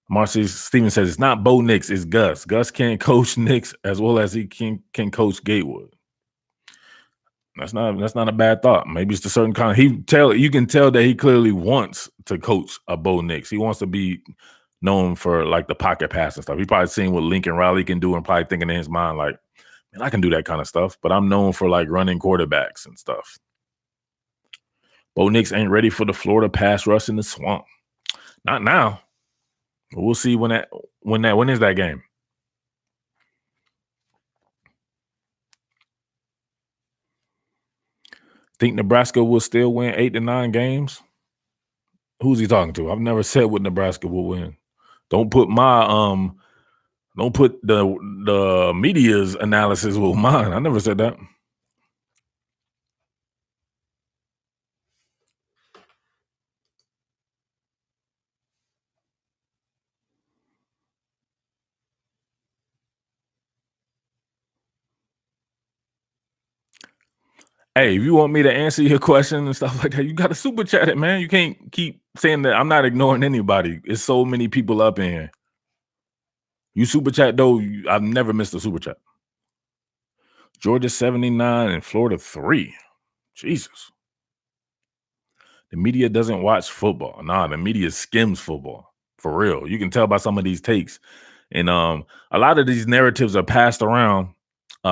Marcy Stevens says, it's not Bo Nix, it's Gus. Gus can't coach Nix as well as he can coach Gatewood. That's not a bad thought. Maybe it's a certain kind. You can tell that he clearly wants to coach a Bo Nix. He wants to be known for like the pocket pass and stuff. He probably seen what Lincoln Riley can do and probably thinking in his mind like, man, I can do that kind of stuff, but I'm known for like running quarterbacks and stuff. Bo Nix ain't ready for the Florida pass rush in the swamp. Not now. We'll see when is that game? Think Nebraska will still win 8 to 9 games? Who's he talking to? I've never said what Nebraska will win. Don't put the media's analysis with mine. I never said that. Hey, if you want me to answer your question and stuff like that, you got to super chat it, man. You can't keep saying that. I'm not ignoring anybody. It's so many people up in here. You super chat though. I've never missed a super chat. Georgia 79 and Florida 3. Jesus. The media doesn't watch football. Nah, the media skims football for real. You can tell by some of these takes, and a lot of these narratives are passed around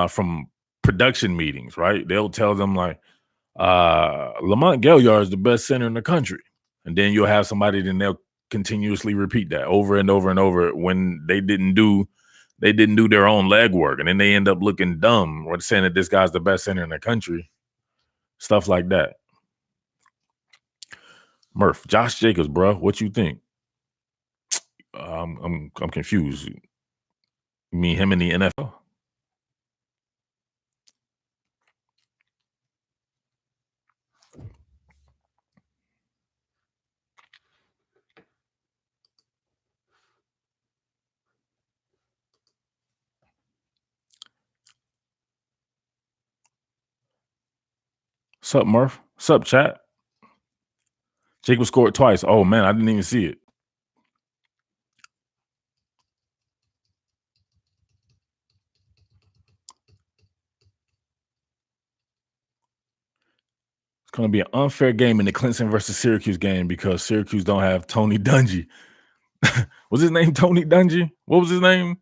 from production meetings. Right? They'll tell them like Lamont Gaillard is the best center in the country, and then you'll have somebody, then they'll continuously repeat that over and over and over when they didn't do their own legwork, and then they end up looking dumb or saying that this guy's the best center in the country. Stuff like that. Murph, Josh Jacobs, bro, what you think? I'm confused. You mean him in the NFL? Sup, Murph? Sup, chat? Jacobs scored twice. Oh man, I didn't even see it. It's going to be an unfair game in the Clemson versus Syracuse game because Syracuse don't have Tony Dungy. Was his name Tony Dungy? What was his name?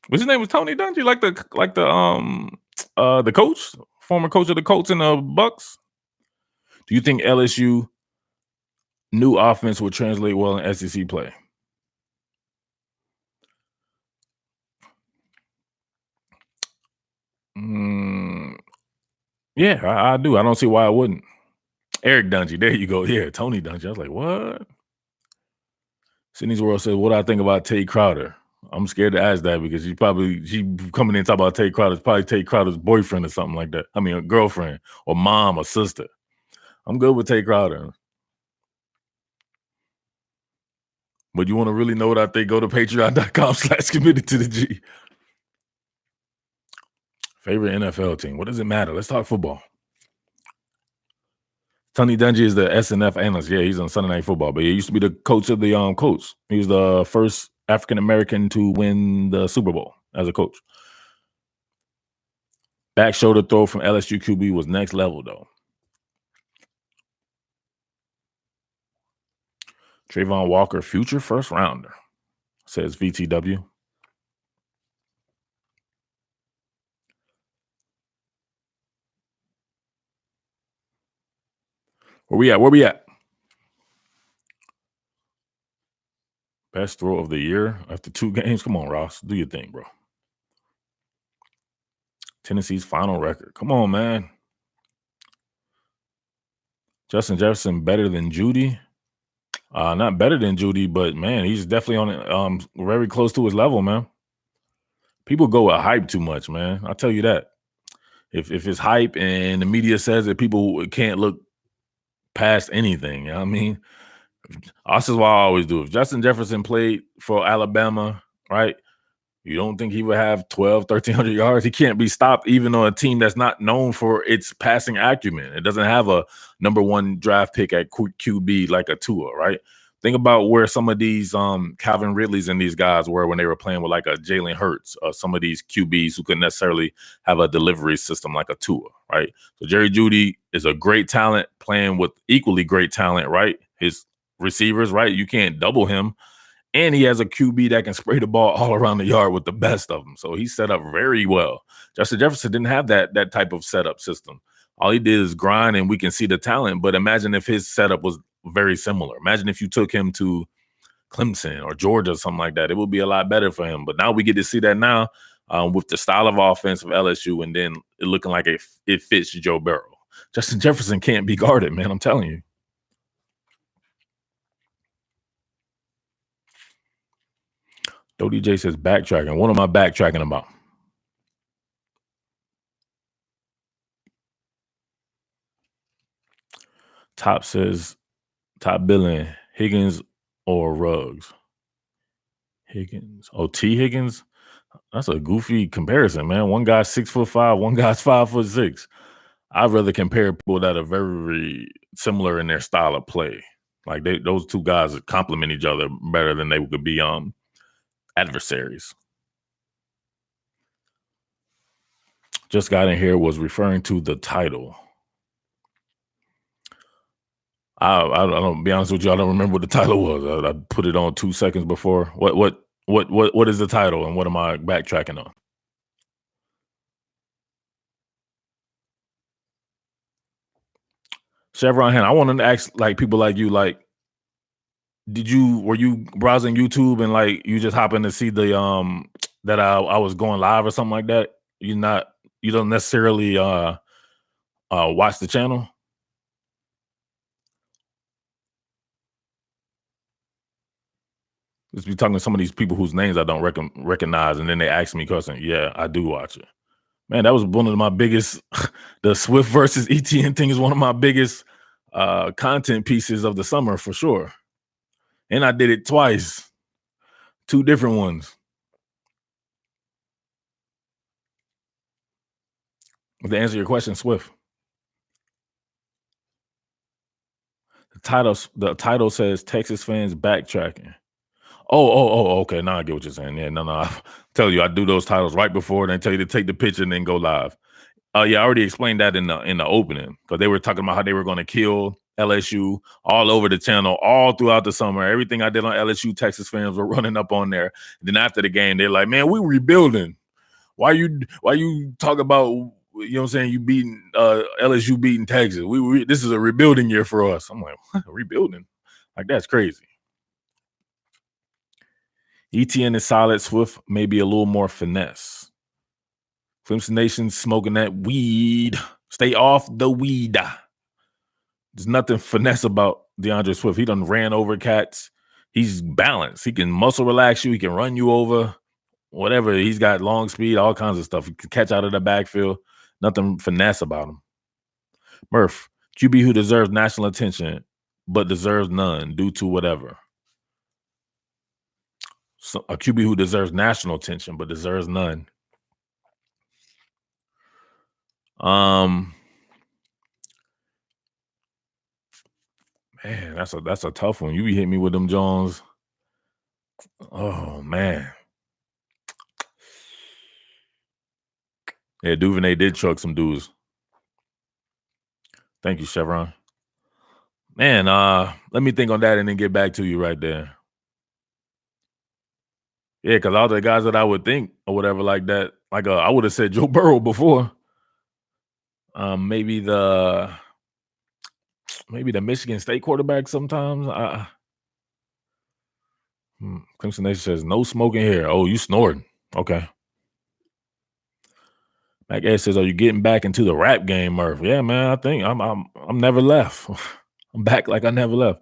Was his name was Tony Dungy, like the coach, former coach of the Colts and the Bucks? Do you think LSU new offense will translate well in SEC play? Yeah, I do. I don't see why I wouldn't. Eric Dungy, there you go. Yeah, Tony Dungy. I was like, what? Sydney's World says, what do I think about Tate Crowder? I'm scared to ask that because she coming in and talk about Tate Crowder. It's probably Tate Crowder's boyfriend or something like that. I mean, a girlfriend or mom or sister. I'm good with Tate Crowder. But you want to really know what I think? Go to patreon.com/committed to the G. Favorite NFL team? What does it matter? Let's talk football. Tony Dungy is the SNF analyst. Yeah, he's on Sunday Night Football. But he used to be the coach of the Colts. He was the first African-American to win the Super Bowl as a coach. Back shoulder throw from LSU QB was next level, though. Trayvon Walker, future first rounder, says VTW. Where we at? Best throw of the year after 2 games? Come on, Ross. Do your thing, bro. Tennessee's final record. Come on, man. Justin Jefferson better than Judy? Not better than Judy, but man, he's definitely on very close to his level, man. People go with hype too much, man. I'll tell you that. If it's hype and the media says that, people can't look past anything. You know what I mean? This is what I always do. If Justin Jefferson played for Alabama, right? You don't think he would have 12, 1,300 yards? He can't be stopped even on a team that's not known for its passing acumen. It doesn't have a number one draft pick at QB like a Tua, right? Think about where some of these Calvin Ridleys and these guys were when they were playing with like a Jalen Hurts, some of these QBs who couldn't necessarily have a delivery system like a Tua, right? So Jerry Jeudy is a great talent playing with equally great talent, right? His receivers, right? You can't double him, and he has a QB that can spray the ball all around the yard with the best of them. So he's set up very well. Justin Jefferson didn't have that type of setup system. All he did is grind, and we can see the talent. But imagine if his setup was very similar. Imagine if you took him to Clemson or Georgia or something like that. It would be a lot better for him. But now we get to see that now with the style of offense of LSU, and then it looking like it fits Joe Burrow. Justin Jefferson can't be guarded, man. I'm telling you. DJ says backtracking. What am I backtracking about? Top says top billing Higgins or Ruggs. Higgins. Oh, T Higgins. That's a goofy comparison, man. One guy's 6'5", one guy's 5'6". I'd rather compare people that are very similar in their style of play. Like those two guys complement each other better than they could be adversaries. Just got in here was referring to the title. I don't be honest with you. I don't remember what the title was. I put it on 2 seconds before. What is the title and what am I backtracking on? Chevron hand. I want to ask like people like you, like, were you browsing YouTube and like you just happened to see the that I was going live or something like that? You don't necessarily watch the channel? Just be talking to some of these people whose names I don't recognize, and then they ask me question. Yeah, I do watch it. Man, that was one of my biggest. The Swift versus ETN thing is one of my biggest content pieces of the summer for sure. And I did it twice, 2 different ones. To answer your question, Swift. The title says Texas fans backtracking. Okay. Now I get what you're saying. Yeah, no. I tell you, I do those titles right before, and they tell you to take the picture and then go live. Yeah, I already explained that in the opening because they were talking about how they were going to kill LSU all over the channel all throughout the summer. Everything I did on LSU, Texas fans were running up on there. And then after the game, they're like, "Man, we rebuilding. Why you talk about, you know what I'm saying, you beating LSU beating Texas? This is a rebuilding year for us." I'm like, what? Rebuilding? Like that's crazy. ETN is solid. Swift maybe a little more finesse. Clemson Nation smoking that weed. Stay off the weed. There's nothing finesse about DeAndre Swift. He done ran over cats. He's balanced. He can muscle relax you. He can run you over. Whatever. He's got long speed, all kinds of stuff. He can catch out of the backfield. Nothing finesse about him. Murph, QB who deserves national attention but deserves none due to whatever. So, a QB who deserves national attention but deserves none. Man, that's a tough one. You be hitting me with them Jones. Oh man. Yeah, Duvernay did truck some dudes. Thank you, Chevron. Man, let me think on that and then get back to you right there. Yeah, because all the guys that I would think or whatever like that, like I would have said Joe Burrow before. Maybe the Michigan State quarterback sometimes. Clemson Nation says no smoking here. Oh, you snoring. Okay. Mac A says, "Are you getting back into the rap game, Murph?" Yeah, man. I think I'm never left. I'm back like I never left.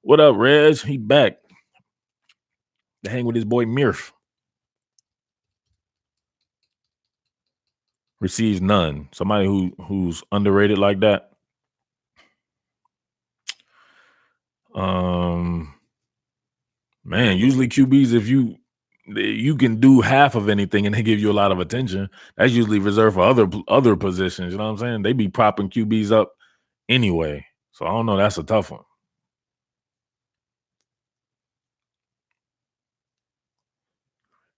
What up, Reg? He back to hang with his boy Murph. Receives none. Somebody who's underrated like that. Man, usually QBs, if you can do half of anything and they give you a lot of attention, that's usually reserved for other positions. You know what I'm saying? They be propping QBs up anyway. So I don't know. That's a tough one.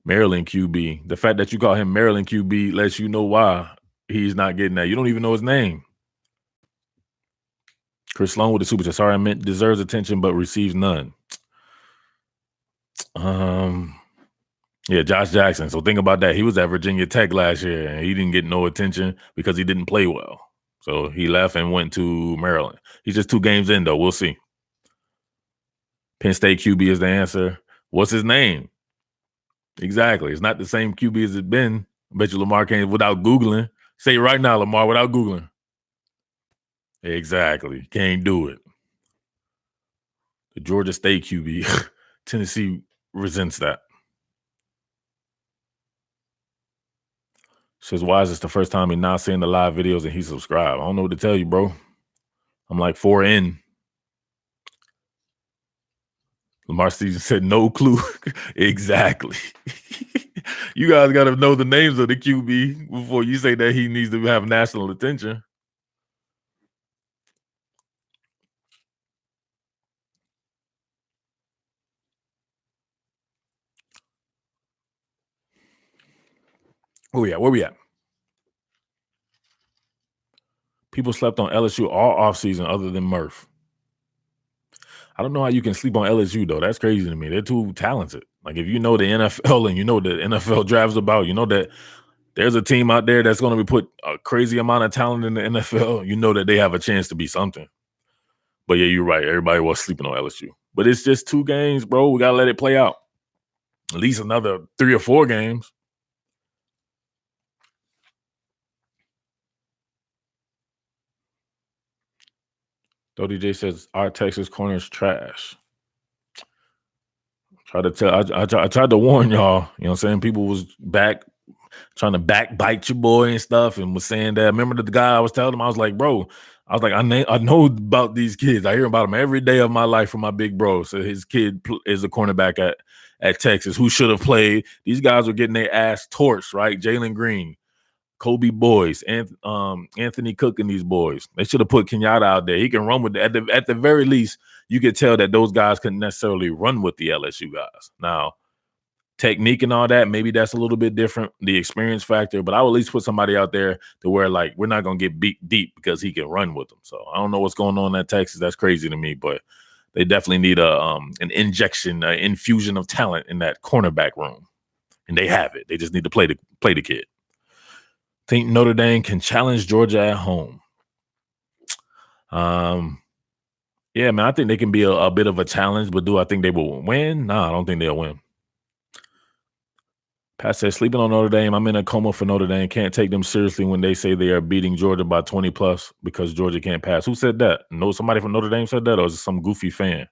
Maryland QB. The fact that you call him Maryland QB lets you know why he's not getting that. You don't even know his name. Chris Sloan with the super chat. Sorry, I meant deserves attention but receives none. Yeah, Josh Jackson. So think about that. He was at Virginia Tech last year and he didn't get no attention because he didn't play well. So he left and went to Maryland. He's just 2 games in though. We'll see. Penn State QB is the answer. What's his name? Exactly. It's not the same QB as it's been. I bet you Lamar can't without Googling. Say it right now, Lamar, without Googling. Exactly. Can't do it. The Georgia State QB. Tennessee resents that. Says, why is this the first time he's not seeing the live videos and he subscribed? I don't know what to tell you, bro. I'm like 4 in. Lamar Stevenson said, no clue. Exactly. You guys got to know the names of the QB before you say that he needs to have national attention. Where we at? People slept on LSU all offseason other than Murph. I don't know how you can sleep on LSU, though. That's crazy to me. They're too talented. Like, if you know the NFL and you know the NFL draft's about, you know that there's a team out there that's going to be put a crazy amount of talent in the NFL, you know that they have a chance to be something. But yeah, you're right. Everybody was sleeping on LSU. But it's just 2 games, bro. We got to let it play out. At least another 3 or 4 games. DJ says, our Texas corner is trash. I tried to warn y'all. You know what I'm saying? People was trying to backbite your boy and stuff and was saying that. Remember the guy I was telling him? I was like, bro, I know about these kids. I hear about them every day of my life from my big bro. So his kid is a cornerback at Texas who should have played. These guys were getting their ass torched, right? Jalen Green, Kobe Boyce, and Anthony Cook and these boys. They should have put Kenyatta out there. He can run with it. At the very least, you could tell that those guys couldn't necessarily run with the LSU guys. Now, technique and all that, maybe that's a little bit different, the experience factor, but I would at least put somebody out there to where, like, we're not going to get beat deep because he can run with them. So I don't know what's going on at Texas. That's crazy to me, but they definitely need an infusion of talent in that cornerback room, and they have it. They just need to play the kid. Think Notre Dame can challenge Georgia at home? Yeah, man, I think they can be a bit of a challenge, but do I think they will win? No, I don't think they'll win. Pat says, sleeping on Notre Dame. I'm in a coma for Notre Dame. Can't take them seriously when they say they are beating Georgia by 20 plus because Georgia can't pass. Who said that? No, somebody from Notre Dame said that, or is it some goofy fan?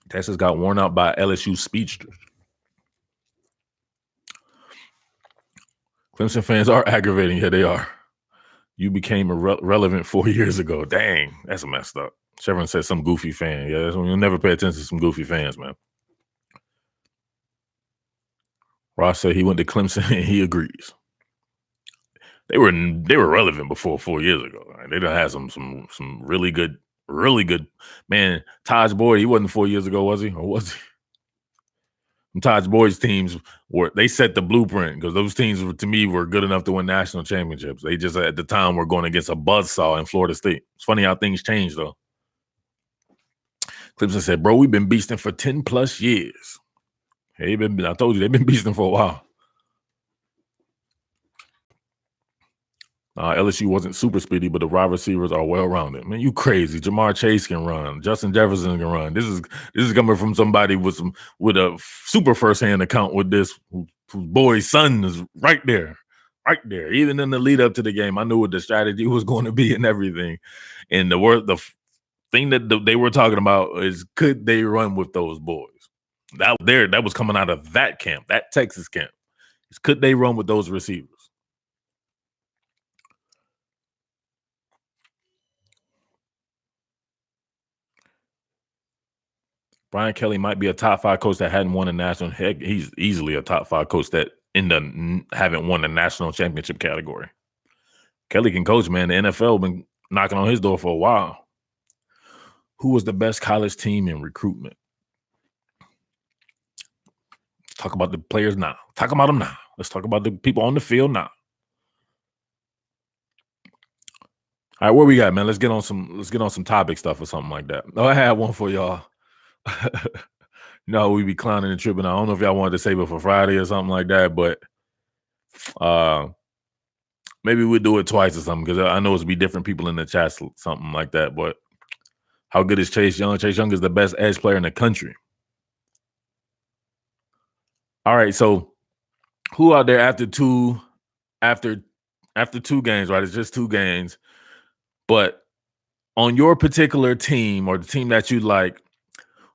Texas got worn out by LSU speedsters. Clemson fans are aggravating. Yeah, they are. You became irrelevant 4 years ago. Dang, that's messed up. Chevron said some goofy fan. Yeah, you'll never pay attention to some goofy fans, man. Ross said he went to Clemson and he agrees. They were relevant before 4 years ago. Right? They done had some really good man. Taj Boyd, he wasn't 4 years ago, was he? Or was he? Taj Boyd's teams they set the blueprint because those teams to me were good enough to win national championships. They just at the time were going against a buzzsaw in Florida State. It's funny how things change though. Clemson said, bro, we've been beasting for 10 plus years. I told you they've been beasting for a while. LSU wasn't super speedy, but the wide receivers are well-rounded. Man, you crazy. Jamar Chase can run. Justin Jefferson can run. This is coming from somebody with a super first-hand account with this, whose boy's son is right there. Right there. Even in the lead up to the game, I knew what the strategy was going to be and everything. And the thing that they were talking about is, could they run with those boys? That was coming out of that camp, that Texas camp. Could they run with those receivers? Brian Kelly might be a top 5 coach that hadn't won a national. Heck, he's easily a top 5 coach that haven't won a national championship category. Kelly can coach, man. The NFL been knocking on his door for a while. Who was the best college team in recruitment? Let's talk about the players now. Talk about them now. Let's talk about the people on the field now. All right, what we got, man? Let's get on some topic stuff or something like that. Oh, I had one for y'all. No, we be clowning and tripping. I don't know if y'all wanted to save it for Friday or something like that, but maybe we'll do it twice or something because I know it's be different people in the chat, something like that. But how good is Chase Young? Chase Young is the best edge player in the country. All right, so who out there after two games, right? It's just 2 games, but on your particular team or the team that you like,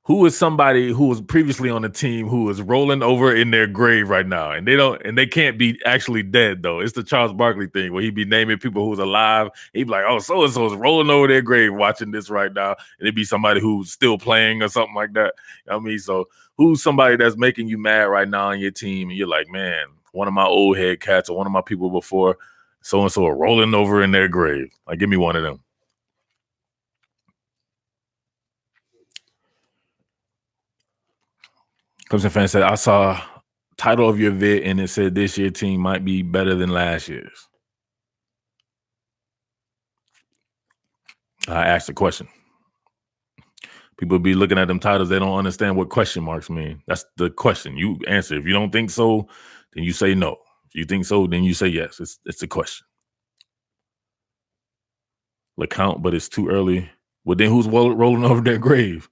who is somebody who was previously on the team who is rolling over in their grave right now, and they can't be actually dead though? It's the Charles Barkley thing where he be naming people who's alive. He'd be like, "Oh, so and so is rolling over their grave watching this right now," and it'd be somebody who's still playing or something like that. You know what I mean, so who's somebody that's making you mad right now on your team, and you're like, "Man, one of my old head cats or one of my people before so and so are rolling over in their grave." Like, give me one of them. Clemson fan said, I saw title of your vid and it said this year team might be better than last year's. I asked the question. People be looking at them titles, they don't understand what question marks mean. That's the question. You answer. If you don't think so, then you say no. If you think so, then you say yes. It's a question. LeCount, but it's too early. Well, then who's rolling over their grave?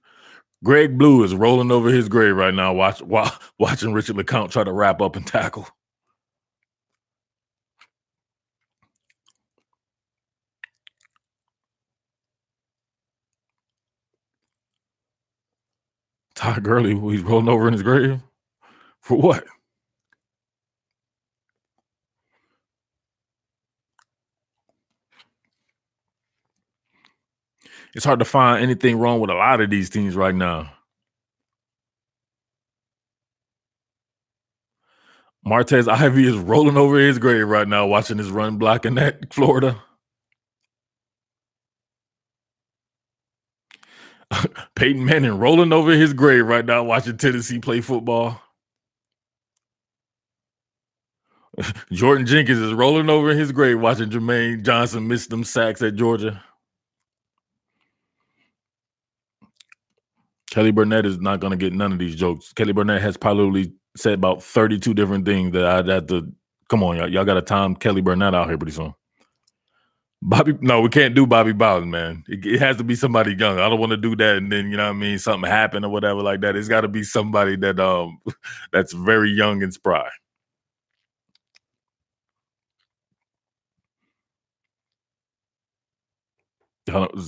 Greg Blue is rolling over his grave right now, watching Richard LeCount try to wrap up and tackle. Todd Gurley, he's rolling over in his grave? For what? It's hard to find anything wrong with a lot of these teams right now. Martez Ivy is rolling over his grave right now, watching his run blocking at Florida. Peyton Manning rolling over his grave right now, watching Tennessee play football. Jordan Jenkins is rolling over his grave, watching Jermaine Johnson miss them sacks at Georgia. Kelly Burnett is not going to get none of these jokes. Kelly Burnett has probably said about 32 different things that I'd have to. Come on, y'all got to time Kelly Burnett out here pretty soon. No, we can't do Bobby Bowden, man. It has to be somebody young. I don't want to do that, and then, you know what I mean, something happened or whatever like that. It's got to be somebody that that's very young and spry.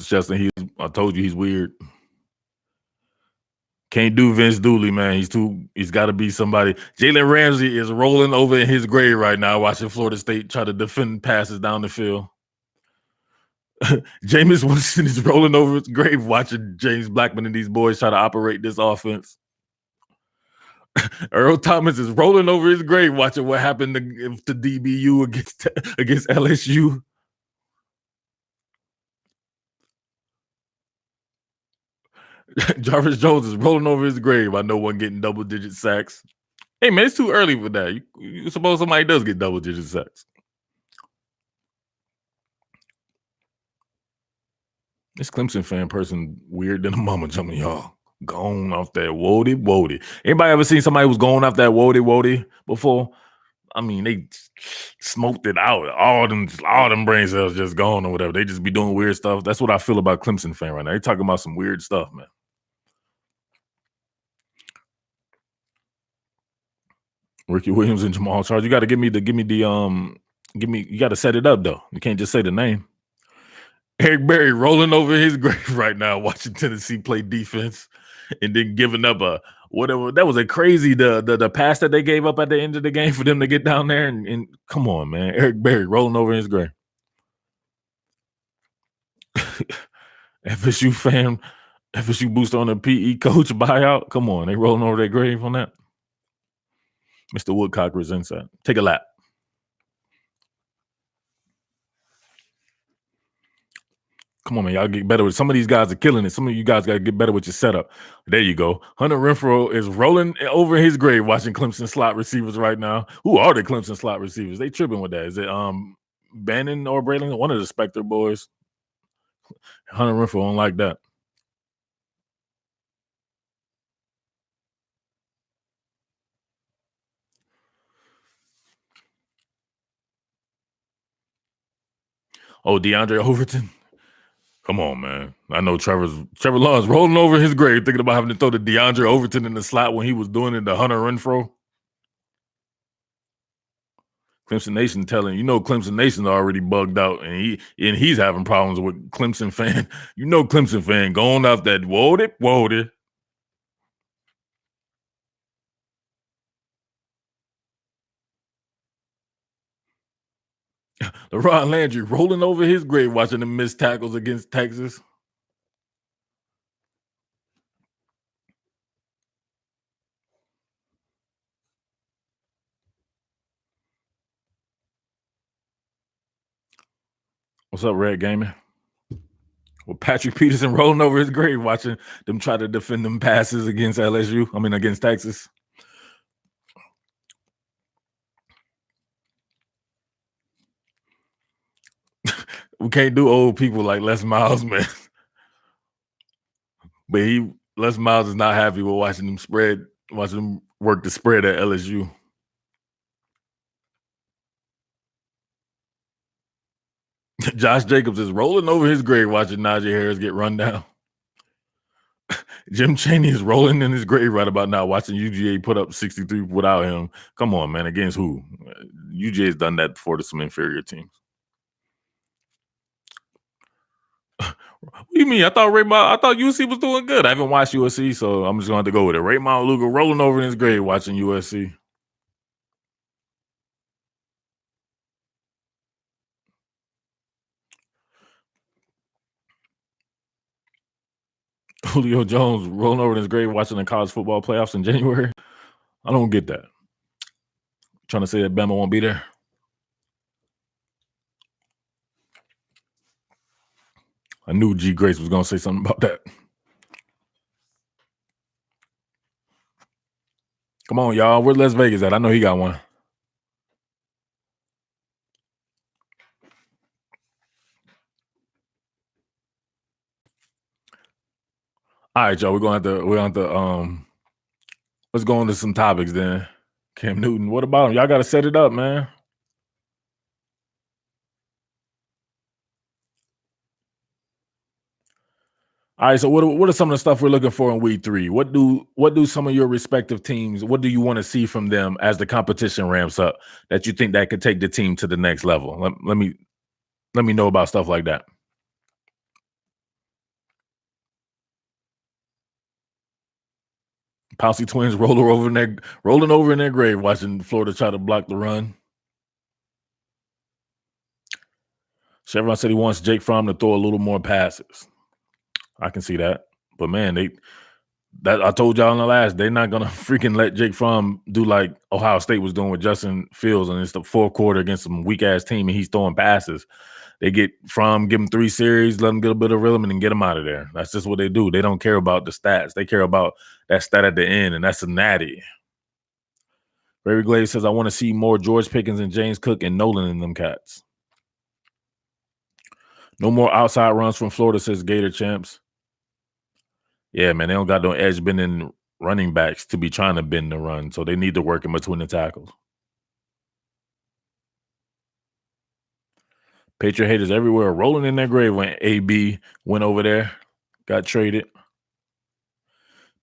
Justin, I told you he's weird. Can't do Vince Dooley, man. He's got to be somebody. Jalen Ramsey is rolling over in his grave right now, watching Florida State try to defend passes down the field. Jameis Winston is rolling over his grave, watching James Blackman and these boys try to operate this offense. Earl Thomas is rolling over his grave, watching what happened to DBU against LSU. Jarvis Jones is rolling over his grave. I know one getting double-digit sacks. Hey, man, it's too early for that. You suppose somebody does get double-digit sacks. This Clemson fan person weird than a mama jumping, y'all. Gone off that woody. Anybody ever seen somebody who's going off that woody before? I mean, they smoked it out. All them brain cells just gone or whatever. They just be doing weird stuff. That's what I feel about Clemson fan right now. They talking about some weird stuff, man. Ricky Williams and Jamal Charles. You got to you got to set it up though. You can't just say the name. Eric Berry rolling over his grave right now, watching Tennessee play defense, and then giving up a whatever. That was a crazy the pass that they gave up at the end of the game for them to get down there and come on, man. Eric Berry rolling over his grave. FSU fan FSU booster on a PE coach buyout. Come on, they rolling over their grave on that. Mr. Woodcock resents that. Take a lap. Come on, man. Y'all get better with some of these guys are killing it. Some of you guys got to get better with your setup. There you go. Hunter Renfrow is rolling over his grave watching Clemson slot receivers right now. Who are the Clemson slot receivers? They tripping with that. Is it Bannon or Braylon? One of the Spectre boys. Hunter Renfrow don't like that. Oh, DeAndre Overton. Come on, man. I know Trevor Lawrence rolling over his grave thinking about having to throw the DeAndre Overton in the slot when he was doing it to Hunter Renfrow. Clemson Nation telling Clemson Nation's already bugged out and he's having problems with Clemson fan. Clemson fan going off that whoa. LeRon Landry rolling over his grave watching the missed tackles against Texas. What's up, Red Gaming? Well, Patrick Peterson rolling over his grave watching them try to defend them passes against against Texas. We can't do old people like Les Miles, man. But Les Miles is not happy with watching them work the spread at LSU. Josh Jacobs is rolling over his grave watching Najee Harris get run down. Jim Chaney is rolling in his grave right about now watching UGA put up 63 without him. Come on, man. Against who? UGA's done that before to some inferior teams. What do you mean? I thought USC was doing good. I haven't watched USC, so I'm just going to have to go with it. Raymond Luger rolling over in his grave watching USC. Julio Jones rolling over in his grave watching the college football playoffs in January. I don't get that. Trying to say that Bama won't be there. I knew G Grace was going to say something about that. Come on, y'all. Where's Las Vegas at? I know he got one. All right, y'all. We're going to let's go into some topics then. Cam Newton. What about him? Y'all got to set it up, man. All right, so what are some of the stuff we're looking for in week 3? What do some of your respective teams, what do you want to see from them as the competition ramps up that you think that could take the team to the next level? Let me know about stuff like that. Pouncey twins rolling over in their grave watching Florida try to block the run. Chevron said he wants Jake Fromm to throw a little more passes. I can see that. But man, I told y'all in the last, they're not gonna freaking let Jake Fromm do like Ohio State was doing with Justin Fields, and it's the fourth quarter against some weak ass team, and he's throwing passes. They get Fromm, give him 3 series, let him get a bit of rhythm, and then get him out of there. That's just what they do. They don't care about the stats. They care about that stat at the end, and that's a natty. Barry Glade says, I want to see more George Pickens and James Cook and Nolan in them cats. No more outside runs from Florida, says Gator Champs. Yeah, man, they don't got no edge bending running backs to be trying to bend the run, so they need to work in between the tackles. Patriot haters everywhere rolling in their grave when AB went over there, got traded.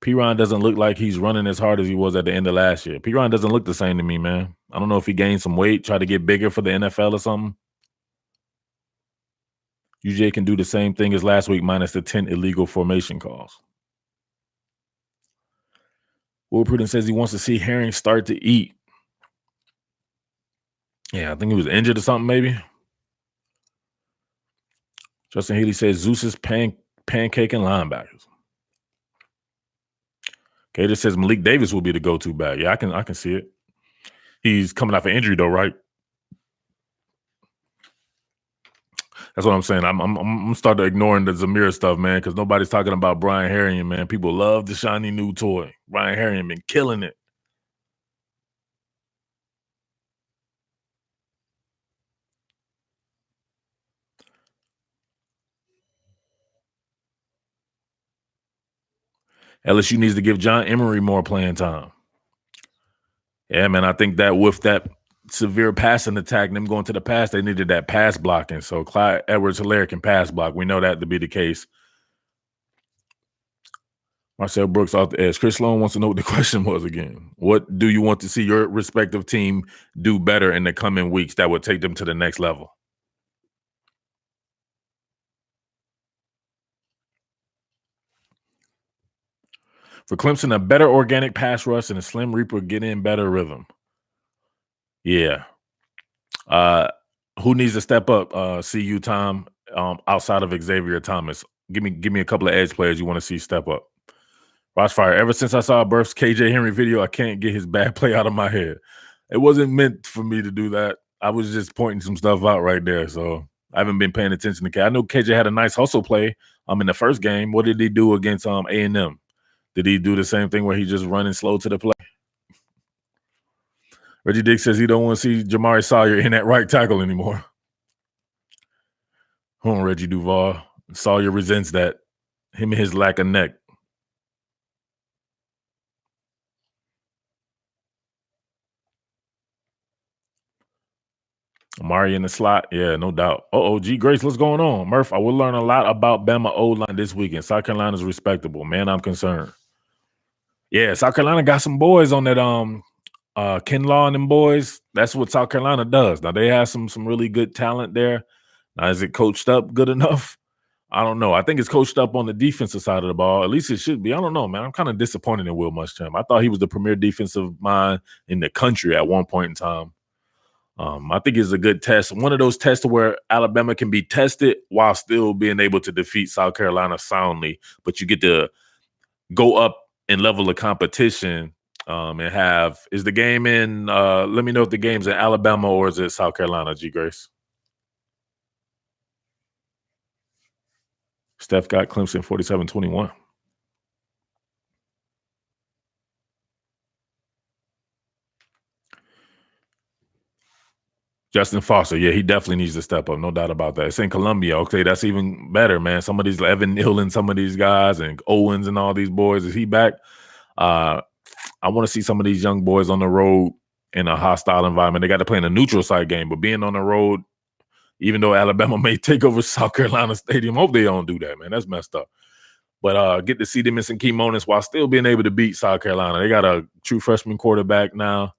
Piron doesn't look like he's running as hard as he was at the end of last year. Piron doesn't look the same to me, man. I don't know if he gained some weight, tried to get bigger for the NFL or something. UJ can do the same thing as last week minus the 10 illegal formation calls. Will Prudence says he wants to see Herring start to eat. Yeah, I think he was injured or something, maybe. Justin Healy says Zeus is pancaking linebackers. Katie says Malik Davis will be the go-to back. Yeah, I can see it. He's coming off an injury though, right? That's what I'm saying. I'm starting ignoring the Zamir stuff, man, because nobody's talking about Brian Harrion, man. People love the shiny new toy. Brian Harrion been killing it. LSU needs to give John Emery more playing time. Yeah, man, I think that with that severe passing attack and them going to the pass, they needed that pass blocking. So Clyde Edwards-Helaire can pass block. We know that to be the case. Marcel Brooks off the edge. Chris Sloan wants to know what the question was again. What do you want to see your respective team do better in the coming weeks that would take them to the next level? For Clemson, a better organic pass rush and a Slim Reaper get in better rhythm. Yeah. Who needs to step up? CU Tom, outside of Xavier Thomas. Give me a couple of edge players you want to see step up. Rossfire, ever since I saw Burf's KJ Henry video, I can't get his bad play out of my head. It wasn't meant for me to do that. I was just pointing some stuff out right there. So I haven't been paying attention to KJ. I know KJ had a nice hustle play in the first game. What did he do against A&M? Did he do the same thing where he just running slow to the play? Reggie Dick says he don't want to see Jamari Sawyer in that right tackle anymore. Hold on, Reggie Duval. Sawyer resents that. Him and his lack of neck. Amari in the slot. Yeah, no doubt. G Grace, what's going on? Murph, I will learn a lot about Bama O-line this weekend. South Carolina's respectable. Man, I'm concerned. Yeah, South Carolina got some boys on that Kinlaw and them boys. That's what South Carolina does. Now they have some really good talent there. Now, is it coached up good enough? I don't know. I think it's coached up on the defensive side of the ball. At least it should be. I don't know, man. I'm kind of disappointed in Will Muschamp. I thought he was the premier defensive mind in the country at one point in time. I think it's a good test. One of those tests where Alabama can be tested while still being able to defeat South Carolina soundly, but you get to go up in level of competition and have – is the game in let me know if the game's in Alabama or is it South Carolina, G. Grace? Steph got Clemson 47-21. Justin Foster, yeah, he definitely needs to step up, no doubt about that. It's in Columbia, okay, that's even better, man. Some of these Evan Neal and some of these guys and Owens and all these boys, is he back? I want to see some of these young boys on the road in a hostile environment. They got to play in a neutral site game, but being on the road, even though Alabama may take over South Carolina Stadium, hope they don't do that, man. That's messed up. But get to see them in some key moments while still being able to beat South Carolina. They got a true freshman quarterback now.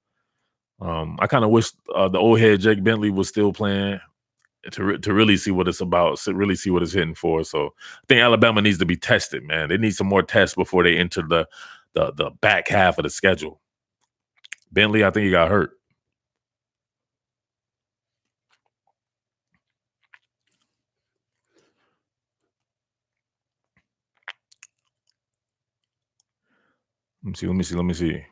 I kind of wish the old head Jake Bentley was still playing to really see what it's about, to really see what it's hitting for. So I think Alabama needs to be tested, man. They need some more tests before they enter the back half of the schedule. Bentley, I think he got hurt. Let me see.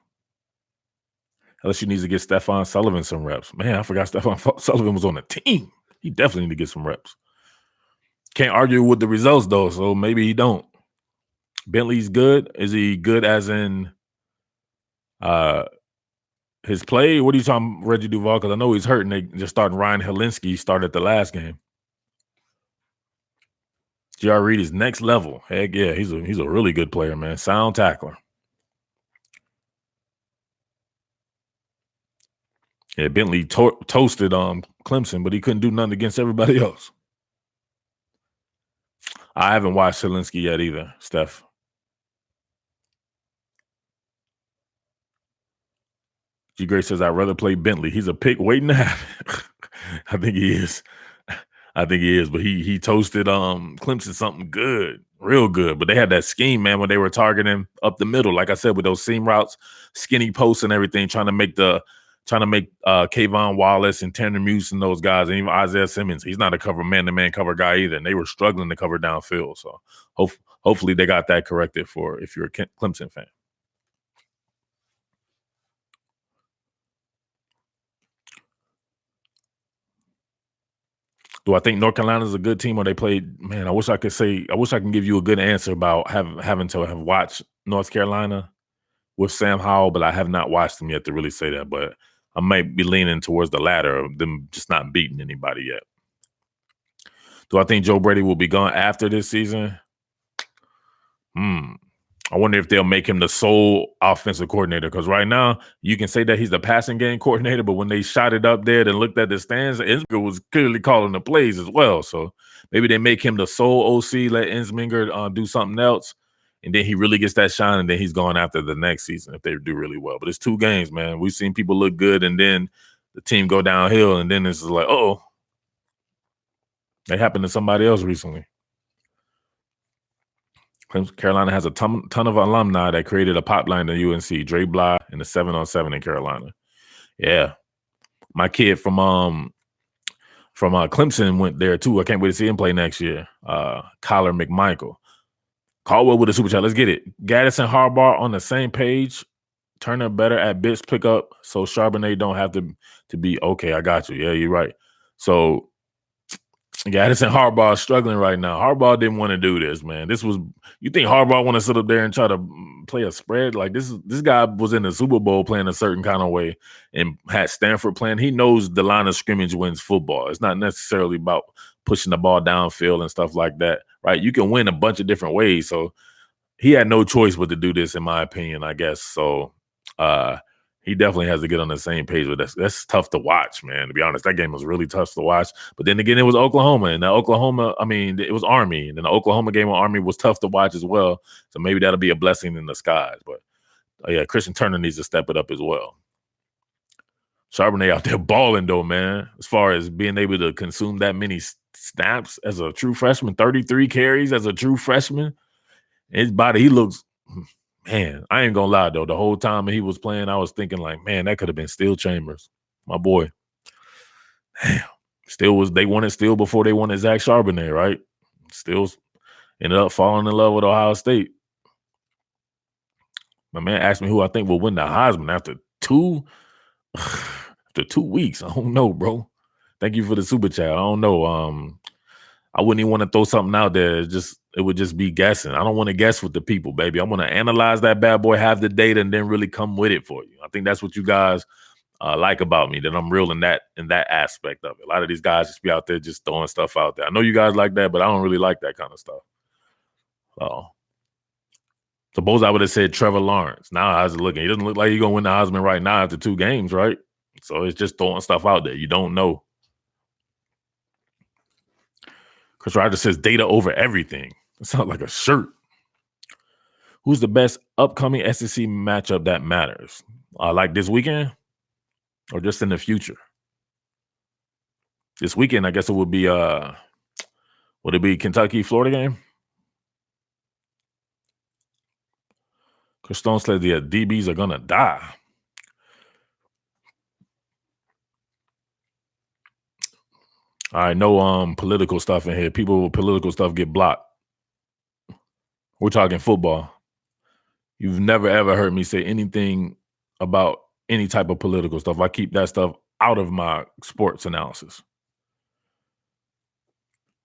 LSU needs to get Stephon Sullivan some reps. Man, I forgot Stephon Sullivan was on the team. He definitely need to get some reps. Can't argue with the results, though, so maybe he don't. Bentley's good. Is he good as in his play? What are you talking, Reggie Duval? Because I know he's hurt, and they just starting Ryan Helinski started the last game. J.R. Reed is next level. Heck yeah, he's a really good player, man. Sound tackler. Yeah, Bentley toasted Clemson, but he couldn't do nothing against everybody else. I haven't watched Helinski yet either, Steph. G. Gray says, I'd rather play Bentley. He's a pick waiting to happen. I think he is. But he toasted Clemson something good, real good. But they had that scheme, man, when they were targeting up the middle. Like I said, with those seam routes, skinny posts and everything, trying to make Kayvon Wallace and Tanner Muse and those guys, and even Isaiah Simmons. He's not a man-to-man cover guy either, and they were struggling to cover downfield. So hopefully they got that corrected for if you're a Clemson fan. Do I think North Carolina is a good team or they played? Man, I wish I could say. I wish I can give you a good answer about having to have watched North Carolina with Sam Howell, but I have not watched them yet to really say that. But I might be leaning towards the latter of them just not beating anybody yet. Do I think Joe Brady will be gone after this season? Hmm. I wonder if they'll make him the sole offensive coordinator, because right now you can say that he's the passing game coordinator, but when they shot it up there and looked at the stands, Ensminger was clearly calling the plays as well. So maybe they make him the sole OC, let Ensminger do something else, and then he really gets that shine, and then he's gone after the next season if they do really well. But it's 2 games, man. We've seen people look good, and then the team go downhill, and then it's like, oh, that happened to somebody else recently. Carolina has a ton of alumni that created a pipeline to UNC. Dre Bly and the 7-on-7 in Carolina. Yeah, my kid from Clemson went there too. I can't wait to see him play next year. Kyler McMichael. Caldwell with a super chat. Let's get it. Gaddis and Harbaugh on the same page. Turner better at bits pickup, so Charbonnet don't have to be okay. I got you. Yeah, you're right. So Gaddis and Harbaugh struggling right now. Harbaugh didn't want to do this, man. You think Harbaugh want to sit up there and try to play a spread? Like this guy was in the Super Bowl playing a certain kind of way and had Stanford playing. He knows the line of scrimmage wins football. It's not necessarily about pushing the ball downfield and stuff like that, right? You can win a bunch of different ways. So he had no choice but to do this, in my opinion, I guess. So he definitely has to get on the same page with us. That's tough to watch, man. To be honest, that game was really tough to watch. But then again, it was Oklahoma, and it was Army, and then the Oklahoma game with Army was tough to watch as well. So maybe that'll be a blessing in disguise. But yeah, Christian Turner needs to step it up as well. Charbonnet out there balling though, man. As far as being able to consume that many snaps as a true freshman, 33 carries as a true freshman. His body, he looks. Man, I ain't gonna lie though. The whole time he was playing, I was thinking like, man, that could have been Steel Chambers, my boy. Damn, they wanted Steel before they wanted Zach Charbonnet, right? Still ended up falling in love with Ohio State. My man asked me who I think will win the Heisman after 2 weeks. I don't know, bro. Thank you for the super chat. I don't know. I wouldn't even want to throw something out there. It would just be guessing. I don't want to guess with the people, baby. I want to analyze that bad boy, have the data, and then really come with it for you. I think that's what you guys like about me, that I'm real in that aspect of it. A lot of these guys just be out there just throwing stuff out there. I know you guys like that, but I don't really like that kind of stuff. Suppose I would have said Trevor Lawrence. Now how's it looking? He doesn't look like he's going to win the Heisman right now after 2 games, right? So it's just throwing stuff out there. You don't know. Chris Rogers says data over everything. It sounds like a shirt. Who's the best upcoming SEC matchup that matters? Like this weekend or just in the future? This weekend, I guess it would be Kentucky, Florida game? Chris Stone said the DBs are going to die. All right, no political stuff in here. People with political stuff get blocked. We're talking football. You've never, ever heard me say anything about any type of political stuff. I keep that stuff out of my sports analysis.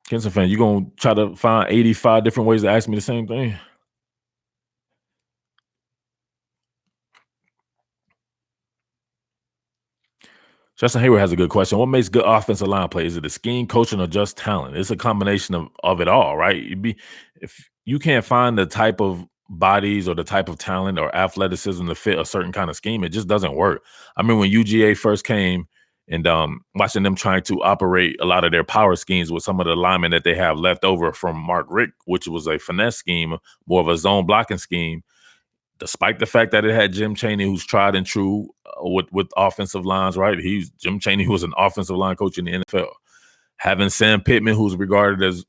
Kenson fan, you going to try to find 85 different ways to ask me the same thing? Justin Hayward has a good question. What makes good offensive line play? Is it the scheme, coaching, or just talent? It's a combination of it all, right? If you can't find the type of bodies or the type of talent or athleticism to fit a certain kind of scheme, it just doesn't work. I mean, when UGA first came and watching them trying to operate a lot of their power schemes with some of the linemen that they have left over from Mark Richt, which was a finesse scheme, more of a zone blocking scheme, despite the fact that it had Jim Chaney, who's tried and true with offensive lines, right? Jim Chaney, who was an offensive line coach in the NFL. Having Sam Pittman, who's regarded as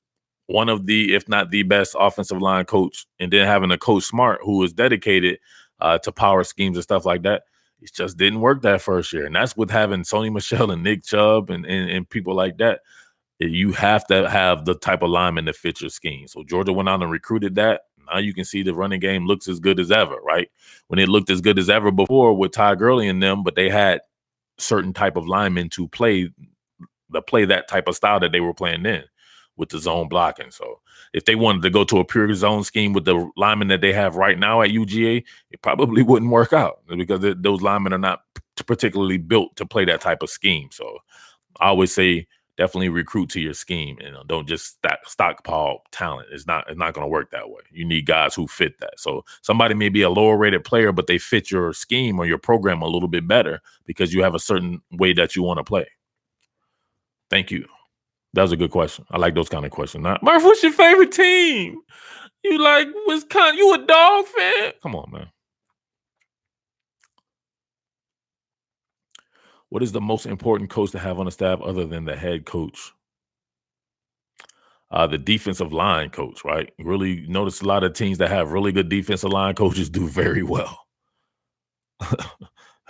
one of the, if not the best offensive line coach, and then having a Coach Smart who is dedicated to power schemes and stuff like that. It just didn't work that first year. And that's with having Sony Michel and Nick Chubb and people like that. You have to have the type of lineman that fits your scheme. So Georgia went out and recruited that. Now you can see the running game looks as good as ever, right? When it looked as good as ever before with Ty Gurley and them, but they had certain type of linemen to play to play that type of style that they were playing then with the zone blocking. So if they wanted to go to a pure zone scheme with the linemen that they have right now at UGA, it probably wouldn't work out because those linemen are not particularly built to play that type of scheme. So I always say definitely recruit to your scheme and don't just stockpile talent. It's not going to work that way. You need guys who fit that. So somebody may be a lower rated player, but they fit your scheme or your program a little bit better because you have a certain way that you want to play. Thank you. That was a good question. I like those kind of questions. Now, Murph, what's your favorite team? You like Wisconsin? You a dog fan? Come on, man. What is the most important coach to have on the staff other than the head coach? The defensive line coach, right? Really notice a lot of teams that have really good defensive line coaches do very well.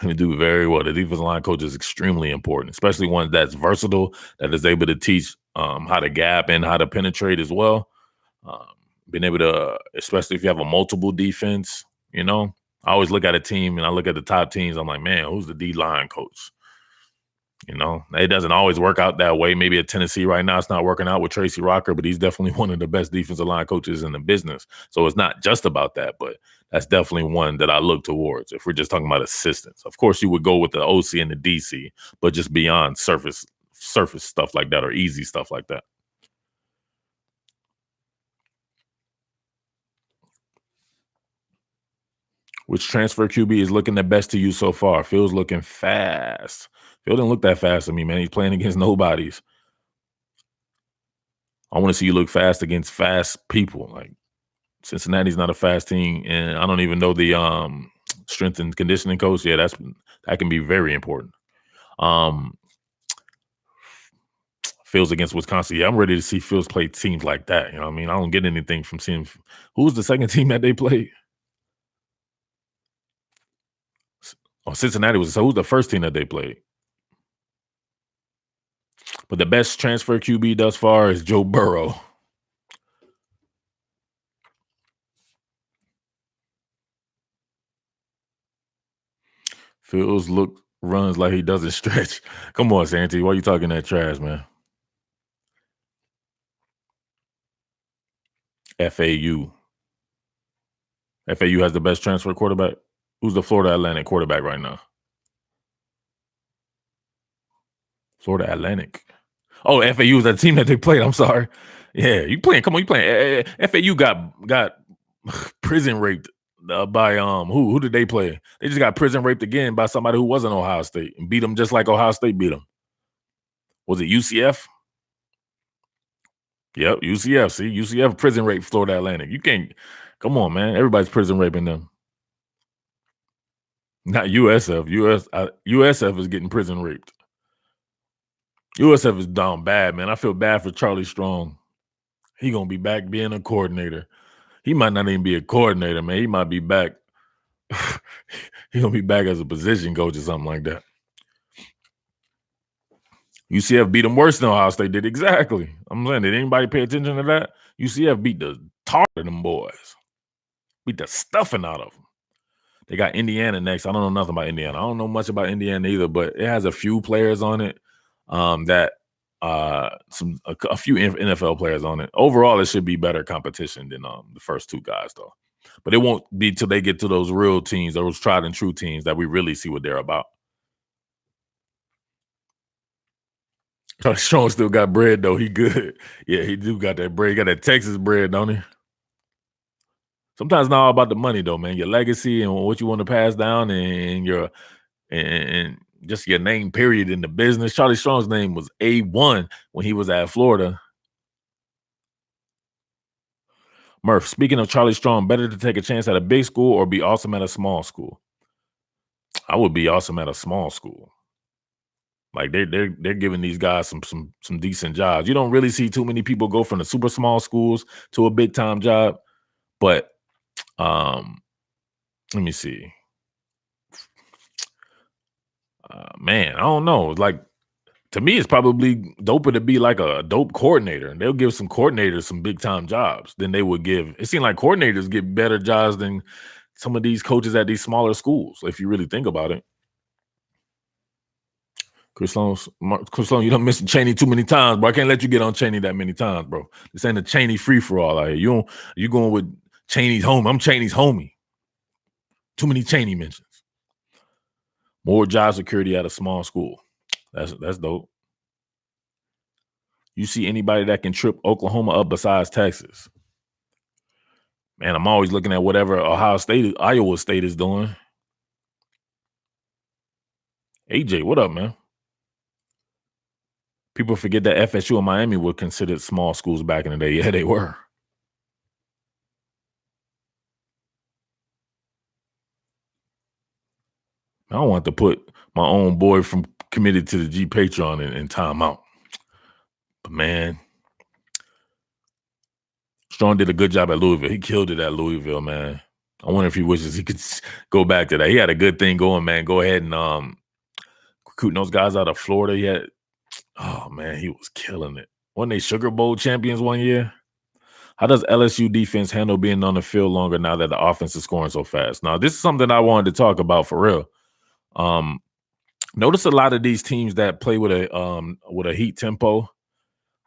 They do very well. The defensive line coach is extremely important, especially one that's versatile, that is able to teach how to gap and how to penetrate as well. Um, Being able to, especially if you have a multiple defense, I always look at a team and I look at the top teams. I'm like, man, who's the D line coach? It doesn't always work out that way. Maybe at Tennessee right now, it's not working out with Tracy Rocker, but he's definitely one of the best defensive line coaches in the business. So it's not just about that, but that's definitely one that I look towards. If we're just talking about assistants, of course, you would go with the OC and the DC, but just beyond surface stuff like that or easy stuff like that. Which transfer QB is looking the best to you so far? Phil's looking fast. Phil didn't look that fast to me, man. He's playing against nobodies. I want to see you look fast against fast people. Like Cincinnati's not a fast team, and I don't even know the strength and conditioning coach. Yeah, that can be very important. Phil's against Wisconsin. Yeah, I'm ready to see Phil's play teams like that. You know what I mean? I don't get anything from seeing who's the second team that they played. Oh, Cincinnati was. So who's the first team that they played? But the best transfer QB thus far is Joe Burrow. Phil's runs like he doesn't stretch. Come on, Santi. Why are you talking that trash, man? FAU. FAU has the best transfer quarterback. Who's the Florida Atlantic quarterback right now? Florida Atlantic. Oh, FAU is that team that they played. I'm sorry. Yeah, you playing. Come on, you playing. FAU got prison raped by who did they play? They just got prison raped again by somebody who wasn't Ohio State and beat them just like Ohio State beat them. Was it UCF? Yep, UCF. See, UCF prison rape Florida Atlantic. You can't. Come on, man. Everybody's prison raping them. Not USF. USF is getting prison raped. USF is down bad, man. I feel bad for Charlie Strong. He gonna be back being a coordinator. He might not even be a coordinator, man. He might be back. He gonna be back as a position coach or something like that. UCF beat them worse than Ohio State did. Exactly. I'm saying, did anybody pay attention to that? UCF beat the tar of them boys. Beat the stuffing out of them. They got Indiana next. I don't know nothing about Indiana. I don't know much about Indiana either, but it has a few players on it that a few NFL players on it. Overall, it should be better competition than the first two guys, though. But it won't be till they get to those real teams, those tried and true teams, that we really see what they're about. Charlie Strong still got bread, though. He good. Yeah, he do got that bread. He got that Texas bread, don't he? Sometimes it's not all about the money, though, man. Your legacy and what you want to pass down and and just your name, period, in the business. Charlie Strong's name was A1 when he was at Florida. Murph, speaking of Charlie Strong, better to take a chance at a big school or be awesome at a small school? I would be awesome at a small school. Like they're giving these guys some decent jobs. You don't really see too many people go from the super small schools to a big time job. But let me see. Man, I don't know. Like to me, it's probably doper to be like a dope coordinator. They'll give some coordinators some big time jobs than they would give. It seems like coordinators get better jobs than some of these coaches at these smaller schools, if you really think about it. Chris Sloan, you done missed Cheney too many times, bro. I can't let you get on Cheney that many times, bro. This ain't a Cheney free for all out here. You going with Cheney's homie. I'm Cheney's homie. Too many Cheney mentions. More job security at a small school. That's dope. You see anybody that can trip Oklahoma up besides Texas? Man, I'm always looking at whatever Iowa State is doing. AJ, what up, man? People forget that FSU and Miami were considered small schools back in the day. Yeah, they were. I don't want to put my own boy from committed to the G Patreon in timeout. But man, Strong did a good job at Louisville. He killed it at Louisville, man. I wonder if he wishes he could go back to that. He had a good thing going, man. Go ahead and recruiting those guys out of Florida. Oh man, he was killing it. Weren't they Sugar Bowl champions one year? How does LSU defense handle being on the field longer now that the offense is scoring so fast? Now, this is something I wanted to talk about for real. Notice a lot of these teams that play with a heat tempo,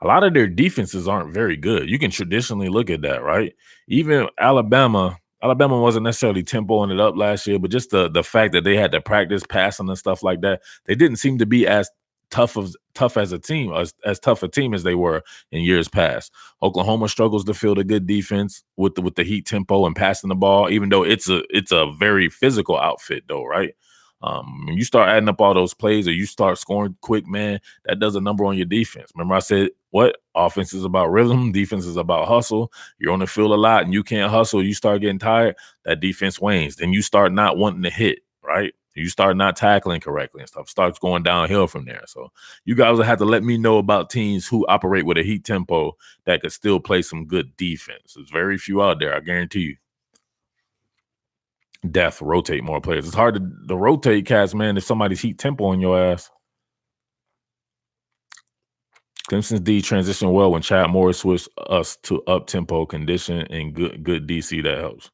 a lot of their defenses aren't very good. You can traditionally look at that, right? Even Alabama wasn't necessarily tempoing it up last year, but just the fact that they had to practice passing and stuff like that, they didn't seem to be as tough as a team, as tough a team as they were in years past. Oklahoma struggles to field a good defense with the heat tempo and passing the ball, even though it's a very physical outfit, though, right? When you start adding up all those plays or you start scoring quick, man, that does a number on your defense. Remember I said, what? Offense is about rhythm. Defense is about hustle. You're on the field a lot and you can't hustle. You start getting tired, that defense wanes. Then you start not wanting to hit, right? You start not tackling correctly and stuff. Starts going downhill from there. So you guys will have to let me know about teams who operate with a heat tempo that could still play some good defense. There's very few out there, I guarantee you. Rotate more players. It's hard to rotate cats, man, if somebody's heat tempo on your ass. Clemson's D transitioned well when Chad Morris switched us to up tempo condition and good DC that helps.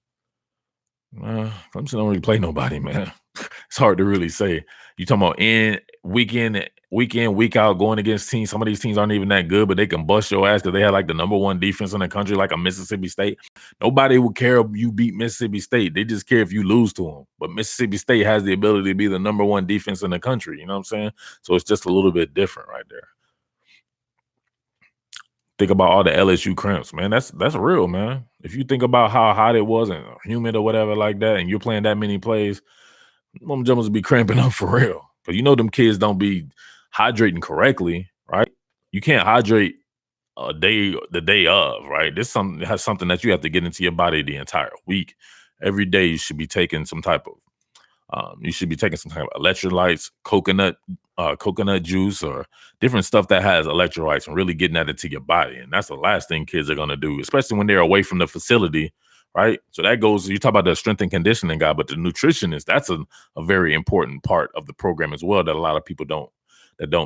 Clemson don't really play nobody, man. It's hard to really say. You talking about week in, week out, going against teams. Some of these teams aren't even that good, but they can bust your ass because they have like the number one defense in the country, like a Mississippi State. Nobody would care if you beat Mississippi State. They just care if you lose to them. But Mississippi State has the ability to be the number one defense in the country. You know what I'm saying? So it's just a little bit different right there. Think about all the LSU cramps, man. That's real, man. If you think about how hot it was and humid or whatever like that, and you're playing that many plays, them jumpers will be cramping up for real. But you know them kids don't be hydrating correctly, right? You can't hydrate the day of, right? This has something that you have to get into your body the entire week. Every day you should be taking some type of electrolytes, coconut juice, or different stuff that has electrolytes, and really getting that into your body. And that's the last thing kids are gonna do, especially when they're away from the facility, right? So that goes. You talk about the strength and conditioning guy, but the nutritionist, that's a very important part of the program as well that a lot of people don't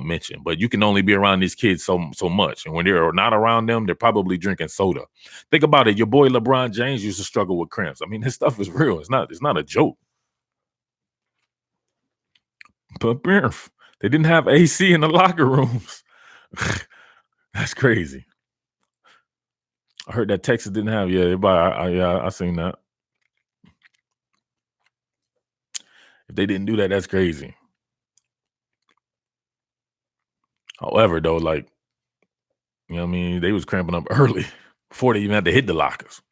mention. But you can only be around these kids so much, and when they're not around them, they're probably drinking soda. Think about it. Your boy LeBron James used to struggle with cramps. I mean, this stuff is real. It's not a joke. But they didn't have AC in the locker rooms. That's crazy. I heard that Texas didn't have. Yeah, I seen that. If they didn't do that, that's crazy. However, though, like, you know what I mean, they was cramping up early before they even had to hit the lockers.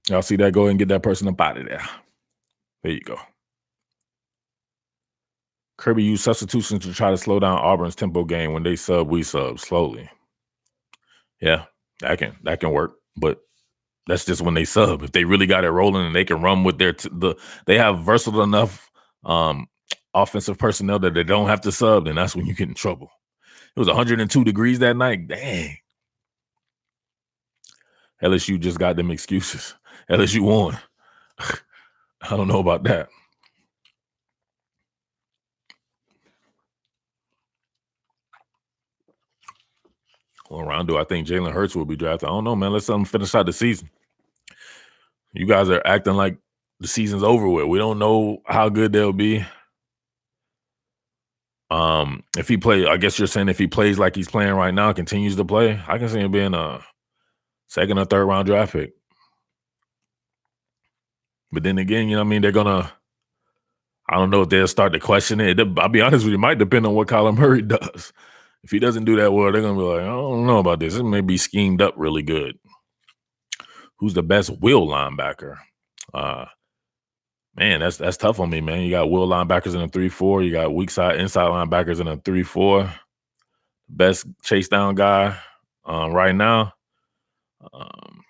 Y'all see that? Go ahead and get that person up out of there. There you go. Kirby used substitutions to try to slow down Auburn's tempo game. When they sub, we sub slowly. Yeah, that can work, but that's just when they sub. If they really got it rolling and they can run with they have versatile enough offensive personnel that they don't have to sub, then that's when you get in trouble. It was 102 degrees that night. Dang. LSU just got them excuses. LSU won. I don't know about that. What round do I think Jalen Hurts will be drafted? I don't know, man. Let's let him finish out the season. You guys are acting like the season's over with. We don't know how good they'll be. If he play, I guess you're saying if he plays like he's playing right now, continues to play, I can see him being a second or third round draft pick. But then again, you know what I mean? I don't know if they'll start to question it. I'll be honest with you, it might depend on what Kyler Murray does. If he doesn't do that well, they're going to be like, I don't know about this. This may be schemed up really good. Who's the best will linebacker? Man, that's tough on me, man. You got will linebackers in a 3-4. You got weak side, inside linebackers in a 3-4. Best chase down guy right now.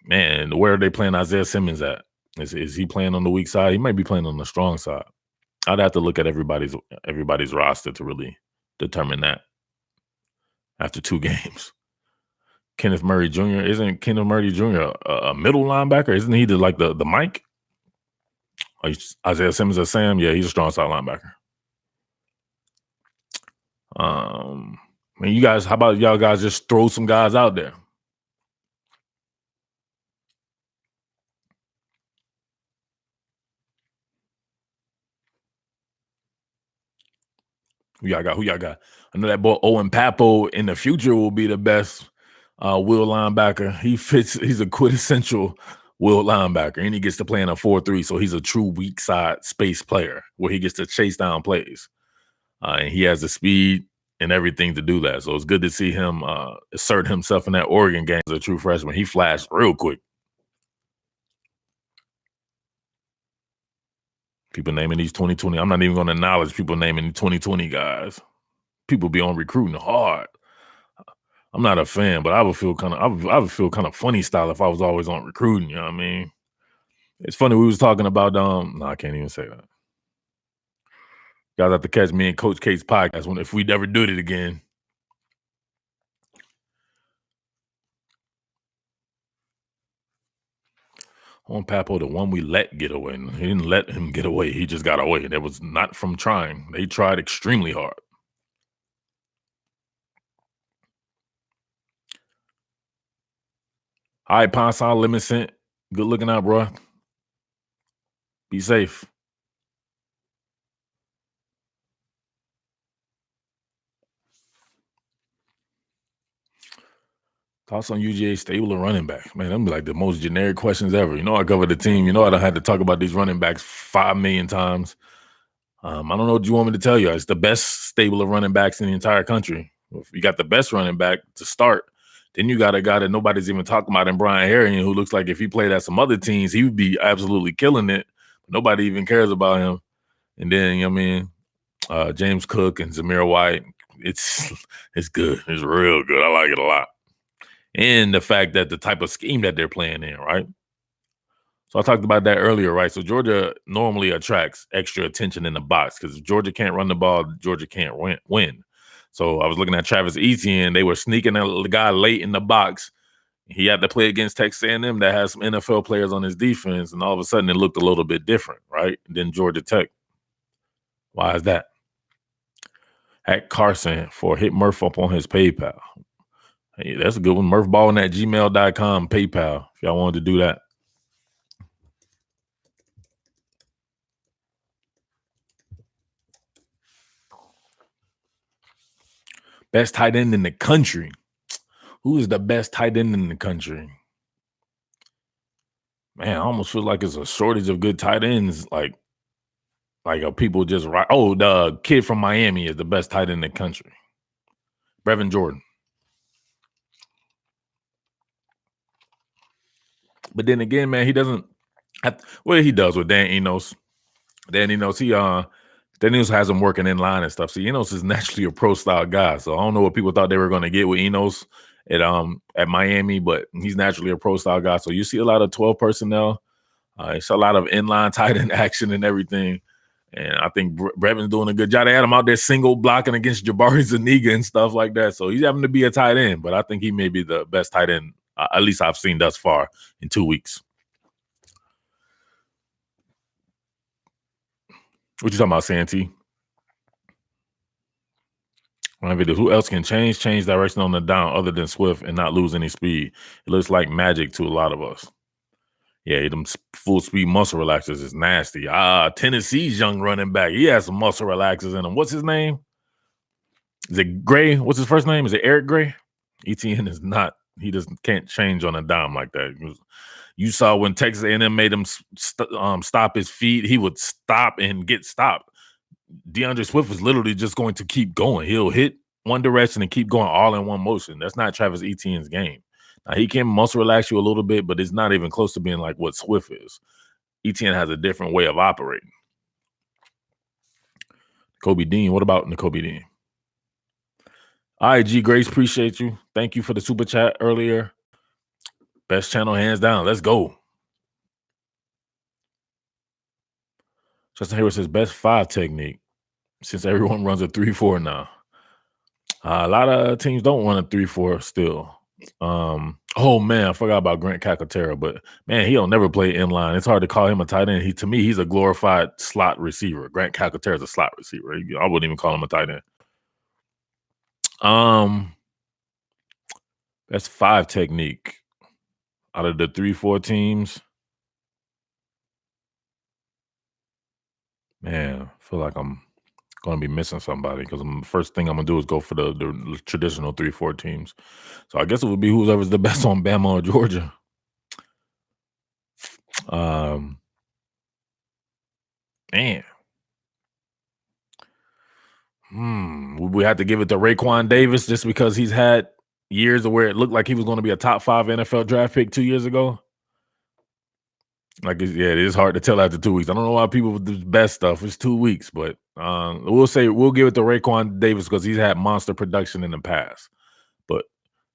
Man, where are they playing Isaiah Simmons at? Is he playing on the weak side? He might be playing on the strong side. I'd have to look at everybody's roster to really determine that after 2 games. Kenneth Murray Jr. Isn't Kenneth Murray Jr. a middle linebacker? Isn't he the Mike? Isaiah Simmons or Sam? Yeah, he's a strong side linebacker. You guys, how about y'all guys just throw some guys out there? Who y'all got? I know that boy Owen Papo in the future will be the best will linebacker. He's a quintessential will linebacker, and he gets to play in a 4-3, so he's a true weak side space player where he gets to chase down plays. And he has the speed and everything to do that. So it's good to see him assert himself in that Oregon game as a true freshman. He flashed real quick. People naming these 2020. I'm not even going to acknowledge people naming 2020 guys. People be on recruiting hard. I'm not a fan, but I would feel kind of funny style if I was always on recruiting. You know what I mean? It's funny. We was talking about no, I can't even say that. You guys have to catch me and Coach K's podcast if we never do it again. On Papo, the one we let get away. He didn't let him get away. He just got away. That was not from trying. They tried extremely hard. All right, Ponson, Lemon Scent. Good looking out, bro. Be safe. Thoughts on UGA stable or running back? Man, them be like the most generic questions ever. You know, I cover the team. You know, I done had to talk about these running backs 5 million times. I don't know what you want me to tell you. It's the best stable of running backs in the entire country. If you got the best running back to start, then you got a guy that nobody's even talking about in Brian Harrion, who looks like if he played at some other teams, he would be absolutely killing it. Nobody even cares about him. And then, you know what I mean, James Cook and Zamir White, it's good. It's real good. I like it a lot. And the fact that the type of scheme that they're playing in, right? So I talked about that earlier, right? So Georgia normally attracts extra attention in the box because if Georgia can't run the ball, Georgia can't win. So I was looking at Travis Etienne. They were sneaking the guy late in the box. He had to play against Texas A&M that has some NFL players on his defense, and all of a sudden it looked a little bit different, right? Than Georgia Tech. Why is that? At Carson for hit Murph up on his PayPal. Hey, that's a good one. Murphballing at gmail.com, PayPal, if y'all wanted to do that. Best tight end in the country. Who is the best tight end in the country? Man, I almost feel like it's a shortage of good tight ends. Like people just right. Oh, the kid from Miami is the best tight end in the country. Brevin Jordan. But then again, man, he doesn't. Well, he does with Dan Enos. Dan Enos, Dan Enos has him working in line and stuff. See, Enos is naturally a pro style guy, so I don't know what people thought they were going to get with Enos at Miami, but he's naturally a pro style guy. So you see a lot of 12 personnel. It's a lot of inline tight end action and everything. And I think Brevin's doing a good job. They had him out there single blocking against Jabari Zuniga and stuff like that. So he's having to be a tight end, but I think he may be the best tight end, at least I've seen thus far in 2 weeks. What you talking about, Santee? Who else can change direction on the down other than Swift and not lose any speed? It looks like magic to a lot of us. Yeah, them full speed muscle relaxers is nasty. Tennessee's young running back. He has some muscle relaxers in him. What's his name? Is it Gray? What's his first name? Is it Eric Gray? ETN is not. He doesn't can't change on a dime like that. You saw when Texas A&M made him stop his feet, he would stop and get stopped. DeAndre Swift is literally just going to keep going. He'll hit one direction and keep going all in one motion. That's not Travis Etienne's game. Now, he can muscle relax you a little bit, but it's not even close to being like what Swift is. Etienne has a different way of operating. Kobe Dean. What about Kobe Dean? All right, G Grace, appreciate you. Thank you for the super chat earlier. Best channel, hands down. Let's go. Justin Hayward says best 5 technique since everyone runs a 3-4 now. A lot of teams don't run a 3-4 still. Oh man, I forgot about Grant Calcaterra, but man, he don't never play inline. It's hard to call him a tight end. To me, he's a glorified slot receiver. Grant Calcaterra is a slot receiver. I wouldn't even call him a tight end. That's 5 technique out of the 3-4 teams. Man, I feel like I'm going to be missing somebody because the first thing I'm going to do is go for the traditional 3-4 teams. So I guess it would be whoever's the best on Bama or Georgia. Man. We have to give it to Raekwon Davis just because he's had years of where it looked like he was going to be a top 5 NFL draft pick 2 years ago. Like, it is hard to tell after 2 weeks. I don't know why people do the best stuff. It's 2 weeks, but we'll give it to Raekwon Davis because he's had monster production in the past. But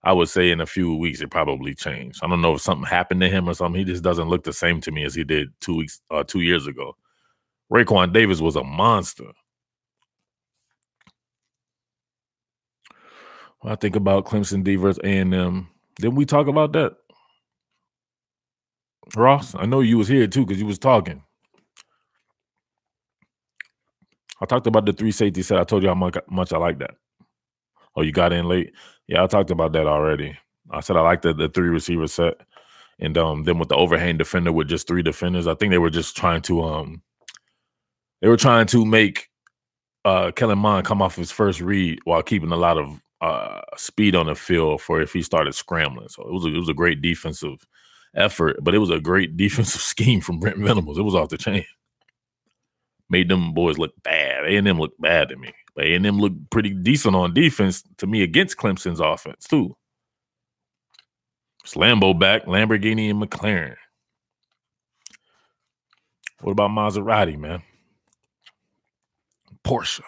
I would say in a few weeks it probably changed. I don't know if something happened to him or something. He just doesn't look the same to me as he did 2 years ago. Raekwon Davis was a monster. When I think about Clemson D versus A&M, didn't we talk about that? Ross, I know you was here too because you was talking. I talked about the 3 safety set. I told you how much I like that. Oh, you got in late? Yeah, I talked about that already. I said I like the 3 receiver set. And then with the overhang defender with just 3 defenders, I think they were just trying to make Kellen Mond come off his first read while keeping a lot of speed on the field for if he started scrambling. So it was a great defensive effort, but it was a great defensive scheme from Brent Venables. It was off the chain. Made them boys look bad. A&M looked bad to me. But A&M looked pretty decent on defense to me against Clemson's offense too. It's Lambo back, Lamborghini and McLaren. What about Maserati, man? Porsche.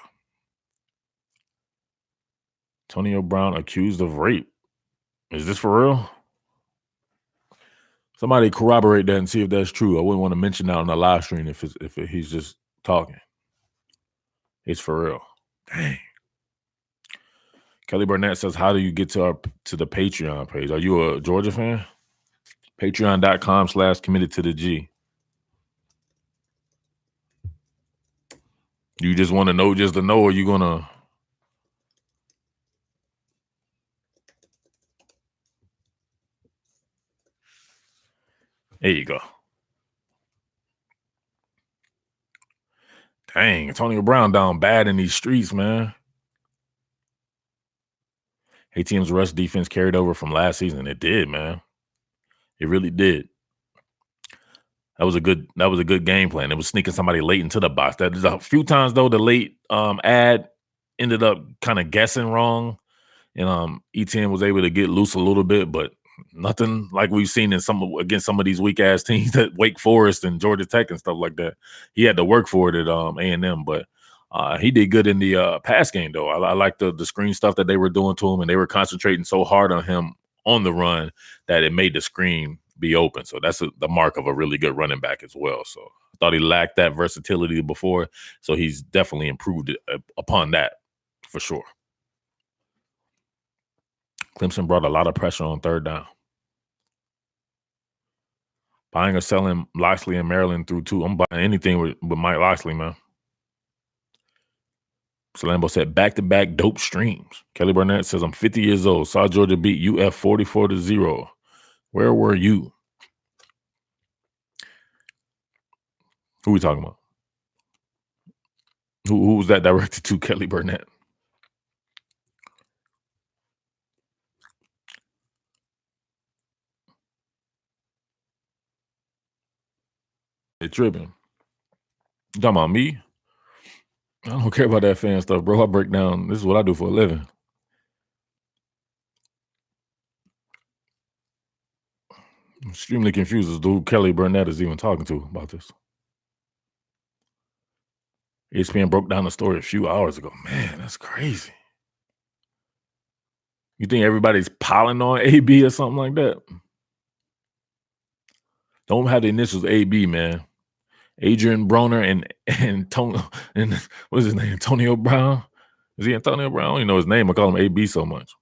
Antonio Brown accused of rape. Is this for real? Somebody corroborate that and see if that's true. I wouldn't want to mention that on the live stream if he's just talking. It's for real. Dang. Kelly Burnett says, how do you get to the Patreon page? Are you a Georgia fan? Patreon.com/committed to the G. You just want to know just to know, or you gonna? There you go. Dang, Antonio Brown down bad in these streets, man. ATM's rush defense carried over from last season. It did, man. It really did. That was a good game plan. It was sneaking somebody late into the box. There's a few times though the late ad ended up kind of guessing wrong, and ETN was able to get loose a little bit, but nothing like we've seen against some of these weak ass teams that Wake Forest and Georgia Tech and stuff like that. He had to work for it at A&M, but he did good in the pass game though. I like the screen stuff that they were doing to him, and they were concentrating so hard on him on the run that it made the screen be open. So that's the mark of a really good running back as well. So I thought he lacked that versatility before, so he's definitely improved upon that for sure. Clemson brought a lot of pressure on 3rd down. Buying or selling Loxley and Maryland through 2. I'm buying anything with Mike Loxley, man. Salambo said back-to-back dope streams. Kelly Burnett says, I'm 50 years old. Saw Georgia beat UF 44-0. Where were you? Who we talking about? Who was that directed to? Kelly Burnett. They tripping. You talking about me? I don't care about that fan stuff, bro. I break down. This is what I do for a living. I'm extremely confused as to who Kelly Burnett is even talking to about this. ESPN broke down the story a few hours ago. Man, that's crazy. You think everybody's piling on AB or something like that? Don't have the initials AB, man. Adrian Broner and Tony and what's his name? Antonio Brown. Is he Antonio Brown? I don't even know his name. I call him AB so much.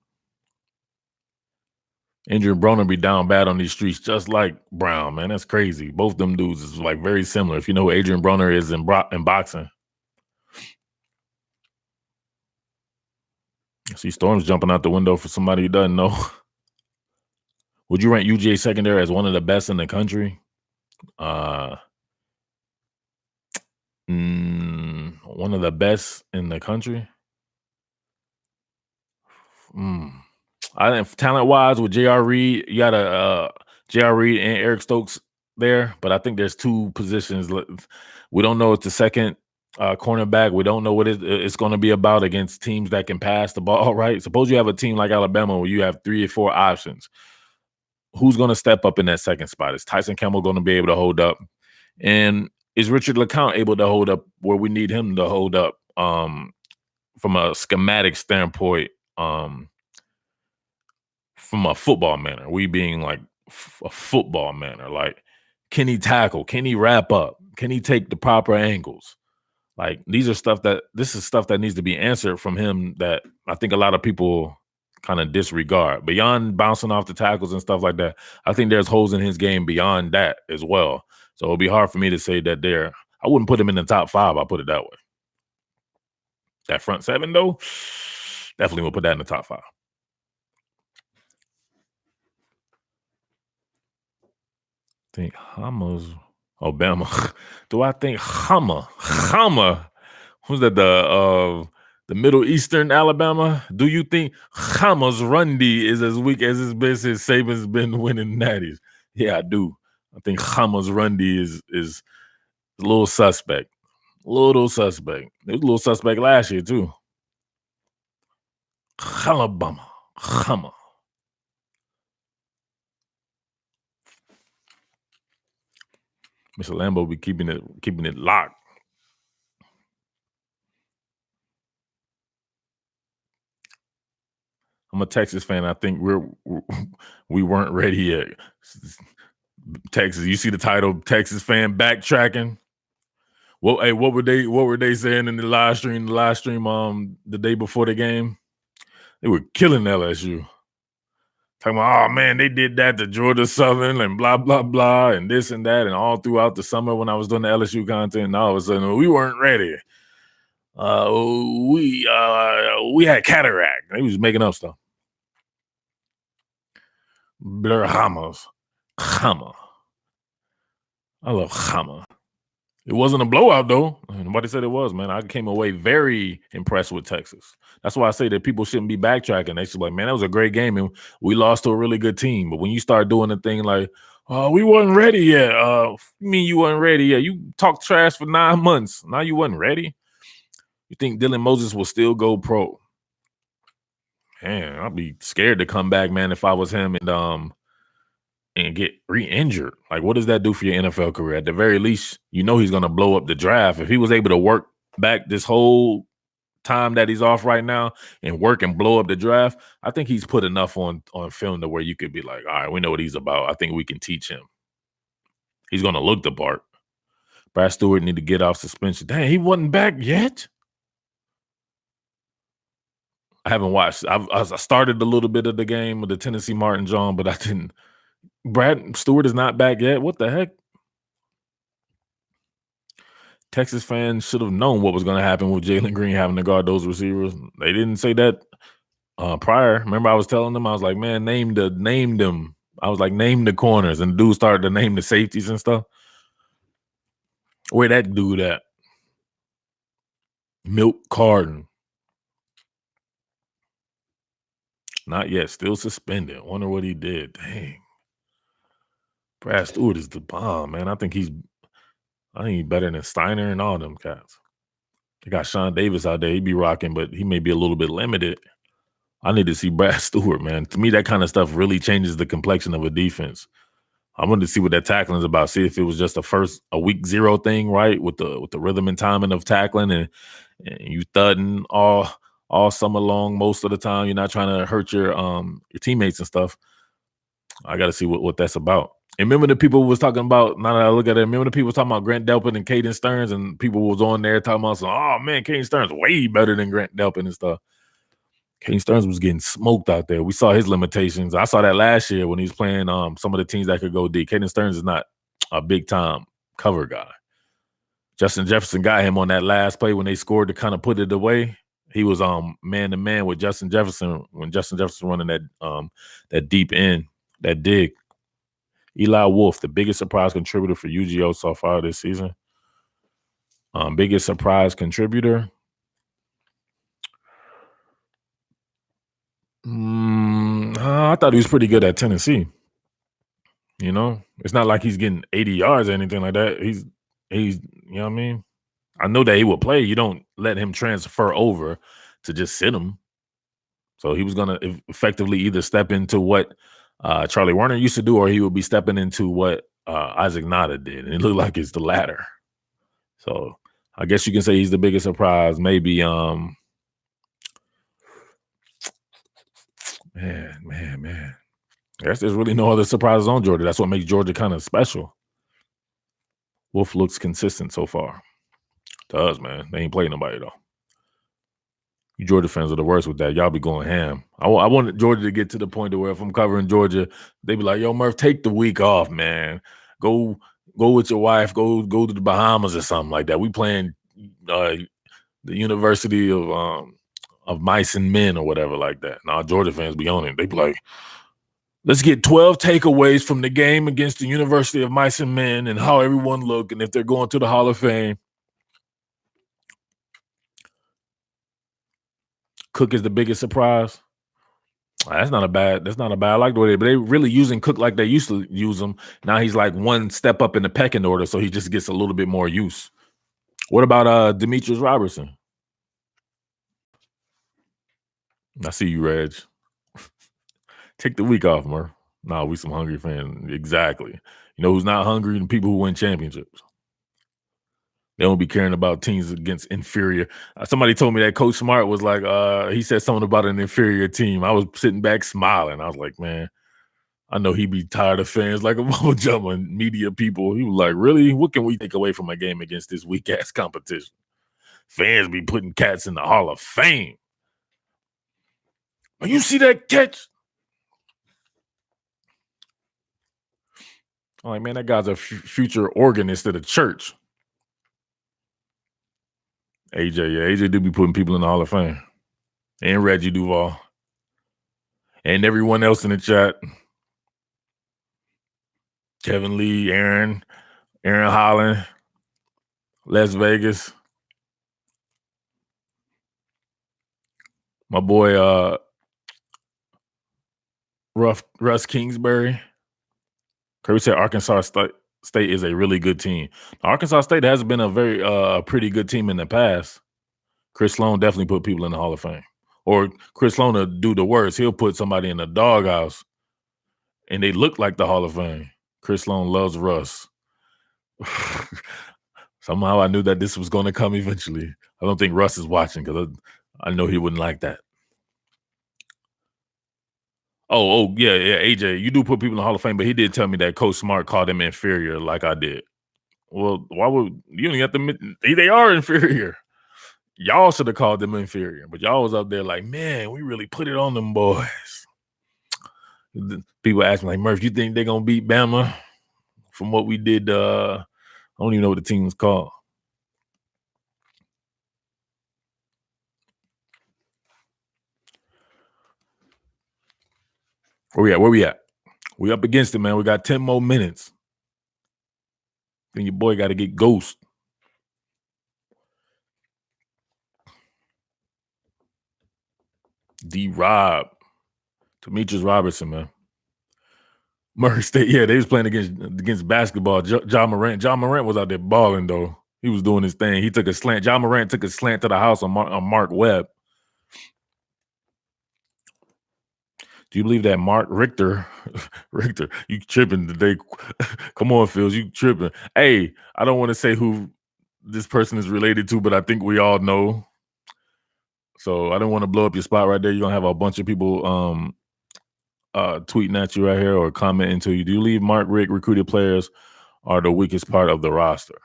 Adrian Broner be down bad on these streets, just like Brown, man. That's crazy. Both them dudes is like very similar. If you know who Adrian Broner is in boxing. I see Storm's jumping out the window for somebody who doesn't know. Would you rank UGA secondary as one of the best in the country? One of the best in the country. I think talent wise with J.R. Reed, you got a J.R. Reed and Eric Stokes there, but I think there's two positions. We don't know it's the second cornerback. We don't know what it's going to be about against teams that can pass the ball. Right? Suppose you have a team like Alabama where you have 3 or 4 options. Who's going to step up in that second spot? Is Tyson Campbell going to be able to hold up? And is Richard LeCounte able to hold up where we need him to hold up from a schematic standpoint, from a football manner? We being like a football manner. Like, can he tackle? Can he wrap up? Can he take the proper angles? Like, this is stuff that needs to be answered from him that I think a lot of people kind of disregard. Beyond bouncing off the tackles and stuff like that, I think there's holes in his game beyond that as well. So it'll be hard for me to say that I wouldn't put him in the top 5. I'll put it that way. That front 7, though, definitely will put that in the top 5. Think Hamas, Obama. Do I think Hama? Who's that? The Middle Eastern Alabama. Do you think Hamas Rundy is as weak as his been since Saban's been winning natties? Yeah, I do. I think Hamas Rundy is a little suspect. Little suspect. It was a little suspect last year too. Alabama. Hama. Mr. Lambo be keeping it locked. I'm a Texas fan. I think we weren't ready yet. Texas, you see the title, Texas fan backtracking. Well, hey, what were they saying in the live stream? The day before the game, they were killing LSU. Talking about, oh man, they did that to Georgia Southern and blah blah blah and this and that, and all throughout the summer when I was doing the LSU content, and all of a sudden we weren't ready. We had cataract. They was making up stuff. Blur Hamas. Hama. I love Hama. It wasn't a blowout though. Nobody said it was, man. I came away very impressed with Texas. That's why I say that people shouldn't be backtracking. They should be like, man, that was a great game and we lost to a really good team. But when you start doing the thing like, oh, we wasn't ready yet. You mean you wasn't ready yet? You talked trash for 9 months. Now you wasn't ready. You think Dylan Moses will still go pro? Man, I'd be scared to come back, man, if I was him and get re-injured. Like, what does that do for your NFL career? At the very least, you know he's going to blow up the draft. If he was able to work back this whole time that he's off right now and work and blow up the draft, I think he's put enough on film to where you could be like, all right, we know what he's about. I think we can teach him. He's going to look the part. Brad Stewart need to get off suspension. Dang, he wasn't back yet? I haven't watched. I started a little bit of the game with the Tennessee Martin John, but I didn't. Brad Stewart is not back yet. What the heck? Texas fans should have known what was going to happen with Jalen Green having to guard those receivers. They didn't say that prior. Remember, I was telling them, I was like, man, name them. I was like, name the corners, and the dude started to name the safeties and stuff. Where that dude at? Milk Carton. Not yet. Still suspended. Wonder what he did. Dang. Brad Stewart is the bomb, man. I think he's better than Steiner and all them cats. They got Sean Davis out there. He be rocking, but he may be a little bit limited. I need to see Brad Stewart, man. To me, that kind of stuff really changes the complexion of a defense. I wanted to see what that tackling is about. See if it was just a week zero thing, right? With the rhythm and timing of tackling and you thudding all summer long most of the time. You're not trying to hurt your teammates and stuff. I got to see what that's about. And remember the people was talking about, now that I look at it, remember the people talking about Grant Delpit and Caden Stearns, and people was on there talking about, oh man, Caden Stearns way better than Grant Delpit and stuff. Caden Stearns was getting smoked out there. We saw his limitations. I saw that last year when he was playing some of the teams that could go deep. Caden Stearns is not a big time cover guy. Justin Jefferson got him on that last play when they scored to kind of put it away. He was man to man with Justin Jefferson when Justin Jefferson running that deep end, that dig. Eli Wolf, the biggest surprise contributor for UGO so far this season. Biggest surprise contributor. I thought he was pretty good at Tennessee. You know, it's not like he's getting 80 yards or anything like that. He's you know what I mean? I know that he will play. You don't let him transfer over to just sit him. So he was going to effectively either step into what Charlie Warner used to do, or he would be stepping into what Isaac Nada did. And it looked like it's the latter. So I guess you can say he's the biggest surprise. Maybe, man. I guess there's really no other surprises on Georgia. That's what makes Georgia kind of special. Wolf looks consistent so far. To us, man. They ain't playing nobody, though. You Georgia fans are the worst with that. Y'all be going ham. I wanted Georgia to get to the point to where if I'm covering Georgia, they be like, yo, Murph, take the week off, man. Go with your wife. Go to the Bahamas or something like that. We playing the University of Mice and Men or whatever like that. Now, Georgia fans be on it. They be like, let's get 12 takeaways from the game against the University of Mice and Men and how everyone look and if they're going to the Hall of Fame. Cook is the biggest surprise. That's not a bad. I like the way but they really using Cook like they used to use him. Now he's like one step up in the pecking order, so he just gets a little bit more use. What about Demetrius Robertson? I see you, Reg. Take the week off, Murph. Nah, we some hungry fans. Exactly. You know who's not hungry? The people who win championships. They don't be caring about teams against inferior. Somebody told me that Coach Smart was like, he said something about an inferior team. I was sitting back smiling. I was like, man, I know he'd be tired of fans like a mama jump and media people. He was like, really? What can we take away from a game against this weak ass competition? Fans be putting cats in the Hall of Fame. Oh, you see that catch? I'm like, man, that guy's a future organist at a church. AJ do be putting people in the Hall of Fame. And Reggie Duval. And everyone else in the chat. Kevin Lee, Aaron Holland, Las Vegas. My boy Russ Kingsbury. Kirby said Arkansas State is a really good team. Arkansas State has been a very pretty good team in the past. Chris Sloan definitely put people in the Hall of Fame. Or Chris Sloan will do the worst. He'll put somebody in the doghouse and they look like the Hall of Fame. Chris Sloan loves Russ. Somehow I knew that this was going to come eventually. I don't think Russ is watching because I know he wouldn't like that. Oh, yeah, AJ, you do put people in the Hall of Fame, but he did tell me that Coach Smart called them inferior like I did. Well, why would you don't have to? They are inferior. Y'all should have called them inferior, but y'all was up there like, man, we really put it on them boys. People ask me like, Murph, you think they're gonna beat Bama from what we did? I don't even know what the team was called. Where we at? We up against it, man. We got 10 more minutes. Then your boy got to get ghost. D-Rob. Demetrius Robertson, man. Murray State, yeah, they was playing against basketball. John Morant. John Morant was out there balling, though. He was doing his thing. He took a slant. John Morant took a slant to the house on Mark Webb. Do you believe that Mark Richter, you tripping today? Come on, Phils, you tripping. Hey, I don't want to say who this person is related to, but I think we all know. So I don't want to blow up your spot right there. You're going to have a bunch of people tweeting at you right here or commenting to you. Do you believe Mark Richt recruited players are the weakest part of the roster?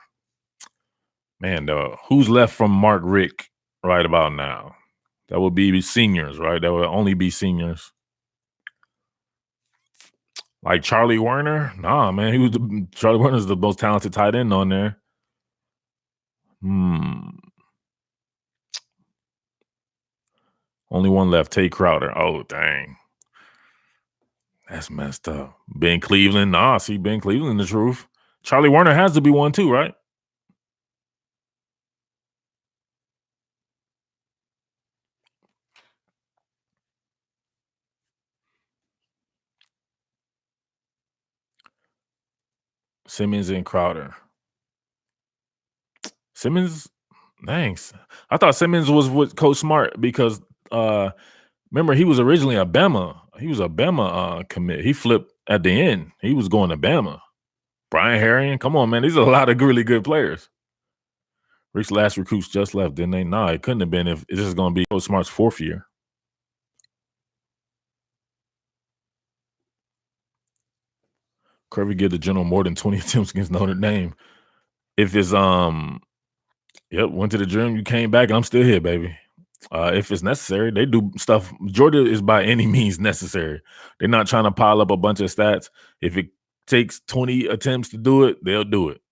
Man, who's left from Mark Richt right about now? That would be seniors, right? That would only be seniors. Like Charlie Werner? Nah, man. Charlie Werner's the most talented tight end on there. Only one left, Tay Crowder. Oh, dang. That's messed up. Ben Cleveland. Nah, see, Ben Cleveland, the truth. Charlie Werner has to be one too, right? Simmons and Crowder. Simmons, thanks. I thought Simmons was with Coach Smart because remember he was originally a Bama. He was a Bama commit. He flipped at the end. He was going to Bama. Brian Harrion, come on, man. These are a lot of really good players. Rick's last recruits just left, didn't they? Nah, it couldn't have been if this is going to be Coach Smart's fourth year. Kirby give the general more than 20 attempts against Notre Dame. If it's went to the gym, you came back, and I'm still here, baby. If it's necessary, they do stuff. Georgia is by any means necessary. They're not trying to pile up a bunch of stats. If it takes 20 attempts to do it, they'll do it.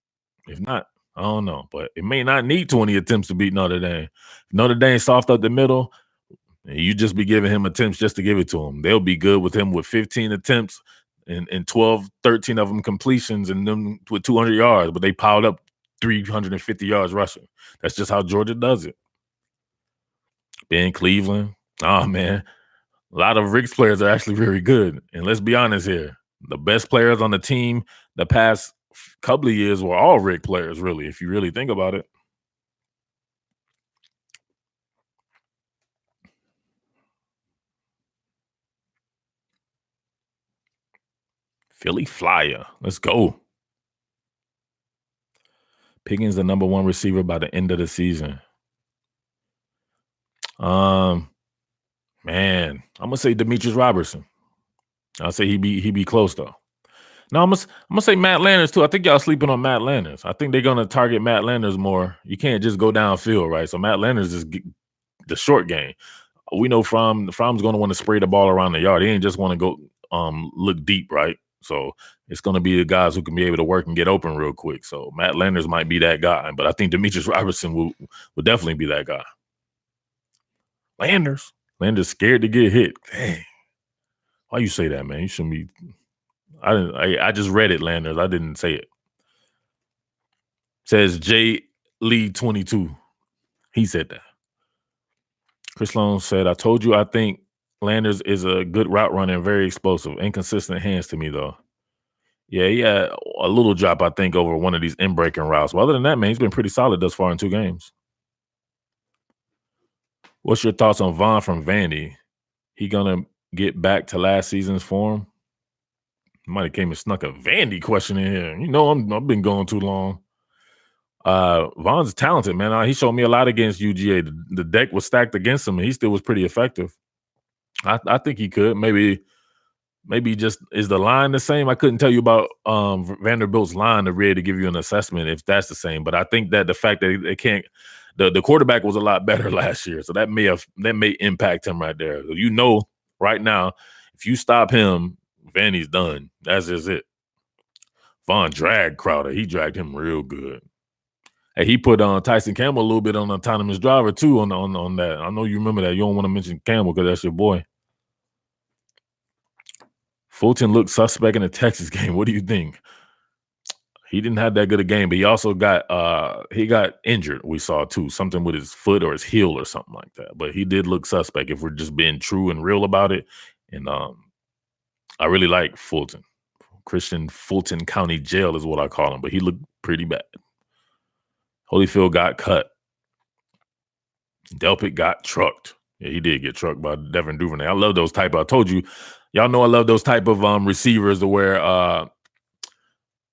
If not, I don't know. But it may not need 20 attempts to beat Notre Dame. If Notre Dame soft up the middle, you just be giving him attempts just to give it to him. They'll be good with him with 15 attempts and 12, 13 of them completions and them with 200 yards, but they piled up 350 yards rushing. That's just how Georgia does it. Ben Cleveland. Oh, man. A lot of Rick's players are actually very good. And let's be honest here. The best players on the team the past couple of years were all Rick players, really, if you really think about it. Philly Flyer. Let's go. Pickens the number one receiver by the end of the season. Man, I'm gonna say Demetrius Robertson. I'll say he be close though. No, I'm gonna say Matt Landers too. I think y'all sleeping on Matt Landers. I think they're gonna target Matt Landers more. You can't just go downfield, right? So Matt Landers is the short game. We know Fromm's gonna want to spray the ball around the yard. He ain't just want to go look deep, right? So it's gonna be the guys who can be able to work and get open real quick. So Matt Landers might be that guy, but I think Demetrius Robertson will definitely be that guy. Landers scared to get hit. Dang. Why you say that, man? You shouldn't be. I just read it, Landers. I didn't say it. Says J Lee 22. He said that. Chris Sloan said, I told you I think Landers is a good route runner and very explosive. Inconsistent hands to me, though. Yeah, he had a little drop, I think, over one of these in-breaking routes. But other than that, man, he's been pretty solid thus far in 2 games. What's your thoughts on Vaughn from Vandy? He gonna get back to last season's form? Might have came and snuck a Vandy question in here. You know, I've been going too long. Vaughn's talented, man. He showed me a lot against UGA. The deck was stacked against him, and he still was pretty effective. I think he could. Maybe just is the line the same? I couldn't tell you about Vanderbilt's line to really to give you an assessment if that's the same. But I think that the fact that they can't, the quarterback was a lot better last year, so that may impact him right there. You know, right now, if you stop him, Vandy's done. That's just it. Vaughn dragged Crowder. He dragged him real good. Hey, he put Tyson Campbell a little bit on autonomous driver too on that. I know you remember that. You don't want to mention Campbell because that's your boy. Fulton looked suspect in the Texas game. What do you think? He didn't have that good a game, but he also got injured. We saw too something with his foot or his heel or something like that. But he did look suspect if we're just being true and real about it. And I really like Fulton. Christian Fulton County Jail is what I call him, but he looked pretty bad. Holyfield got cut. Delpit got trucked. Yeah, he did get trucked by Devin Duvernay. I love those type. I told you, y'all know I love those type of receivers to where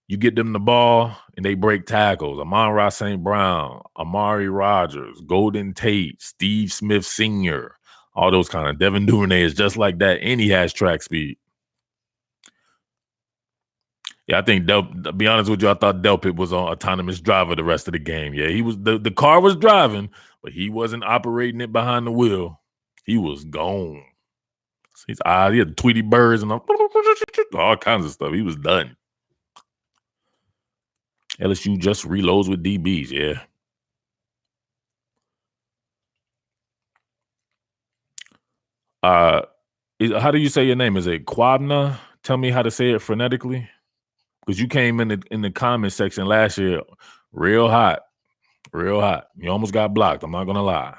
you get them the ball and they break tackles. Amon-Ra St. Brown, Amari Rogers, Golden Tate, Steve Smith Sr., all those kind of. Devin Duvernay is just like that, and he has track speed. Yeah, I think to be honest with you, I thought Delpit was on autonomous driver the rest of the game. Yeah, he was the car was driving, but he wasn't operating it behind the wheel. He was gone. His eyes, he had Tweety birds and all kinds of stuff. He was done. LSU just reloads with DBs, yeah. How do you say your name? Is it Quabna? Tell me how to say it phonetically. Because you came in the comment section last year, real hot, real hot. You almost got blocked. I'm not gonna lie.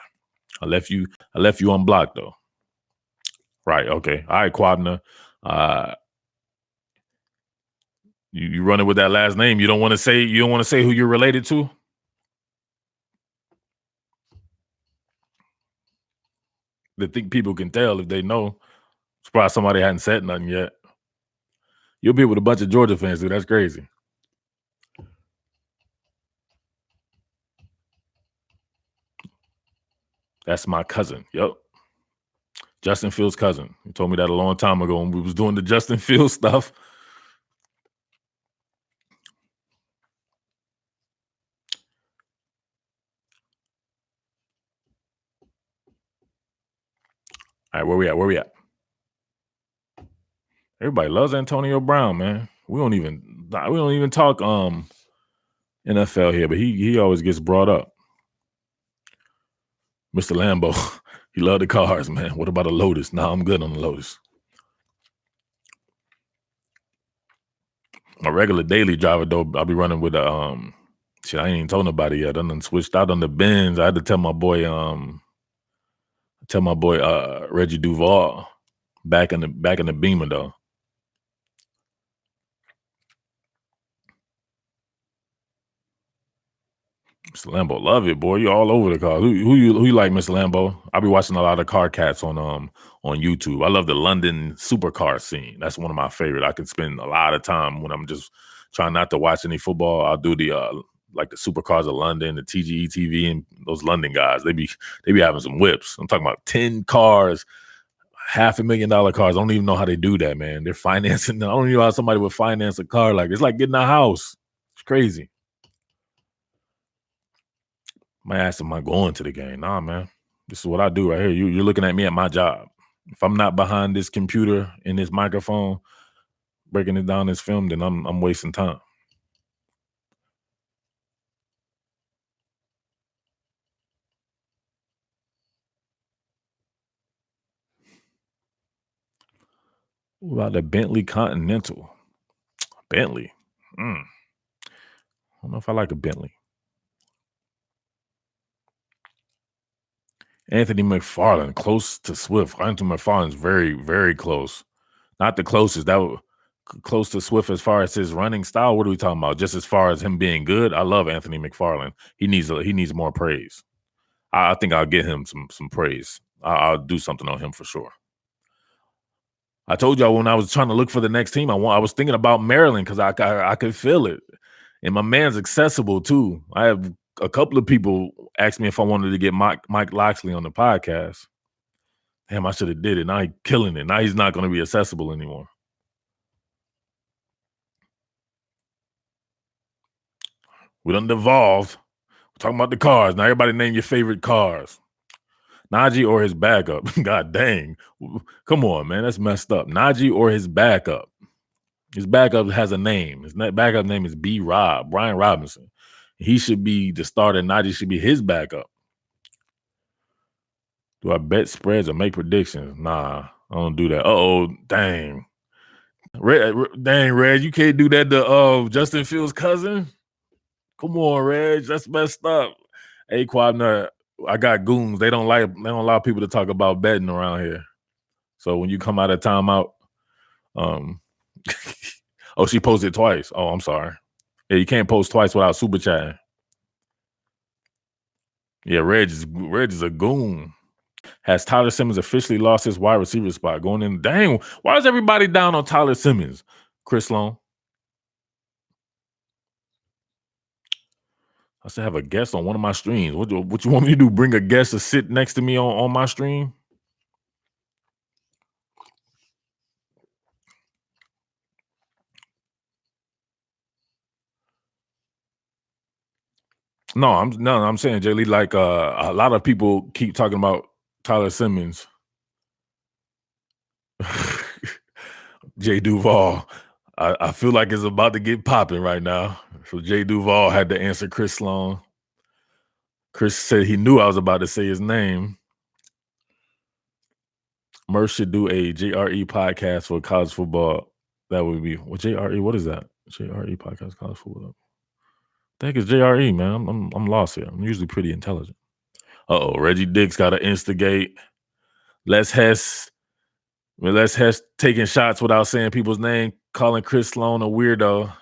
I left you unblocked though. Right. Okay. All right, Quabna. Uh, you running with that last name. You don't want to say who you're related to. They think people can tell if they know. Surprised somebody hadn't said nothing yet. You'll be with a bunch of Georgia fans, dude. That's crazy. That's my cousin. Yep. Justin Fields' cousin. He told me that a long time ago when we was doing the Justin Fields stuff. All right, where we at? Where we at? Everybody loves Antonio Brown, man. We don't even talk NFL here, but he always gets brought up. Mr. Lambo, he loved the cars, man. What about a Lotus? Nah, I'm good on the Lotus. My regular daily driver though, I'll be running with a shit. I ain't even told nobody yet. I done switched out on the Benz. I had to tell my boy Reggie Duval back in the Beamer though. Mr. Lambo, love it, boy. You all over the car. Who you like, Mr. Lambo? I'll be watching a lot of car cats on YouTube. I love the London supercar scene. That's one of my favorite. I can spend a lot of time when I'm just trying not to watch any football. I'll do the like the supercars of London, the TGE TV, and those London guys. They be having some whips. I'm talking about 10 cars, $500,000 cars. I don't even know how they do that, man. They're financing. I don't even know how somebody would finance a car like it's like getting a house. It's crazy. My ass am I going to the game? Nah, man. This is what I do right here. You're looking at me at my job. If I'm not behind this computer and this microphone, breaking it down this film, then I'm wasting time. What about the Bentley Continental? Bentley. I don't know if I like a Bentley. Anthony McFarland, close to Swift. Anthony McFarland's very, very close. Not the closest. Close to Swift as far as his running style. What are we talking about? Just as far as him being good. I love Anthony McFarland. He needs more praise. I think I'll get him some praise. I'll do something on him for sure. I told y'all when I was trying to look for the next team, I was thinking about Maryland because I could feel it, and my man's accessible too. I have a couple of people ask me if I wanted to get Mike Loxley on the podcast. Damn, I should have did it. Now he's killing it. Now he's not going to be accessible anymore. We done devolved. We're talking about the cars. Now everybody name your favorite cars. Najee or his backup. God dang. Come on, man. That's messed up. Najee or his backup. His backup has a name. His backup name is Brian Robinson. He should be the starter. Najee should be his backup. Do I bet spreads or make predictions? Nah, I don't do that. Uh-oh, dang. Dang, Reg, you can't do that to Justin Fields' cousin. Come on, Reg, that's messed up. Hey, Quabner, I got goons. They don't allow people to talk about betting around here. So when you come out of timeout, oh, she posted twice. Oh, I'm sorry. Yeah, you can't post twice without super chatting. Yeah, Reg is a goon. Has Tyler Simmons officially lost his wide receiver spot going in? Dang, why is everybody down on Tyler Simmons? Chris Long. I should have a guest on one of my streams. What you want me to do? Bring a guest to sit next to me on my stream? No, I'm saying, Jay Lee, like a lot of people keep talking about Tyler Simmons. Jay Duval. I feel like it's about to get popping right now. So Jay Duval had to answer Chris Long. Chris said he knew I was about to say his name. Murph should do a JRE podcast for college football. That would be JRE. What is that? JRE podcast college football. I think it's JRE, man. I'm lost here. I'm usually pretty intelligent. Reggie Dix got to instigate. Les Hess taking shots without saying people's name, calling Chris Sloan a weirdo.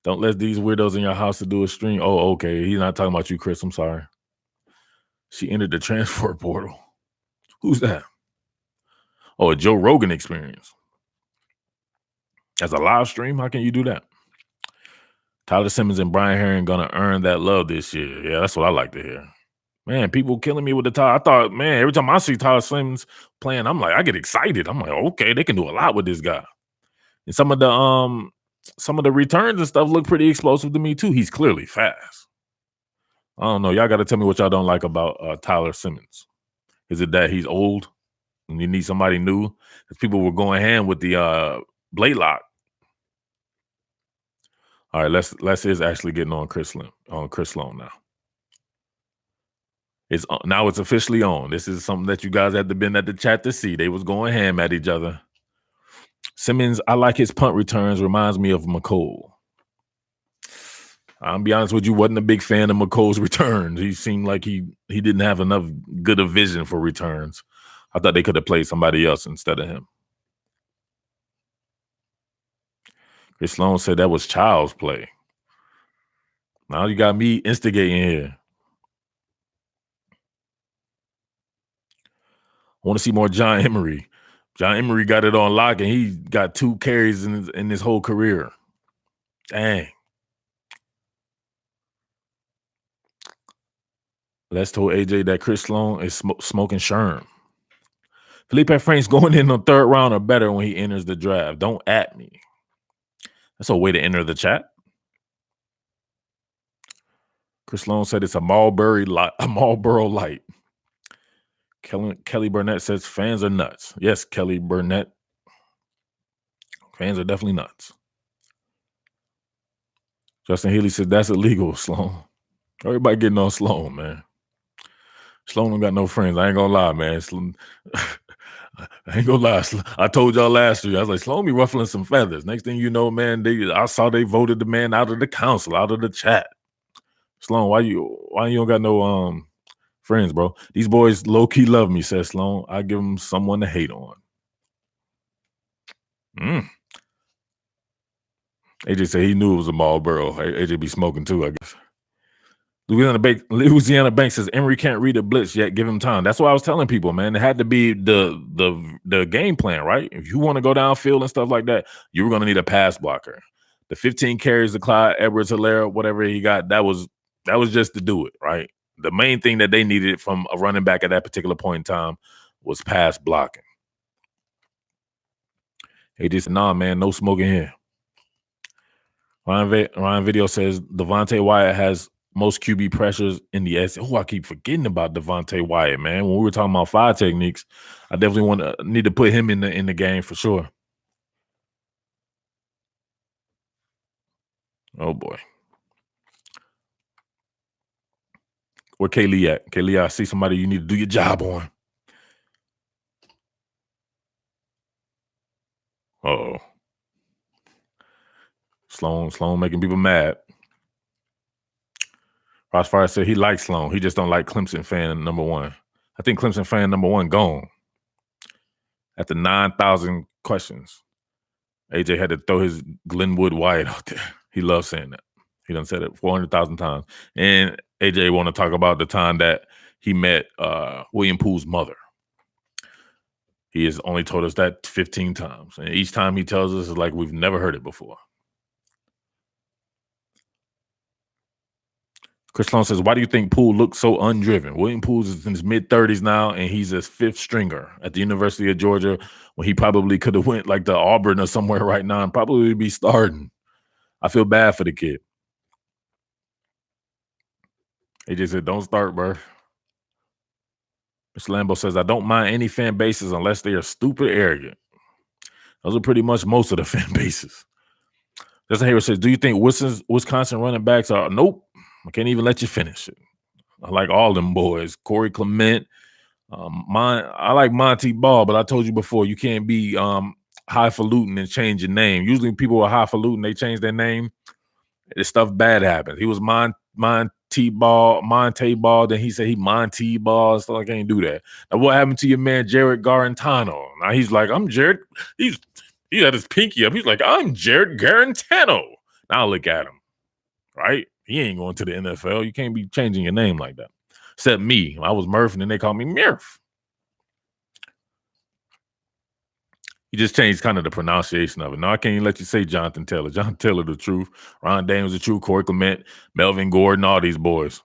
Don't let these weirdos in your house to do a stream. Oh, okay. He's not talking about you, Chris. I'm sorry. She entered the transfer portal. Who's that? Oh, a Joe Rogan experience. As a live stream, how can you do that? Tyler Simmons and Brian Herring gonna earn that love this year. Yeah, that's what I like to hear. Man, people killing me with the Tyler. I thought, man, every time I see Tyler Simmons playing, I'm like, I get excited. I'm like, okay, they can do a lot with this guy. And some of the returns and stuff look pretty explosive to me too. He's clearly fast. I don't know. Y'all got to tell me what y'all don't like about Tyler Simmons. Is it that he's old and you need somebody new? Because people were going ham with the Blaylock. All right, Les is actually getting on Chris Sloan now. Now it's officially on. This is something that you guys had to been at the chat to see. They was going ham at each other. Simmons, I like his punt returns. Reminds me of McCole. I'll be honest with you, wasn't a big fan of McColl's returns. He seemed like he didn't have enough good of vision for returns. I thought they could have played somebody else instead of him. Chris Sloan said that was child's play. Now you got me instigating here. I want to see more John Emery. John Emery got it on lock, and he got 2 carries in his whole career. Dang. Les told AJ that Chris Sloan is smoking Sherm. Felipe Franks going in the 3rd round or better when he enters the draft. Don't at me. That's a way to enter the chat. Chris Sloan said it's a Marlboro light. Kelly Burnett says fans are nuts. Yes, Kelly Burnett. Fans are definitely nuts. Justin Healy said that's illegal, Sloan. Everybody getting on Sloan, man. Sloan don't got no friends. I ain't gonna lie, man. I ain't gonna lie. I told y'all last year, I was like, Sloan be ruffling some feathers. Next thing you know, man, I saw they voted the man out of the council, out of the chat. Sloan, why you don't got no friends, bro? These boys low-key love me, says Sloan. I give them someone to hate on. AJ said he knew it was a Marlboro. AJ be smoking too, I guess. Louisiana Bank says Emery can't read a blitz yet. Give him time. That's what I was telling people, man. It had to be the game plan, right? If you want to go downfield and stuff like that, you were going to need a pass blocker. The 15 carries to Clyde Edwards-Helaire, whatever he got, that was just to do it, right? The main thing that they needed from a running back at that particular point in time was pass blocking. He just said, nah, man, no smoking here. Ryan Video says Devontae Wyatt has most QB pressures in the S. Oh, I keep forgetting about Devontae Wyatt, man. When we were talking about 5 techniques, I definitely need to put him in the game for sure. Oh boy. Where Kaylee at? Kaylee, I see somebody you need to do your job on. Uh-oh. Sloan making people mad. Ross Fire said he likes Sloan. He just don't like Clemson fan number one. I think Clemson fan number one gone. After 9,000 questions, AJ had to throw his Glenwood Wyatt out there. He loves saying that. He done said it 400,000 times. And AJ want to talk about the time that he met William Poole's mother. He has only told us that 15 times. And each time he tells us, it's like we've never heard it before. Chris Sloan says, why do you think Poole looks so undriven? William Poole's is in his mid-30s now, and he's a fifth stringer at the University of Georgia when he probably could have went like to Auburn or somewhere right now and probably be starting. I feel bad for the kid. AJ said, don't start, bro. Mr. Lambo says, I don't mind any fan bases unless they are stupid arrogant. Those are pretty much most of the fan bases. Justin Hayward says, do you think Wisconsin running backs are? Nope. I can't even let you finish it. I like all them boys. Corey Clement. I like Monty Ball, but I told you before, you can't be highfalutin and change your name. Usually people are highfalutin, they change their name. This stuff bad happens. He was Monty Ball. Then he said he Monty Ball. So I can't do that. Now, what happened to your man Jared Garantano? Now he's like, I'm Jared. He had his pinky up. He's like, I'm Jared Garantano. Now look at him, right? He ain't going to the NFL. You can't be changing your name like that. Except me. I was Murph, and then they called me Murph. He just changed kind of the pronunciation of it. No, I can't even let you say Jonathan Taylor. Jonathan Taylor, the truth. Ron Daniels, the truth. Corey Clement, Melvin Gordon, all these boys.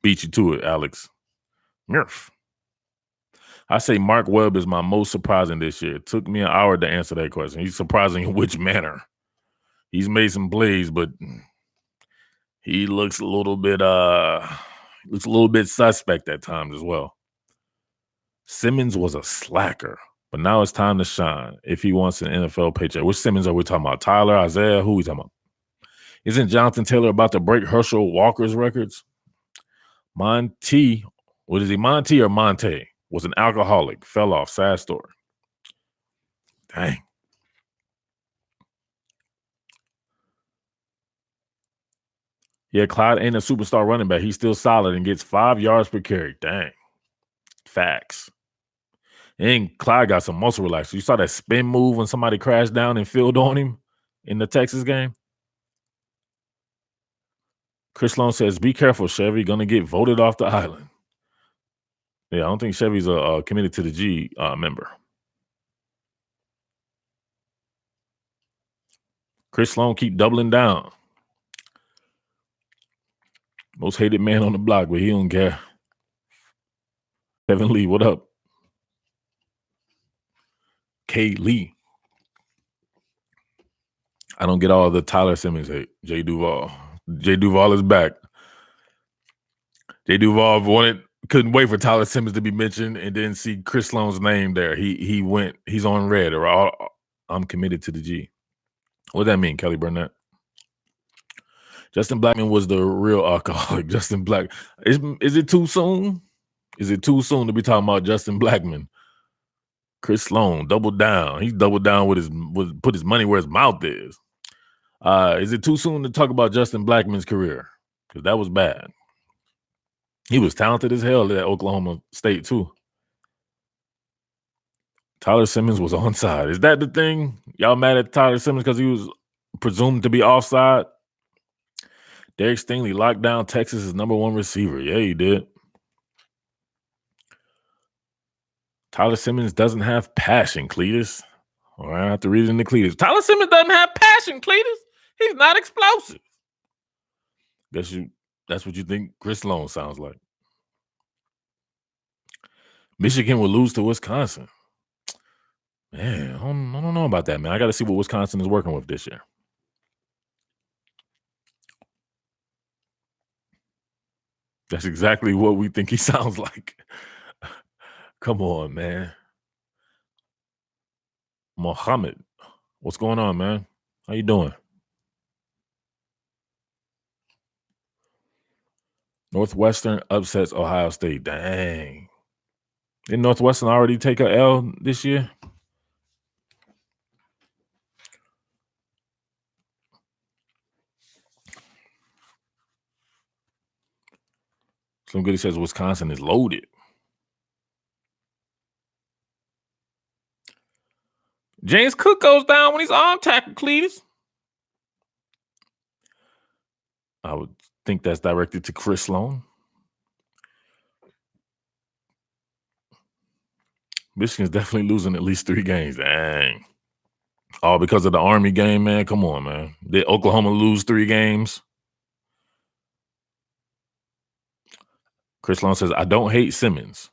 Beat you to it, Alex. Murph. I say Mark Webb is my most surprising this year. It took me an hour to answer that question. He's surprising in which manner? He's made some plays, but he looks a little bit suspect at times as well. Simmons was a slacker, but now it's time to shine if he wants an NFL paycheck. Which Simmons are we talking about? Tyler, Isaiah? Who are we talking about? Isn't Jonathan Taylor about to break Herschel Walker's records? Monty, what is he? Monty or Monte? Was an alcoholic, fell off. Sad story. Dang. Yeah, Clyde ain't a superstar running back. He's still solid and gets 5 yards per carry. Dang. Facts. And Clyde got some muscle relaxers. You saw that spin move when somebody crashed down and filled on him in the Texas game? Chris Sloan says, be careful, Chevy. Going to get voted off the island. Yeah, I don't think Chevy's a committed to the G member. Chris Sloan keep doubling down. Most hated man on the block, but he don't care. Kevin Lee, what up? K. Lee. I don't get all the Tyler Simmons hate. Jay Duval. Jay Duval is back. Jay Duval couldn't wait for Tyler Simmons to be mentioned and then see Chris Sloan's name there. He's on red, or I'm committed to the G. What does that mean, Kelly Burnett? Justin Blackman was the real alcoholic. Justin Black. Is it too soon? Is it too soon to be talking about Justin Blackman? Chris Sloan doubled down. He doubled down put his money where his mouth is. Is it too soon to talk about Justin Blackman's career? Because that was bad. He was talented as hell at Oklahoma State too. Tyler Simmons was onside. Is that the thing? Y'all mad at Tyler Simmons because he was presumed to be offside? Derek Stingley locked down Texas' number one receiver. Yeah, he did. Tyler Simmons doesn't have passion, Cletus. All right, I have to read it in the Cletus. Tyler Simmons doesn't have passion, Cletus. He's not explosive. That's what you think Chris Sloan sounds like. Michigan will lose to Wisconsin. Man, I don't know about that, man. I got to see what Wisconsin is working with this year. That's exactly what we think he sounds like. Come on, man. Mohammed, what's going on, man? How you doing? Northwestern upsets Ohio State. Dang. Didn't Northwestern already take a L this year? Some Goody says Wisconsin is loaded. James Cook goes down when he's arm tackled, Cletus. I would think that's directed to Chris Sloan. Michigan's definitely losing at least 3 games. Dang. All because of the Army game, man. Come on, man. Did Oklahoma lose 3 games? Chris Long says, I don't hate Simmons.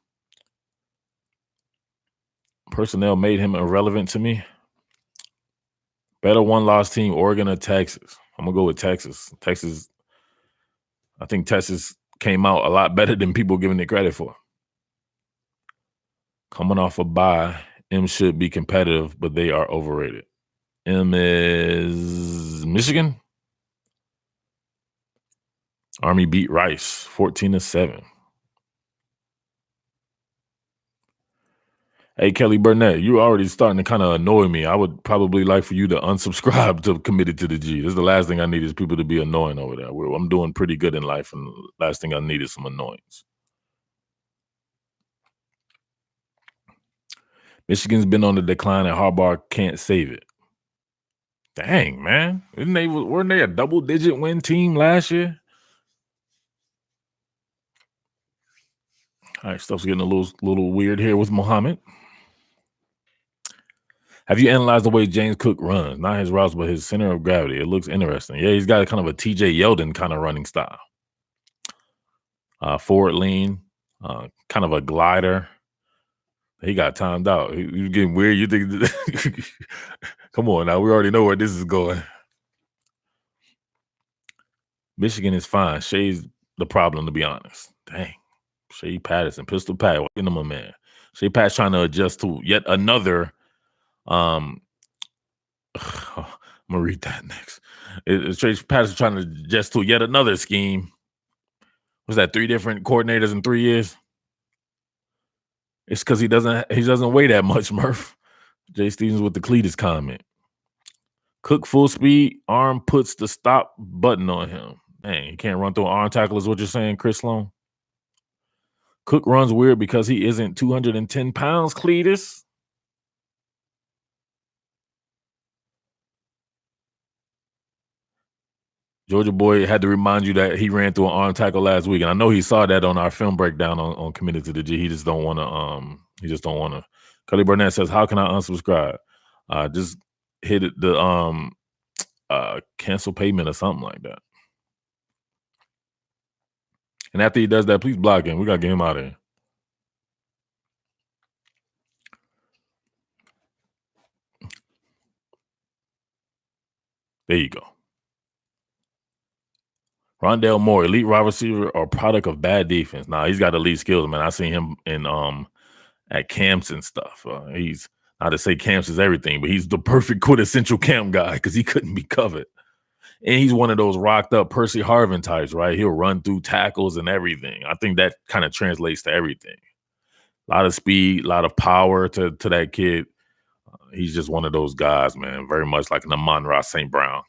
Personnel made him irrelevant to me. Better one-loss team, Oregon or Texas? I'm going to go with Texas. I think Texas came out a lot better than people giving it credit for. Coming off a bye, M should be competitive, but they are overrated. M is Michigan. Army beat Rice 14-7. Hey, Kelly Burnett, you're already starting to kind of annoy me. I would probably like for you to unsubscribe to Committed to the G. This is the last thing I need is people to be annoying over there. I'm doing pretty good in life, and the last thing I need is some annoyance. Michigan's been on the decline, and Harbaugh can't save it. Dang, man. Weren't they a double-digit win team last year? All right, stuff's getting a little weird here with Muhammad. Have you analyzed the way James Cook runs? Not his routes, but his center of gravity. It looks interesting. Yeah, he's got kind of a TJ Yeldon kind of running style. Forward lean, kind of a glider. He got timed out. He's getting weird. You think? Come on now. We already know where this is going. Michigan is fine. Shea's the problem, to be honest. Dang. Shea Patterson, Pistol Pat, getting him a man. Shea Pat's trying to adjust to yet another. I'm gonna read that next. Shea Patterson trying to adjust to yet another scheme. Was that 3 different coordinators in 3 years? It's because he doesn't weigh that much, Murph. Jay Stevens with the Cletus comment. Cook full speed, arm puts the stop button on him. Dang, he can't run through an arm tackle is what you're saying, Chris Sloan? Cook runs weird because he isn't 210 pounds, Cletus. Georgia boy had to remind you that he ran through an arm tackle last week, and I know he saw that on our film breakdown on Committed to the G. He just don't want to. Cuddy Burnett says, "How can I unsubscribe? Just hit the cancel payment or something like that." And after he does that, please block him. We gotta get him out of here. There you go. Rondale Moore, elite wide receiver or product of bad defense. Nah, he's got elite skills, man. I seen him in at camps and stuff. He's not to say camps is everything, but he's the perfect quintessential camp guy because he couldn't be covered. And he's one of those rocked up Percy Harvin types, right? He'll run through tackles and everything. I think that kind of translates to everything. A lot of speed, a lot of power to that kid. He's just one of those guys, man. Very much like an Amon-Ra St. Brown.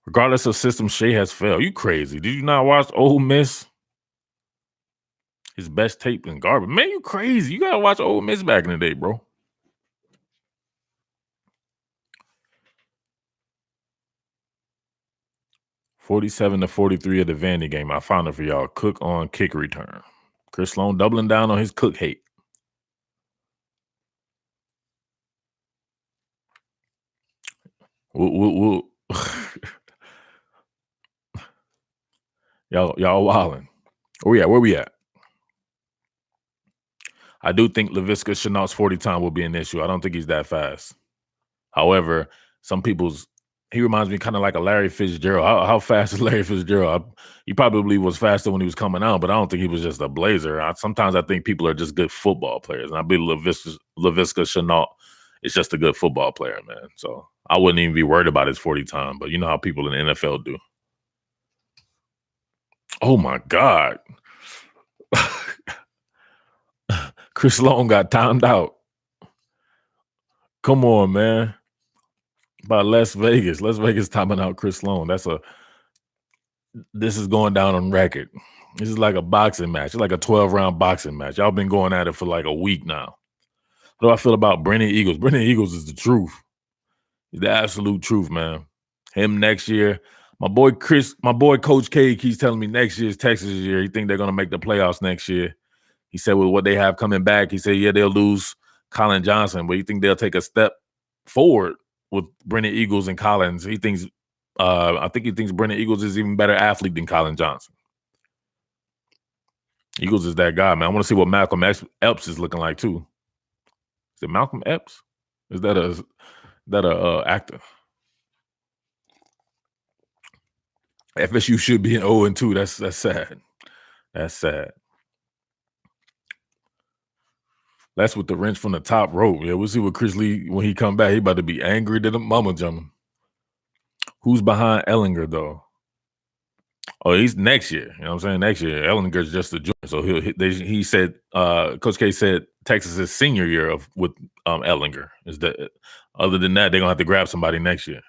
Regardless of system, Shea has failed. You crazy. Did you not watch Ole Miss? His best tape in garbage. Man, you crazy. You got to watch Ole Miss back in the day, bro. $47-43 of the Vandy game. I found it for y'all. Cook on kick return. Chris Sloan doubling down on his Cook hate. Woo. y'all wilding. Where we at? I do think Laviska Shenault's 40 time will be an issue. I don't think he's that fast. However, he reminds me kind of like a Larry Fitzgerald. How fast is Larry Fitzgerald? He probably was faster when he was coming out, but I don't think he was just a blazer. Sometimes I think people are just good football players. And I believe Laviska Shenault is just a good football player, man. So I wouldn't even be worried about his 40 time, but you know how people in the NFL do. Oh, my God. Chris Long got timed out. Come on, man. By Las Vegas. Las Vegas timing out Chris Long. this is going down on record. This is like a boxing match. It's like a 12-round boxing match. Y'all been going at it for like a week now. What do I feel about Brennan Eagles? Brennan Eagles is the truth. He's the absolute truth, man. Him next year. My boy Coach K keeps telling me next year's Texas year. He think they're gonna make the playoffs next year. He said with what they have coming back, he said, yeah, they'll lose Colin Johnson, but he think they'll take a step forward with Brennan Eagles and Collins. I think he thinks Brennan Eagles is even better athlete than Colin Johnson. Eagles is that guy, man. I want to see what Malcolm Epps is looking like too. Is it Malcolm Epps? Is that a actor? FSU should be in 0-2. That's sad. That's sad. That's with the wrench from the top rope. Yeah, we'll see what Chris Lee, when he come back, he about to be angry to the mama jumping. Who's behind Ellinger, though? Oh, he's next year. You know what I'm saying? Next year. Ellinger's just a junior. So he said, Coach K said Texas' senior year with Ellinger. Is that other than that, they're gonna have to grab somebody next year.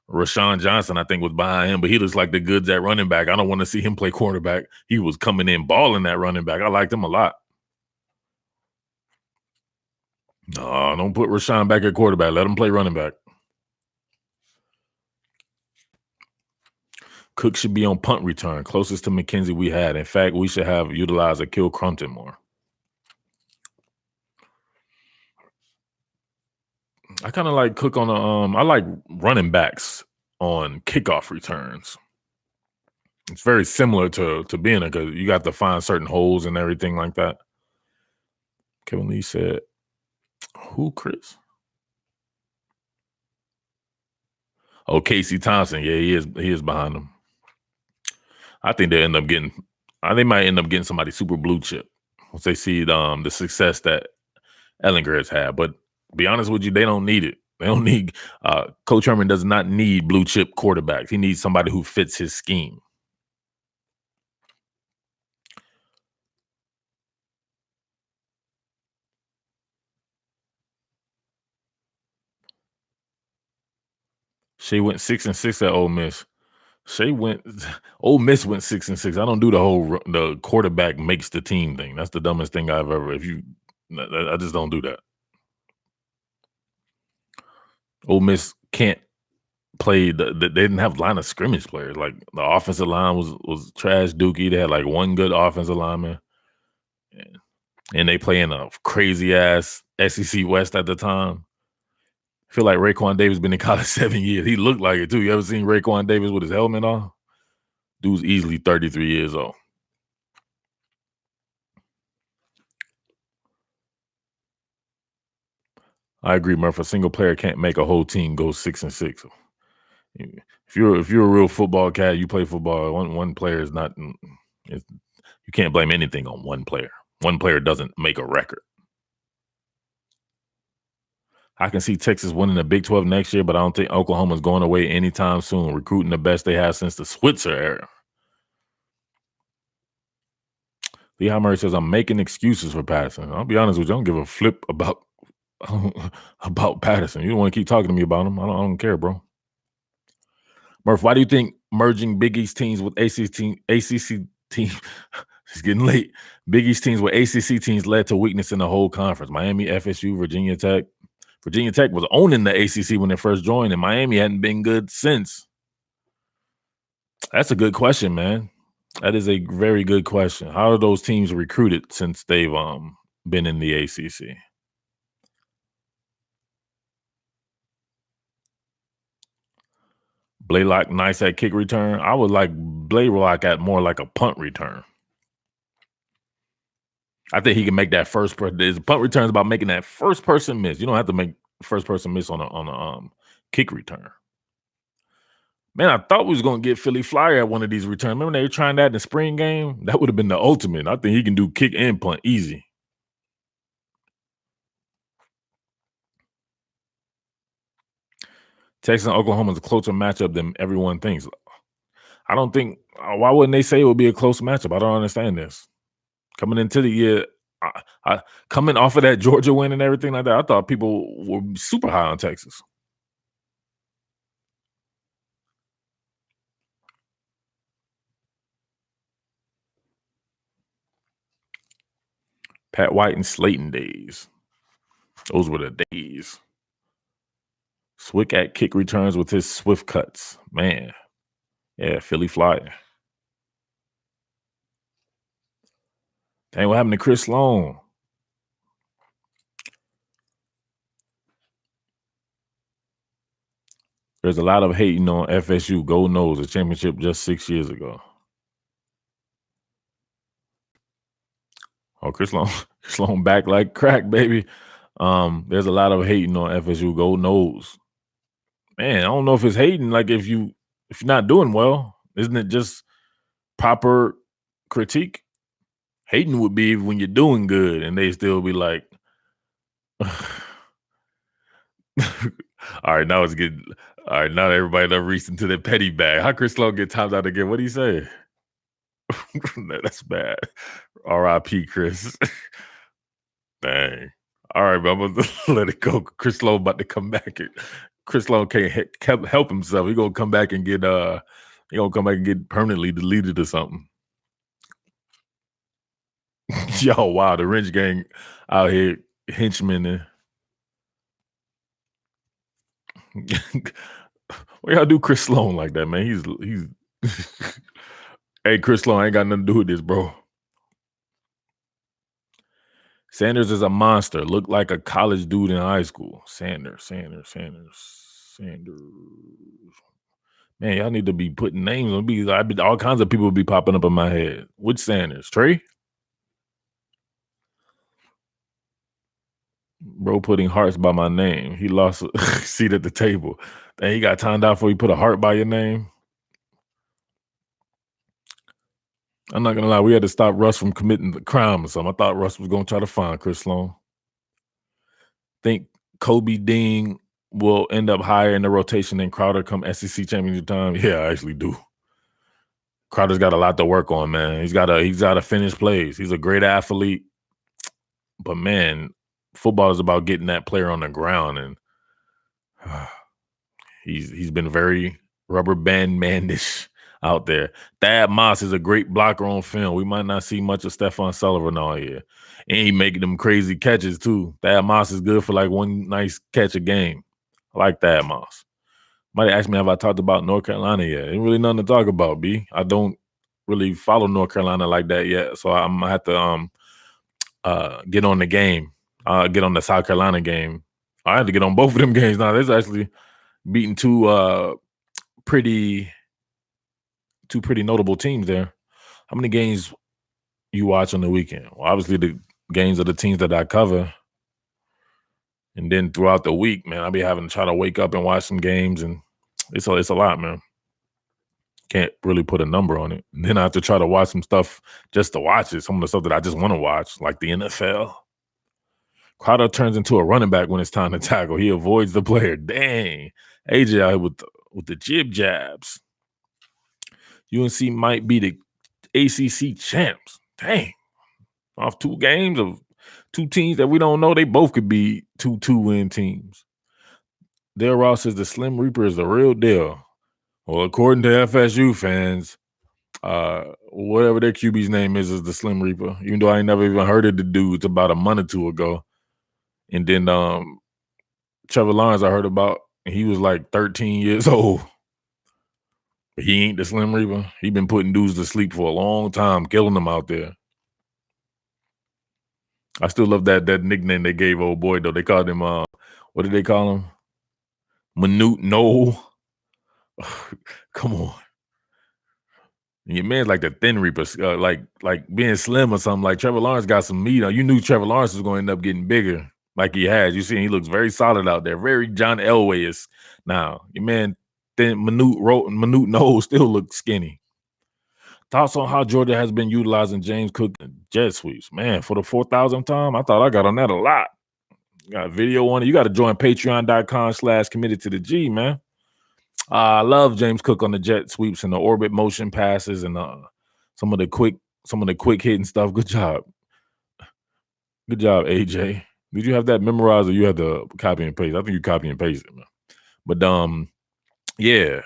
Rashawn Johnson, I think, was behind him, but he looks like the goods at running back. I don't want to see him play quarterback. He was coming in balling at running back. I liked him a lot. No, don't put Rashawn back at quarterback. Let him play running back. Cook should be on punt return, closest to McKenzie we had. In fact, we should have utilized a Kill Crumpton more. I kind of like Cook on I like running backs on kickoff returns. It's very similar to being because you got to find certain holes and everything like that. Kevin Lee said, "Who, Chris?" Oh, Casey Thompson. Yeah, he is behind them. I think they end up getting. They might end up getting somebody super blue chip once they see the success that Ellinger has had. But to be honest with you, they don't need it. They don't need. Coach Herman does not need blue chip quarterbacks. He needs somebody who fits his scheme. Shea went 6-6 at Ole Miss. Ole Miss went 6-6. I don't do the quarterback makes the team thing. That's the dumbest thing I've ever. I just don't do that. Ole Miss can't play. They didn't have line of scrimmage players. Like the offensive line was trash dookie. They had like one good offensive lineman, and they play in a crazy ass SEC West at the time. I feel like Raekwon Davis been in college 7 years. He looked like it too. You ever seen Raekwon Davis with his helmet on? Dude's easily 33 years old. I agree, Murph. A single player can't make a whole team go 6-6. If you're a real football cat, you play football. One player is not. You can't blame anything on one player. One player doesn't make a record. I can see Texas winning the Big 12 next year, but I don't think Oklahoma's going away anytime soon. Recruiting the best they have since the Switzer era. Lee Murray says, I'm making excuses for Patterson. I'll be honest with you, I don't give a flip about Patterson. You don't want to keep talking to me about him. I don't care, bro. Murph, why do you think merging Big East teams with ACC teams, it's getting late, Big East teams with ACC teams led to weakness in the whole conference? Miami, FSU, Virginia Tech. Virginia Tech was owning the ACC when they first joined, and Miami hadn't been good since. That's a good question, man. That is a very good question. How are those teams recruited since they've been in the ACC? Blaylock nice at kick return. I would like Blaylock at more like a punt return. I think he can make that first person. The punt return is about making that first person miss. You don't have to make first person miss on a kick return. Man, I thought we was gonna get Philly Flyer at one of these returns. Remember they were trying that in the spring game? That would have been the ultimate. I think he can do kick and punt easy. Texas and Oklahoma is a closer matchup than everyone thinks. I don't think. Why wouldn't they say it would be a close matchup? I don't understand this. Coming into the year, coming off of that Georgia win and everything like that, I thought people were super high on Texas. Pat White and Slayton days. Those were the days. Swick at kick returns with his swift cuts. Man. Yeah, Philly Flyer. Dang, what happened to Chris Sloan? There's a lot of hating on FSU. Go knows a championship just 6 years ago. Oh, Chris Sloan back like crack, baby. There's a lot of hating on FSU. Go knows. Man, I don't know if it's hating. Like if you're not doing well, isn't it just proper critique? Hating would be when you're doing good and they still be like, all right, now it's getting all right. Now everybody done reached into their petty bag. How Chris Sloan get times out again? What do you say? That's bad. R.I.P. Chris. Dang. All right, bro. I'm gonna let it go. Chris Sloan about to come back. Chris Sloan can't help himself. He gonna come back and get permanently deleted or something. Yo, wow, the Wrench Gang out here henchmen and why y'all do Chris Sloan like that, man? He's hey, Chris Sloan ain't got nothing to do with this, bro. Sanders is a monster. Looked like a college dude in high school. Sanders. Man, y'all need to be putting names on. All kinds of people be popping up in my head. Which Sanders? Trey? Bro putting hearts by my name. He lost a seat at the table. And he got timed out before he put a heart by your name. I'm not gonna lie, we had to stop Russ from committing the crime or something. I thought Russ was gonna try to find Chris Sloan. Think Kobe Dean will end up higher in the rotation than Crowder come SEC championship time? Yeah, I actually do. Crowder's got a lot to work on, man. He's got to finish plays. He's a great athlete, but man, football is about getting that player on the ground, and he's been very rubber band manish out there. Thad Moss is a great blocker on film. We might not see much of Stephon Sullivan all year. And he making them crazy catches too. Thad Moss is good for like one nice catch a game. I like Thad Moss. Might ask me have I talked about North Carolina yet. Ain't really nothing to talk about, B. I don't really follow North Carolina like that yet. So I'm gonna have to get on the game. Get on the South Carolina game. I had to get on both of them games now. There's actually beating two pretty notable teams there. How many games you watch on the weekend? Well, obviously the games of the teams that I cover. And then throughout the week, man, I'll be having to try to wake up and watch some games, and it's a lot, man. Can't really put a number on it. And then I have to try to watch some stuff just to watch it. Some of the stuff that I just want to watch, like the NFL. Crowder turns into a running back when it's time to tackle. He avoids the player. Dang. AJ out here with the jib jabs. UNC might be the ACC champs. Dang. Off 2 games of 2 teams that we don't know, they both could be 2-2-win teams. Dale Ross says the Slim Reaper is the real deal. Well, according to FSU fans, whatever their QB's name is the Slim Reaper, even though I ain't never even heard of the dude about a month or two ago. And then Trevor Lawrence I heard about, and he was like 13 years old. But he ain't the Slim Reaper. He been putting dudes to sleep for a long time, killing them out there. I still love that nickname they gave old boy, though. They called him, what did they call him? Minute No. Come on. And your man's like the Thin Reaper, like being slim or something. Like Trevor Lawrence got some meat on. You knew Trevor Lawrence was going to end up getting bigger, like he has. You see, he looks very solid out there, very John Elway-ish. Now, your man, Minute No still looks skinny. Thoughts on how Georgia has been utilizing James Cook and jet sweeps. Man, for the 4,000th time, I thought I got on that a lot. Got a video on it. You got to join patreon.com/committed to the G, man. I love James Cook on the jet sweeps and the orbit motion passes and some of the quick hitting stuff. Good job. Good job, AJ. Did you have that memorized or you had to copy and paste? I think you copy and paste it, man. But yeah.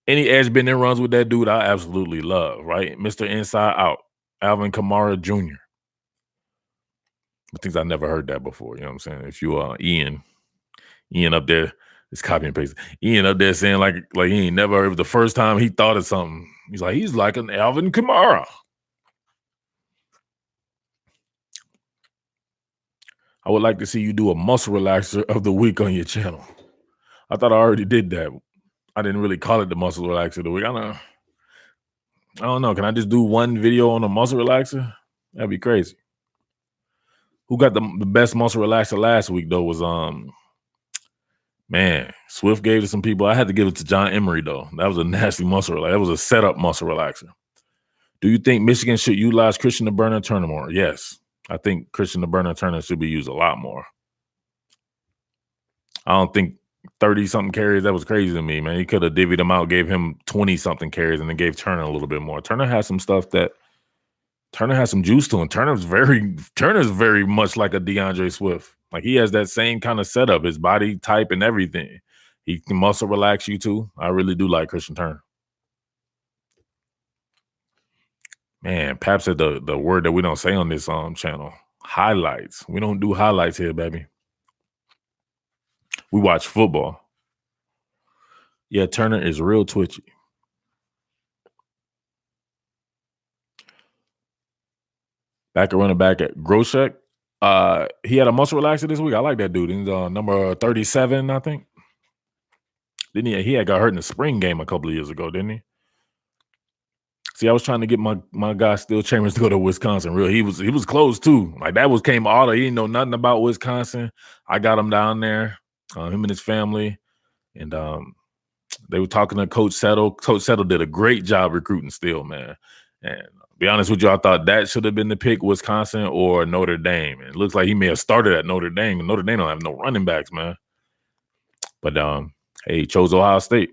Any edge bending runs with that dude, I absolutely love, right? Mr. Inside Out, Alvin Kamara Jr. Things I never heard that before. You know what I'm saying? If you Ian up there, it's copy and paste. Ian up there saying like he ain't never heard the first time he thought of something. He's like an Alvin Kamara. I would like to see you do a muscle relaxer of the week on your channel. I thought I already did that. I didn't really call it the muscle relaxer of the week. I don't know. Can I just do one video on a muscle relaxer? That'd be crazy. Who got the best muscle relaxer last week though was man, Swift gave it to some people. I had to give it to John Emery though. That was a nasty muscle relaxer. That was a setup muscle relaxer. Do you think Michigan should utilize Christian Turner more? Yes. I think Christian Turner should be used a lot more. I don't think 30-something carries, that was crazy to me, man. He could have divvied them out, gave him 20-something carries, and then gave Turner a little bit more. Turner has some stuff Turner has some juice to him. Turner's very much like a DeAndre Swift. Like he has that same kind of setup, his body type and everything. He can muscle relax you too. I really do like Christian Turner. Man, Pap said the word that we don't say on this channel. Highlights. We don't do highlights here, baby. We watch football. Yeah, Turner is real twitchy. Back at running back at Groshek. He had a muscle relaxer this week. I like that dude. He's number 37, I think. Didn't he? He had got hurt in the spring game a couple of years ago, didn't he? See, I was trying to get my guy Still Chambers to go to Wisconsin. He was close too. Like that came auto. He didn't know nothing about Wisconsin. I got him down there, him and his family, and they were talking to Coach Settle. Coach Settle did a great job recruiting Still, man. And to be honest with you, I thought that should have been the pick, Wisconsin or Notre Dame. And it looks like he may have started at Notre Dame. And Notre Dame don't have no running backs, man. But hey, he chose Ohio State.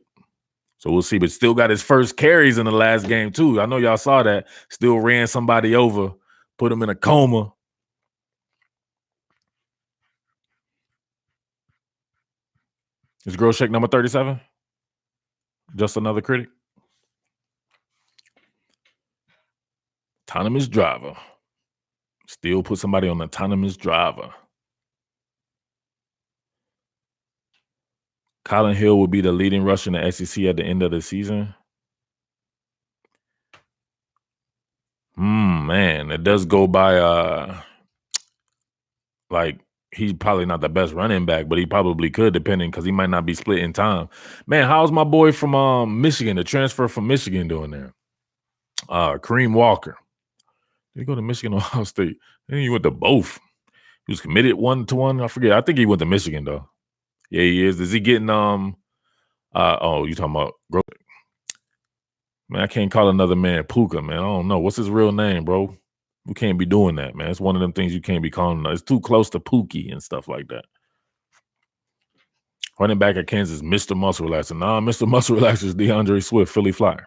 So we'll see, but Still got his first carries in the last game too. I know y'all saw that. Still ran somebody over, put him in a coma. Is Groshek number 37? Just another critic? Autonomous driver. Still put somebody on autonomous driver. Colin Hill will be the leading rusher in the SEC at the end of the season. Man, it does go by like he's probably not the best running back, but he probably could, depending, because he might not be split in time. Man, how's my boy from Michigan, the transfer from Michigan, doing there? Kareem Walker. Did he go to Michigan or Ohio State? I think he went to both. He was committed 1-to-1. I forget. I think he went to Michigan though. Yeah, he is. Is he getting you talking about man, I can't call another man Puka, man. I don't know. What's his real name, bro? We can't be doing that, man. It's one of them things you can't be calling. It's too close to Pookie and stuff like that. Running back at Kansas, Mr. Muscle Relaxer. Nah, Mr. Muscle Relaxer is DeAndre Swift, Philly Flyer.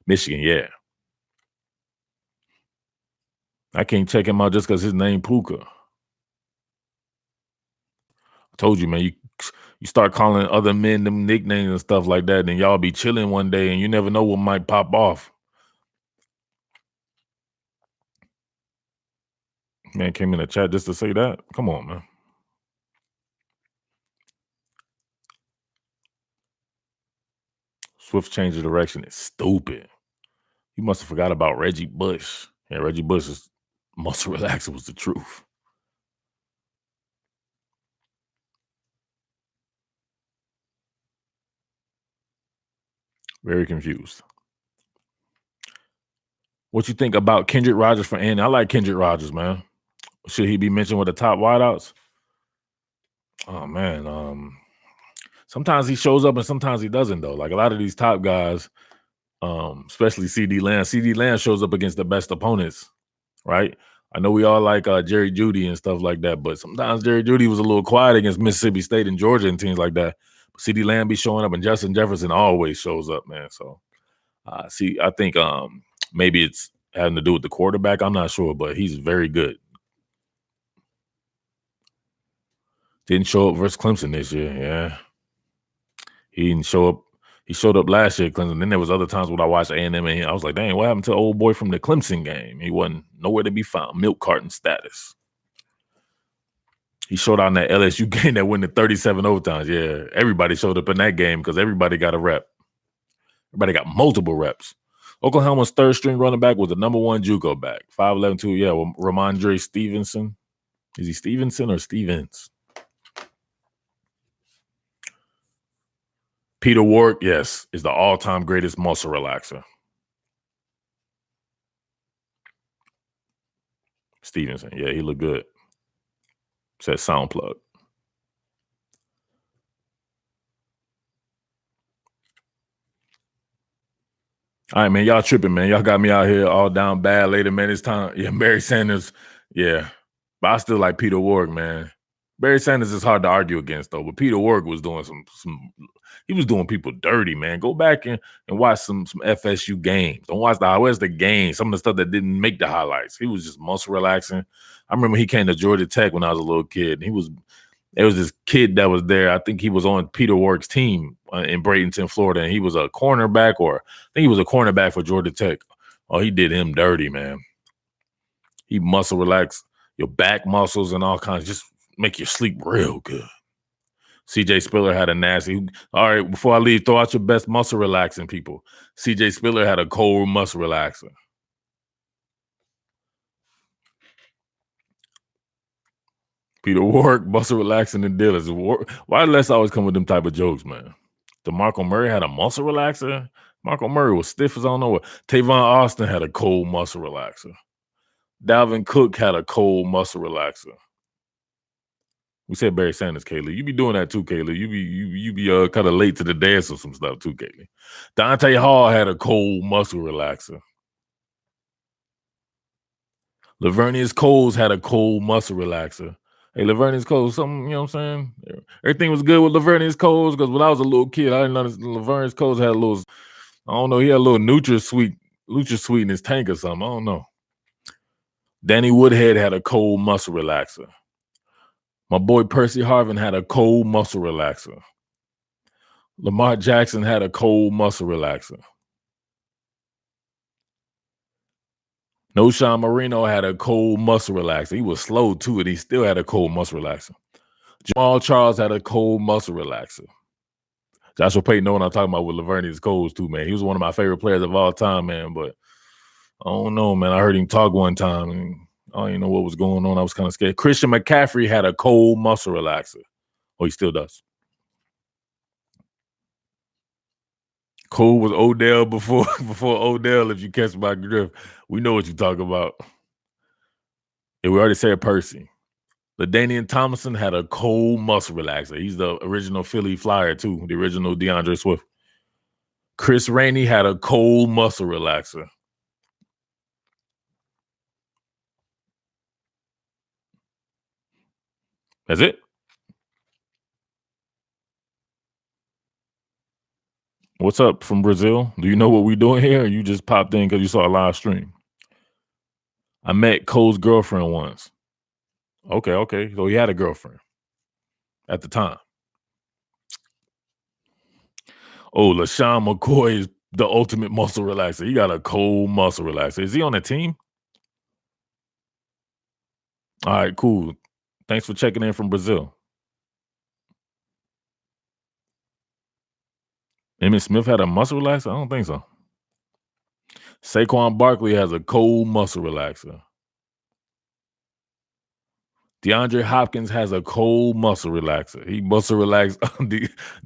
Michigan, yeah. I can't check him out just because his name Puka. I told you, man, you start calling other men them nicknames and stuff like that, and y'all be chilling one day and you never know what might pop off. Man came in the chat just to say that. Come on, man. Swift change of direction is stupid. You must have forgot about Reggie Bush. Yeah, Reggie Bush's muscle relaxer was the truth. Very confused. What you think about Kendrick Rogers for Andy? I like Kendrick Rogers, man. Should he be mentioned with the top wideouts? Oh man, sometimes he shows up and sometimes he doesn't though. Like a lot of these top guys, especially CD Lamb. CD Lamb shows up against the best opponents, right? I know we all like Jerry Jeudy and stuff like that, but sometimes Jerry Jeudy was a little quiet against Mississippi State and Georgia and teams like that. But CD Lamb be showing up, and Justin Jefferson always shows up, man. So, I think maybe it's having to do with the quarterback. I'm not sure, but he's very good. Didn't show up versus Clemson this year. Yeah, he didn't show up. He showed up last year at Clemson. Then there was other times when I watched A&M and I was like, dang, what happened to the old boy from the Clemson game? He wasn't nowhere to be found. Milk carton status. He showed out in that LSU game that went to 37 overtimes. Yeah, everybody showed up in that game because everybody got a rep. Everybody got multiple reps. Oklahoma's third string running back was the number one JUCO back. 5'11", 2. Yeah, well, Ramondre Stevenson. Is he Stevenson or Stevens? Peter Warrick, yes, is the all-time greatest muscle relaxer. Stevenson, yeah, he looked good. Said sound plug. All right, man, y'all tripping, man. Y'all got me out here all down bad later, man. It's time. Yeah, Barry Sanders. Yeah, but I still like Peter Warrick, man. Barry Sanders is hard to argue against, though. But Peter Warrick was doing some. He was doing people dirty, man. Go back and watch some FSU games. Don't watch the highlights, the games. Some of the stuff that didn't make the highlights. He was just muscle relaxing. I remember he came to Georgia Tech when I was a little kid. There was this kid that was there. I think he was on Peter Warrick's team in Bradenton, Florida, and he was a cornerback, or I think he was a cornerback for Georgia Tech. Oh, he did him dirty, man. He muscle relax your back muscles and all kinds, just make you sleep real good. CJ Spiller had a nasty. All right, before I leave, throw out your best muscle relaxing people. CJ Spiller had a cold muscle relaxer. Peter Warrick, muscle relaxing and dealers. Why Les always come with them type of jokes, man? DeMarco Murray had a muscle relaxer. Marco Murray was stiff as I don't know what. Tavon Austin had a cold muscle relaxer. Dalvin Cook had a cold muscle relaxer. We said Barry Sanders, Kaylee. You be doing that too, Kaylee. You be kind of late to the dance or some stuff too, Kaylee. Dante Hall had a cold muscle relaxer. Lavernius Coles had a cold muscle relaxer. Hey, Lavernius Coles, something, you know what I'm saying? Everything was good with Lavernius Coles because when I was a little kid, I didn't know Lavernius Coles had a little, I don't know, he had a little NutraSweet in his tank or something. I don't know. Danny Woodhead had a cold muscle relaxer. My boy Percy Harvin had a cold muscle relaxer. Lamar Jackson had a cold muscle relaxer. Noshawn Marino had a cold muscle relaxer. He was slow too, and he still had a cold muscle relaxer. Jamal Charles had a cold muscle relaxer. Joshua Payton know what I'm talking about with Lavernius Coles too, man. He was one of my favorite players of all time, man. But I don't know, man. I heard him talk one time, and I don't even know what was going on. I was kind of scared. Christian McCaffrey had a cold muscle relaxer. Oh, he still does. Cole was Odell before Odell, if you catch my drift. We know what you're talking about. Yeah, we already said Percy. LaDainian Tomlinson had a cold muscle relaxer. He's the original Philly Flyer, too, the original DeAndre Swift. Chris Rainey had a cold muscle relaxer. That's it. What's up from Brazil? Do you know what we're doing here? Or you just popped in because you saw a live stream? I met Cole's girlfriend once. Okay. So he had a girlfriend at the time. Oh, LaShawn McCoy is the ultimate muscle relaxer. He got a cold muscle relaxer. Is he on the team? All right, cool. Thanks for checking in from Brazil. Emmitt Smith had a muscle relaxer? I don't think so. Saquon Barkley has a cold muscle relaxer. DeAndre Hopkins has a cold muscle relaxer. He muscle relaxed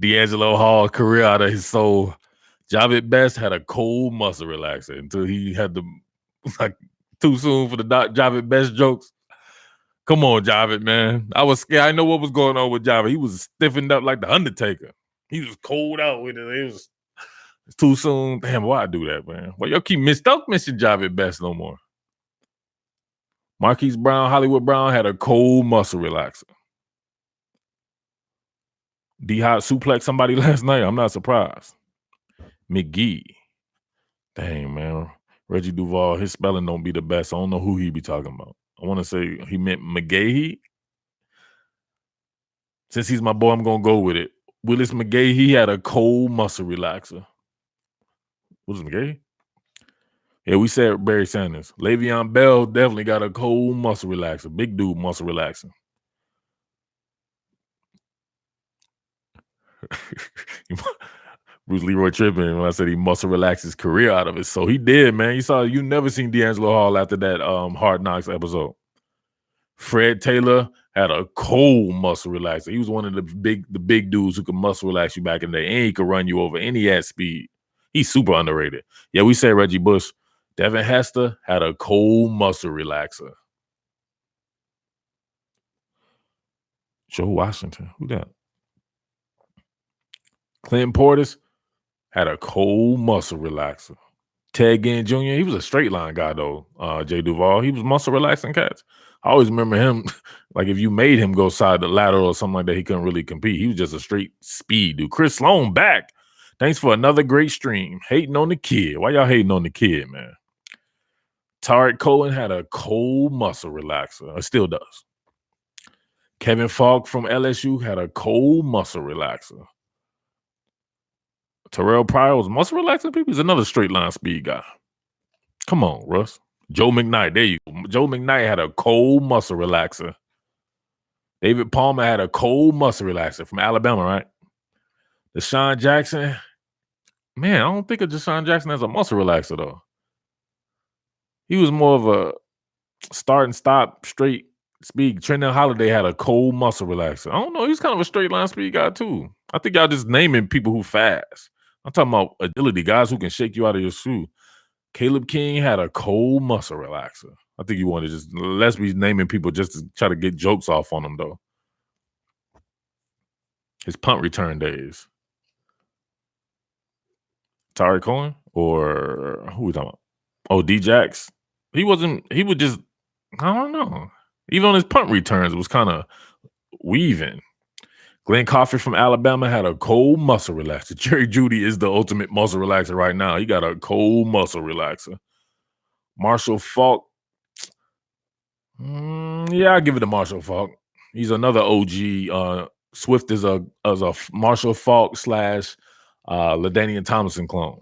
D'Angelo Hall's career out of his soul. Javit Best had a cold muscle relaxer until he had the like too soon for the Javit Best jokes. Come on, Javit, man. I was scared. I know what was going on with Javit. He was stiffened up like the Undertaker. He was cold out with it. It's too soon. Damn, why I do that, man? Well, y'all don't mention Javit Best no more. Marquise Brown, Hollywood Brown had a cold muscle relaxer. D-Hop suplex somebody last night. I'm not surprised. McGee. Dang, man. Reggie Duval, his spelling don't be the best. I don't know who he be talking about. I want to say he meant McGahee. Since he's my boy, I'm going to go with it. Willis McGahee, he had a cold muscle relaxer. Willis McGahee? Yeah, we said Barry Sanders. Le'Veon Bell definitely got a cold muscle relaxer. Big dude muscle relaxer. Bruce Leroy tripping when I said he muscle relaxed his career out of it. So he did, man. You never seen D'Angelo Hall after that Hard Knocks episode. Fred Taylor had a cold muscle relaxer. He was one of the big dudes who could muscle relax you back in the day, and he could run you over, and he had speed. He's super underrated. Yeah, we say Reggie Bush. Devin Hester had a cold muscle relaxer. Joe Washington, who that? Clinton Portis had a cold muscle relaxer. Ted Ginn Jr., he was a straight line guy though. Jay Duvall, he was muscle relaxing cats. I always remember him, like if you made him go side to lateral or something like that, he couldn't really compete. He was just a straight speed dude. Chris Sloan back. Thanks for another great stream. Hating on the kid. Why y'all hating on the kid, man? Tariq Cohen had a cold muscle relaxer. It still does. Kevin Falk from LSU had a cold muscle relaxer. Terrell Pryor was muscle relaxing people. He's another straight line speed guy. Come on, Russ. Joe McKnight. There you go. Joe McKnight had a cold muscle relaxer. David Palmer had a cold muscle relaxer from Alabama, right? Deshaun Jackson. Man, I don't think of Deshaun Jackson as a muscle relaxer, though. He was more of a start and stop straight speed. Trenton Holiday had a cold muscle relaxer. I don't know. He's kind of a straight line speed guy, too. I think y'all just naming people who fast. I'm talking about agility, guys who can shake you out of your shoe. Caleb King had a cold muscle relaxer. I think you want to just let's be naming people just to try to get jokes off on them, though. His punt return days. Tariq Cohen or who we talking about? Oh, D-Jax. He would just, I don't know. Even on his punt returns, it was kind of weaving. Glenn Coffey from Alabama had a cold muscle relaxer. Jerry Jeudy is the ultimate muscle relaxer right now. He got a cold muscle relaxer. Marshall Faulk. Yeah, I'll give it to Marshall Faulk. He's another OG. Swift is a Marshall Faulk / LaDainian Tomlinson clone.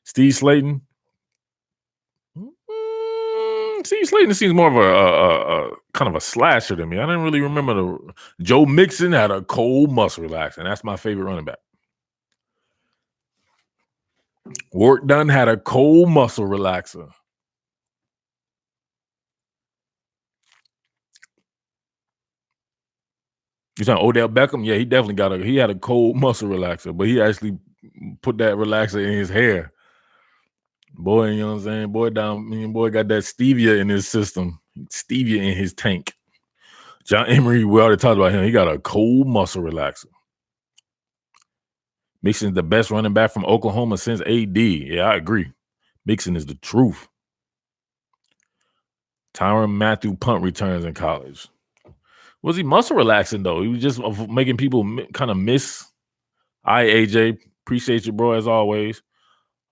Steve Slayton. Steve Slayton seems more of a kind of a slasher to me. I didn't really remember Joe Mixon had a cold muscle relaxer, and that's my favorite running back. Ward Dunn had a cold muscle relaxer. You talking Odell Beckham? Yeah, he definitely he had a cold muscle relaxer, but he actually put that relaxer in his hair. Boy, you know what I'm saying? Boy got that stevia in his system. Stevia in his tank. John Emery, we already talked about him. He got a cold muscle relaxer. Mixon's the best running back from Oklahoma since AD. Yeah, I agree. Mixon is the truth. Tyrann Mathieu punt returns in college. Was he muscle relaxing, though? He was just making people kind of miss. AJ, appreciate you, bro, as always.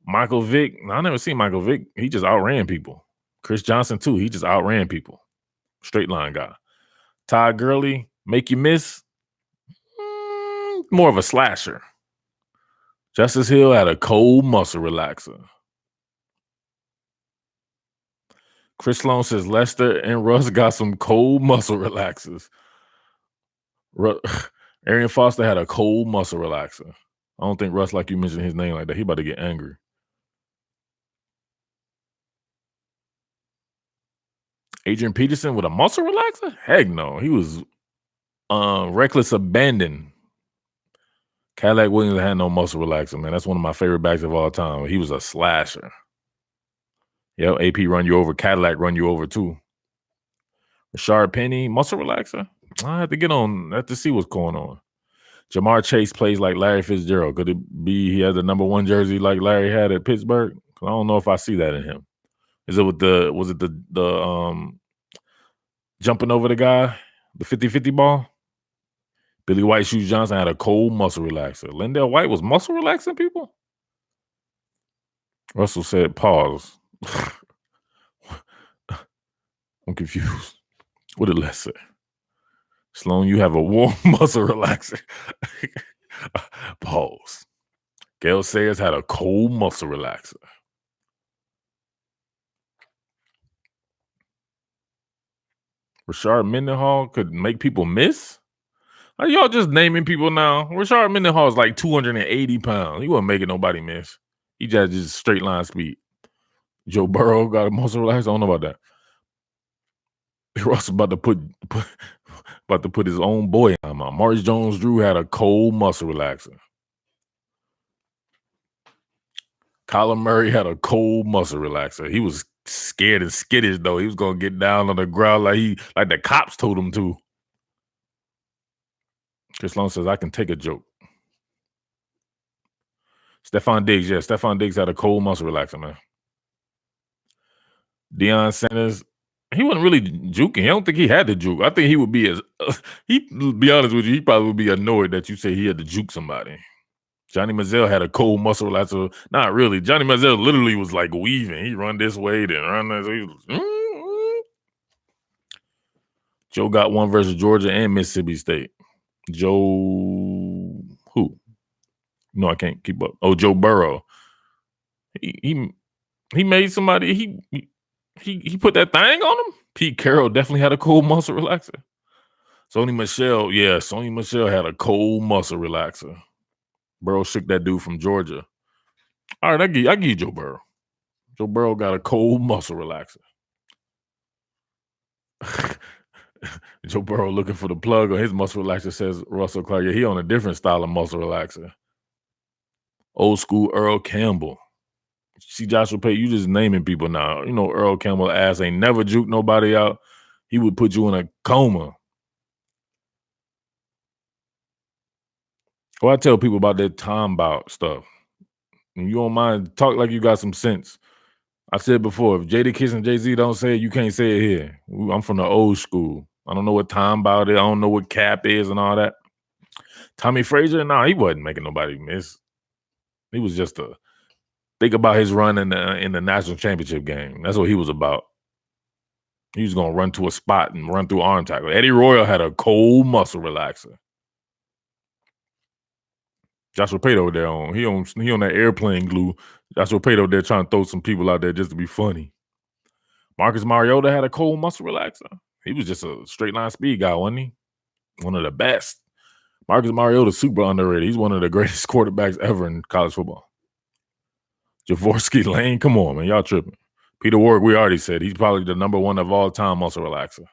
Michael Vick. I never seen Michael Vick. He just outran people. Chris Johnson, too. He just outran people. Straight line guy. Todd Gurley, make you miss. More of a slasher. Justice Hill had a cold muscle relaxer. Chris Sloan says Lester and Russ got some cold muscle relaxers. Arian Foster had a cold muscle relaxer. I don't think Russ, like you mentioned his name like that. He about to get angry. Adrian Peterson with a muscle relaxer? Heck no. He was reckless abandon. Cadillac Williams had no muscle relaxer, man. That's one of my favorite backs of all time. He was a slasher. Yep, AP run you over. Cadillac run you over too. Rashard Penny, muscle relaxer? I have to get on. I have to see what's going on. Jamar Chase plays like Larry Fitzgerald. Could it be he has the number 1 jersey like Larry had at Pittsburgh? I don't know if I see that in him. Was it the jumping over the guy, the 50-50 ball? Billy White Shoes Johnson had a cold muscle relaxer. Lindell White was muscle relaxing people? Russell said, pause. I'm confused. What did Les say? Sloan, you have a warm muscle relaxer. Pause. Gail Sayers had a cold muscle relaxer. Rashard Mendenhall could make people miss? Are y'all just naming people now? Rashard Mendenhall is like 280 pounds. He wasn't making nobody miss. He just straight line speed. Joe Burrow got a muscle relaxer. I don't know about that. Russ about to put his own boy on. Maurice Jones-Drew had a cold muscle relaxer. Kyler Murray had a cold muscle relaxer. He was scared and skittish though. He was gonna get down on the ground like the cops told him to. Chris Long says, I can take a joke. Stephon Diggs, yeah. Stephon Diggs had a cold muscle relaxer, man. Deion Sanders, he wasn't really juking. I don't think he had to juke. I think he would be be honest with you, he probably would be annoyed that you say he had to juke somebody. Johnny Manziel had a cold muscle relaxer. Not really. Johnny Manziel literally was like weaving. He run this way, then run this way. Joe got one versus Georgia and Mississippi State. Joe, who? No, I can't keep up. Oh, Joe Burrow. He made somebody. He put that thing on him. Pete Carroll definitely had a cold muscle relaxer. Sony Michel had a cold muscle relaxer. Burrow shook that dude from Georgia. All right, I give you Joe Burrow. Joe Burrow got a cold muscle relaxer. Joe Burrow looking for the plug on his muscle relaxer, says Russell Clark. Yeah, he on a different style of muscle relaxer. Old school Earl Campbell. See Joshua Pate, you just naming people now. You know Earl Campbell ass ain't never juked nobody out. He would put you in a coma. Well, I tell people about that time bout stuff. And you don't mind, talk like you got some sense. I said before, if Jada Kiss and Jay-Z don't say it, you can't say it here. I'm from the old school. I don't know what time bout is. I don't know what cap is and all that. Tommy Frazier, he wasn't making nobody miss. He was just think about his run in the national championship game. That's what he was about. He was gonna run to a spot and run through arm tackle. Eddie Royal had a cold muscle relaxer. Joshua Pate over there he on that airplane glue. Joshua Pate over there trying to throw some people out there just to be funny. Marcus Mariota had a cold muscle relaxer. He was just a straight line speed guy, wasn't he? One of the best. Marcus Mariota super underrated. He's one of the greatest quarterbacks ever in college football. Javorsky Lane, come on, man, y'all tripping. Peter Warwick, we already said he's probably the number one of all time muscle relaxer.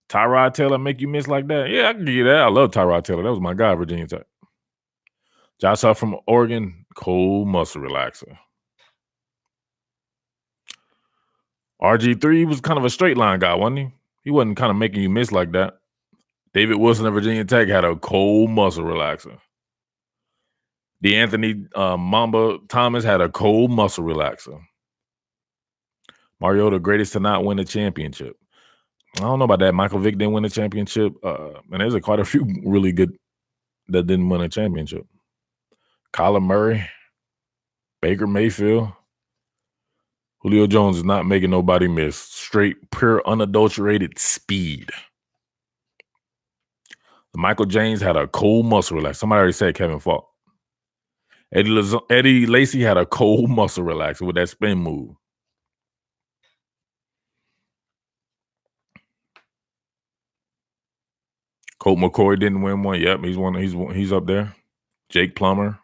Tyrod Taylor make you miss like that? Yeah, I can give you that. I love Tyrod Taylor. That was my guy, Virginia Tech. Josh Huff from Oregon, cold muscle relaxer. RG3 was kind of a straight line guy, wasn't he? He wasn't kind of making you miss like that. David Wilson of Virginia Tech had a cold muscle relaxer. DeAnthony Mamba Thomas had a cold muscle relaxer. Mariota, greatest to not win a championship. I don't know about that. Michael Vick didn't win a championship. And there's quite a few really good that didn't win a championship. Kyler Murray, Baker Mayfield. Julio Jones is not making nobody miss. Straight, pure, unadulterated speed. Michael James had a cold muscle relaxer. Somebody already said Kevin Falk. Eddie Lacy had a cold muscle relaxer with that spin move. Colt McCoy didn't win one. Yep, he's up there. Jake Plummer.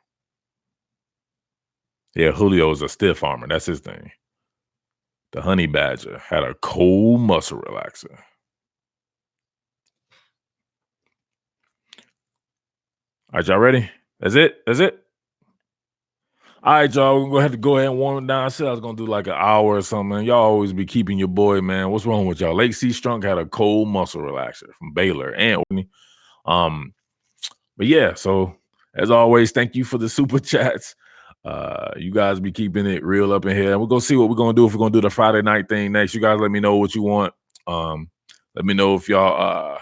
Yeah, Julio is a stiff armor. That's his thing. The Honey Badger had a cold muscle relaxer. All right, y'all ready? That's it? All right, y'all, we're going to have to go ahead and warm it down. I said I was going to do like an hour or something. Y'all always be keeping your boy, man. What's wrong with y'all? Lake C. Strunk had a cold muscle relaxer from Baylor and Whitney. But yeah, so as always, thank you for the super chats. You guys be keeping it real up in here. We're going to see what we're going to do if we're going to do the Friday night thing next. You guys let me know what you want. Let me know if y'all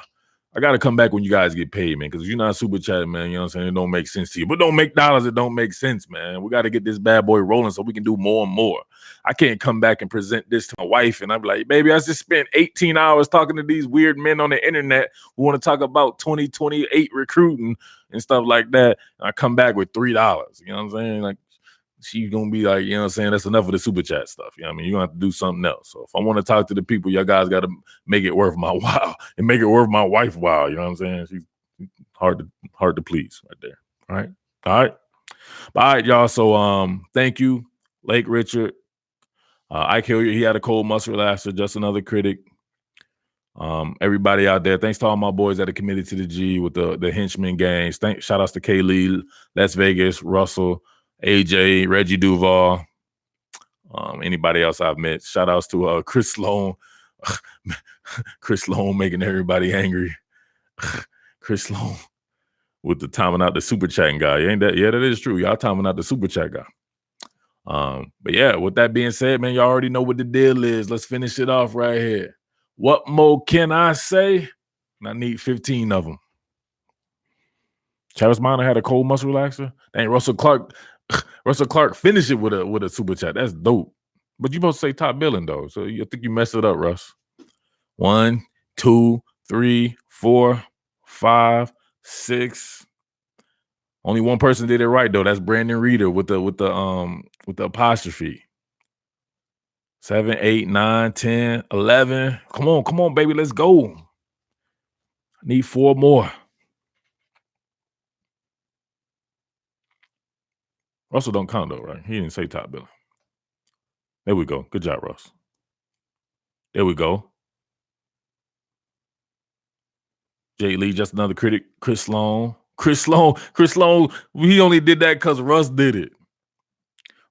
I got to come back when you guys get paid, man, because if you're not super chatting, man, you know what I'm saying? It don't make sense to you. But don't make dollars. It don't make sense, man. We got to get this bad boy rolling so we can do more and more. I can't come back and present this to my wife and I'm like, baby, I just spent 18 hours talking to these weird men on the internet who want to talk about 2028 recruiting and stuff like that. And I come back with $3. You know what I'm saying? Like, she's going to be like, you know what I'm saying? That's enough of the super chat stuff. You know what I mean? You're going to have to do something else. So if I want to talk to the people, y'all guys got to make it worth my while and make it worth my wife while. You know what I'm saying? hard to please right there. All right. All right. All right, y'all. So thank you, Lake Richard. Ike Hilliard, he had a cold muscle relaxer, just another critic. Everybody out there, thanks to all my boys that are committed to the G with the henchman gangs. Shout outs to K Lee, Las Vegas, Russell, AJ, Reggie Duval. Anybody else I've met. Shout outs to Chris Sloan. Chris Sloan making everybody angry. Chris Sloan with the timing out the super chatting guy. Ain't that? Yeah, that is true. Y'all timing out the super chat guy. But yeah, with that being said, man, y'all already know what the deal is. Let's finish it off right here. What more can I say? I need 15 of them. Travis Minor had a cold muscle relaxer. Dang, Russell Clark. Russell Clark finished it with a super chat. That's dope. But you supposed to say top billing though, so I think you messed it up, Russ. 1, 2, 3, 4, 5, 6. Only one person did it right though. That's Brandon Reeder with the apostrophe. 7, 8, 9, 10, 11. Come on, baby. Let's go. I need 4 more. Russell don't count though, right? He didn't say top billing. There we go. Good job, Russ. There we go. Jay Lee, just another critic. Chris Sloan, he only did that because Russ did it.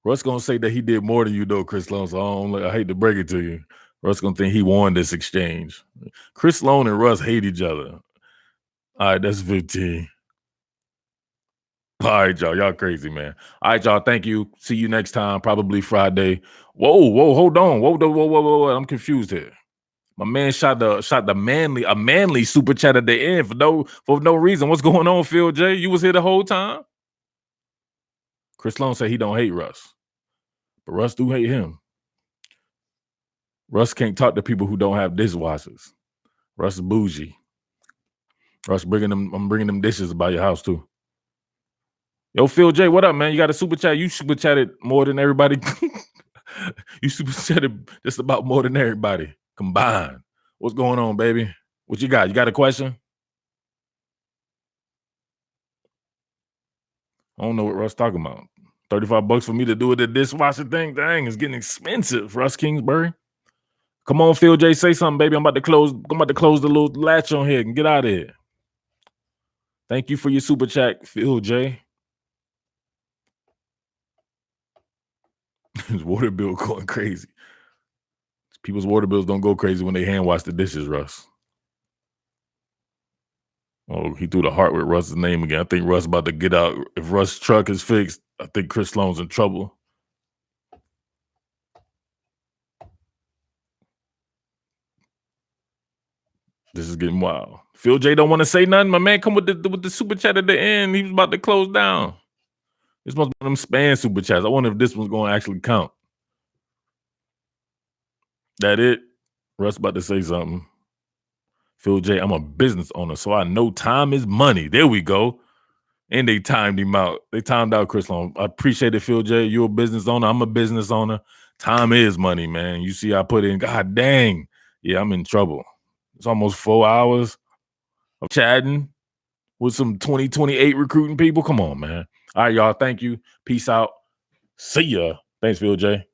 Russ gonna say that he did more than you though, Chris Sloan. So I hate to break it to you. Russ gonna think he won this exchange. Chris Sloan and Russ hate each other. All right, that's 15. All right, y'all. Y'all crazy, man. All right, y'all. Thank you. See you next time, probably Friday. Whoa, hold on. Whoa. I'm confused here. My man shot a manly super chat at the end for no reason. What's going on, Phil J? You was here the whole time? Chris Sloan said he don't hate Russ. But Russ do hate him. Russ can't talk to people who don't have dishwashers. Russ is bougie. Russ I'm bringing them dishes by your house too. Yo, Phil J, what up, man? You got a super chat? You super chatted more than everybody. You super chatted just about more than everybody combined. What's going on, baby? What you got? You got a question? I don't know what Russ talking about. $35 for me to do it, the dishwasher thing? Dang, it's getting expensive, Russ Kingsbury. Come on, Phil J, say something, baby. I'm about to close the little latch on here and get out of here. Thank you for your super chat, Phil J. His water bill going crazy. People's water bills don't go crazy when they hand wash the dishes, Russ. Oh, he threw the heart with Russ's name again. I think Russ about to get out. If Russ' truck is fixed, I think Chris Sloan's in trouble. This is getting wild. Phil J don't want to say nothing. My man come with the super chat at the end. He was about to close down. This must be them spam super chats. I wonder if this one's going to actually count. That it? Russ about to say something. Phil J, I'm a business owner, so I know time is money. There we go. And they timed him out. They timed out Chris Long. I appreciate it, Phil J. You're a business owner. I'm a business owner. Time is money, man. You see, I put in, God dang. Yeah, I'm in trouble. It's almost 4 hours of chatting with some 2028 recruiting people. Come on, man. All right, y'all. Thank you. Peace out. See ya. Thanks, Phil J.